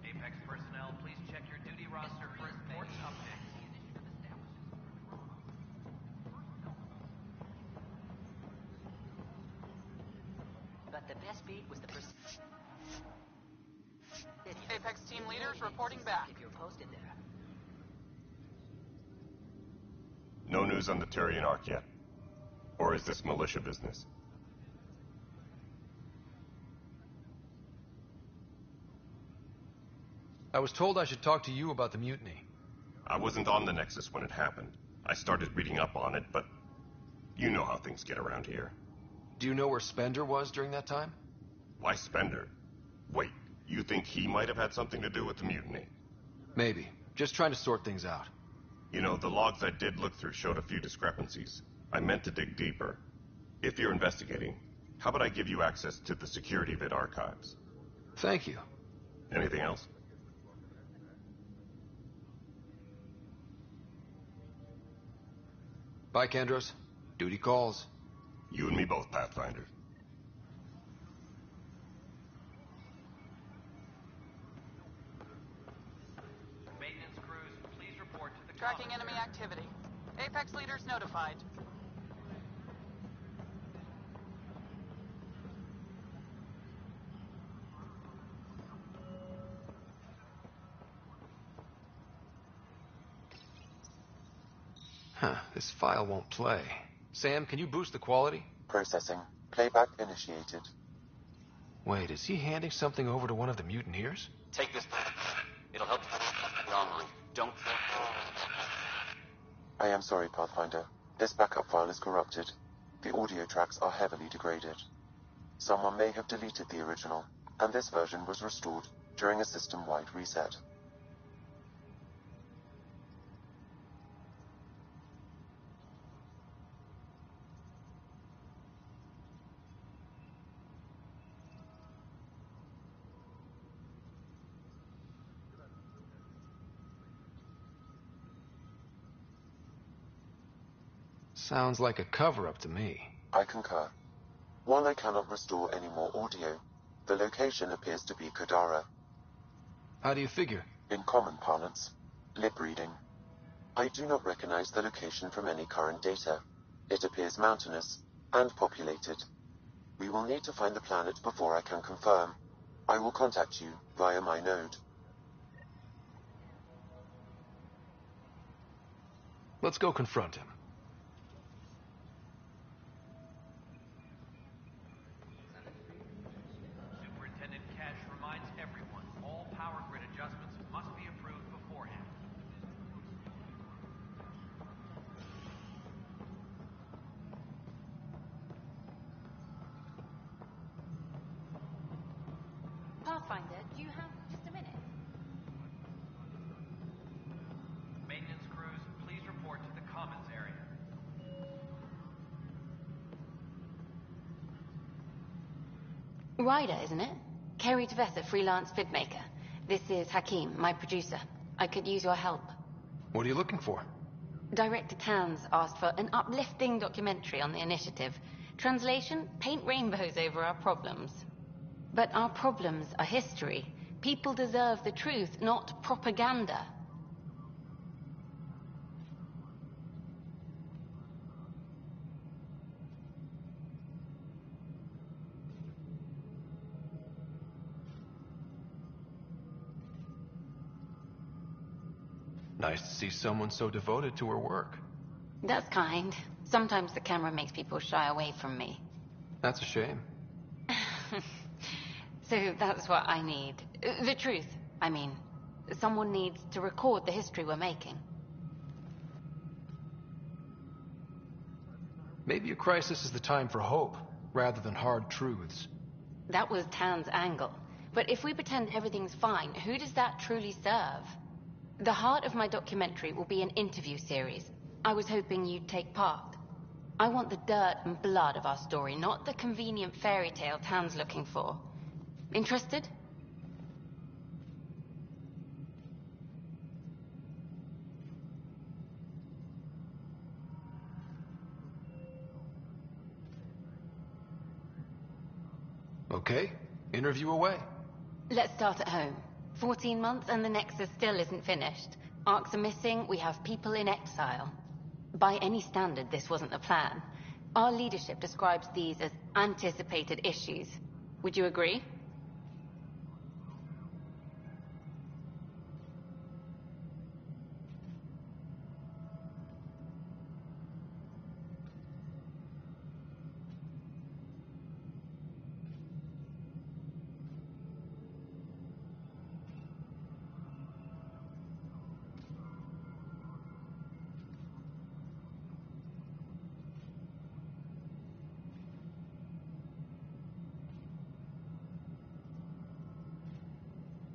Speaker 21: Apex personnel, please check your duty roster for important updates.
Speaker 15: But the best beat was the first.
Speaker 23: Apex team leaders reporting back.
Speaker 15: If you're posted there.
Speaker 24: No news on the Turian Ark yet? Or is this militia business?
Speaker 1: I was told I should talk to you about the mutiny.
Speaker 24: I wasn't on the Nexus when it happened. I started reading up on it, but you know how things get around here.
Speaker 1: Do you know where Spender was during that time?
Speaker 24: Why Spender? Wait, you think he might have had something to do with the mutiny?
Speaker 1: Maybe. Just trying to sort things out.
Speaker 24: You know, the logs I did look through showed a few discrepancies. I meant to dig deeper. If you're investigating, how about I give you access to the security vid archives?
Speaker 1: Thank you.
Speaker 24: Anything else?
Speaker 1: Bye, Kandros. Duty calls.
Speaker 24: You and me both, Pathfinder.
Speaker 21: Maintenance
Speaker 23: Tracking enemy activity. Apex leaders notified.
Speaker 1: Huh, this file won't play. Sam, can you boost the quality?
Speaker 3: Processing. Playback initiated.
Speaker 1: Wait, is he handing something over to one of the mutineers?
Speaker 7: Take this. It'll help you online. Don't...
Speaker 3: I am sorry, Pathfinder. This backup file is corrupted. The audio tracks are heavily degraded. Someone may have deleted the original, and this version was restored during a system-wide reset.
Speaker 1: Sounds like a cover-up to me.
Speaker 3: I concur. While I cannot restore any more audio, the location appears to be Kadara.
Speaker 1: How do you figure?
Speaker 3: In common parlance, lip reading. I do not recognize the location from any current data. It appears mountainous and populated. We will need to find the planet before I can confirm. I will contact you via my node.
Speaker 1: Let's go confront him.
Speaker 21: Superintendent Cash reminds everyone all power grid adjustments must be approved beforehand.
Speaker 5: Pathfinder, do you have just a minute?
Speaker 21: Maintenance crews, please report to the commons area.
Speaker 2: Ryder, isn't it? Kerry Tvessa, freelance vidmaker. This is Hakeem, my producer. I could use your help.
Speaker 1: What are you looking for?
Speaker 2: Director Towns asked for an uplifting documentary on the initiative. Translation, paint rainbows over our problems. But our problems are history. People deserve the truth, not propaganda.
Speaker 1: Nice to see someone so devoted to her work.
Speaker 2: That's kind. Sometimes the camera makes people shy away from me.
Speaker 1: That's a shame.
Speaker 2: So that's what I need. The truth, I mean. Someone needs to record the history we're making.
Speaker 1: Maybe a crisis is the time for hope, rather than hard truths.
Speaker 2: That was Tan's angle. But if we pretend everything's fine, who does that truly serve? The heart of my documentary will be an interview series. I was hoping you'd take part. I want the dirt and blood of our story, not the convenient fairy tale Tan's looking for. Interested?
Speaker 1: Okay, interview away.
Speaker 2: Let's start at home. 14 months and the Nexus still isn't finished. Arcs are missing, we have people in exile. By any standard, this wasn't the plan. Our leadership describes these as anticipated issues. Would you agree?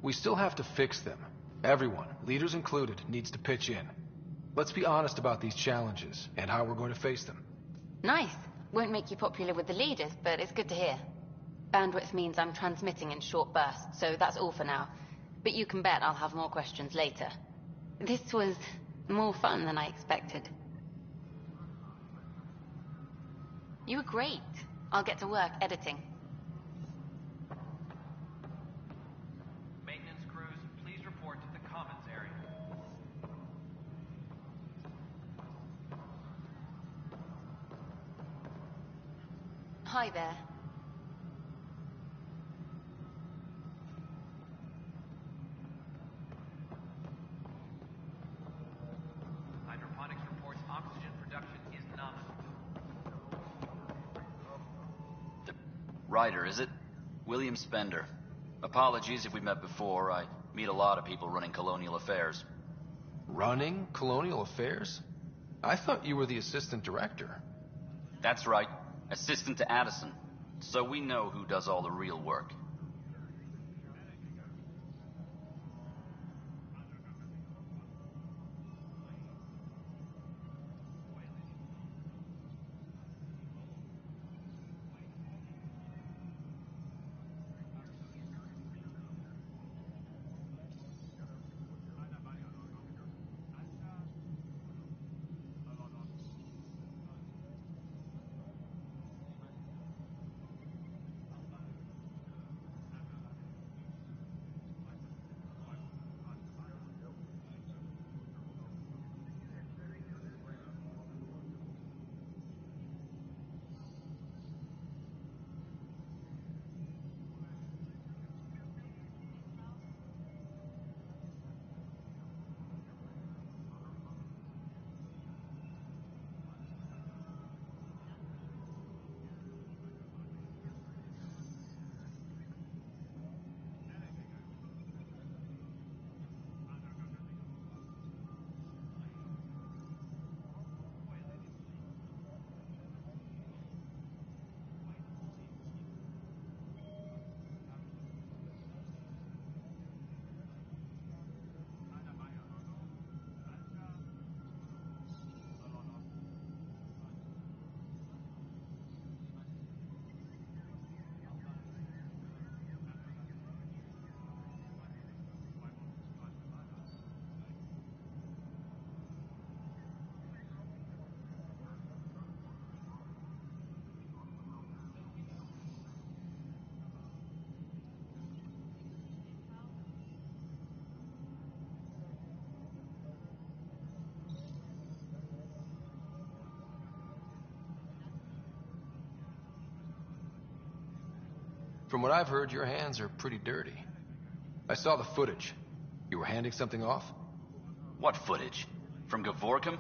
Speaker 1: We still have to fix them. Everyone, leaders included, needs to pitch in. Let's be honest about these challenges and how we're going to face them.
Speaker 2: Nice. Won't make you popular with the leaders, but it's good to hear. Bandwidth means I'm transmitting in short bursts, so that's all for now. But you can bet I'll have more questions later. This was more fun than I expected. You were great. I'll get to work editing.
Speaker 21: Maintenance crews, please report to the commons area.
Speaker 5: Hi there.
Speaker 21: Hydroponics reports oxygen production is nominal.
Speaker 4: Ryder, is it? William Spender. Apologies if we met before. I meet a lot of people running colonial affairs.
Speaker 1: Running Colonial Affairs? I thought you were the assistant director.
Speaker 4: That's right. Assistant to Addison. So we know who does all the real work.
Speaker 1: From what I've heard, your hands are pretty dirty. I saw the footage. You were handing something off?
Speaker 4: What footage? From Gavorkum?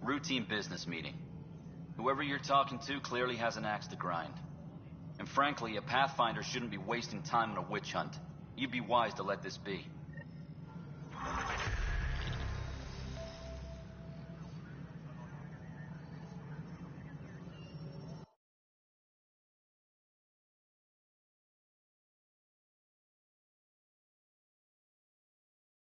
Speaker 4: Routine business meeting. Whoever you're talking to clearly has an axe to grind. And frankly, a Pathfinder shouldn't be wasting time on a witch hunt. You'd be wise to let this be.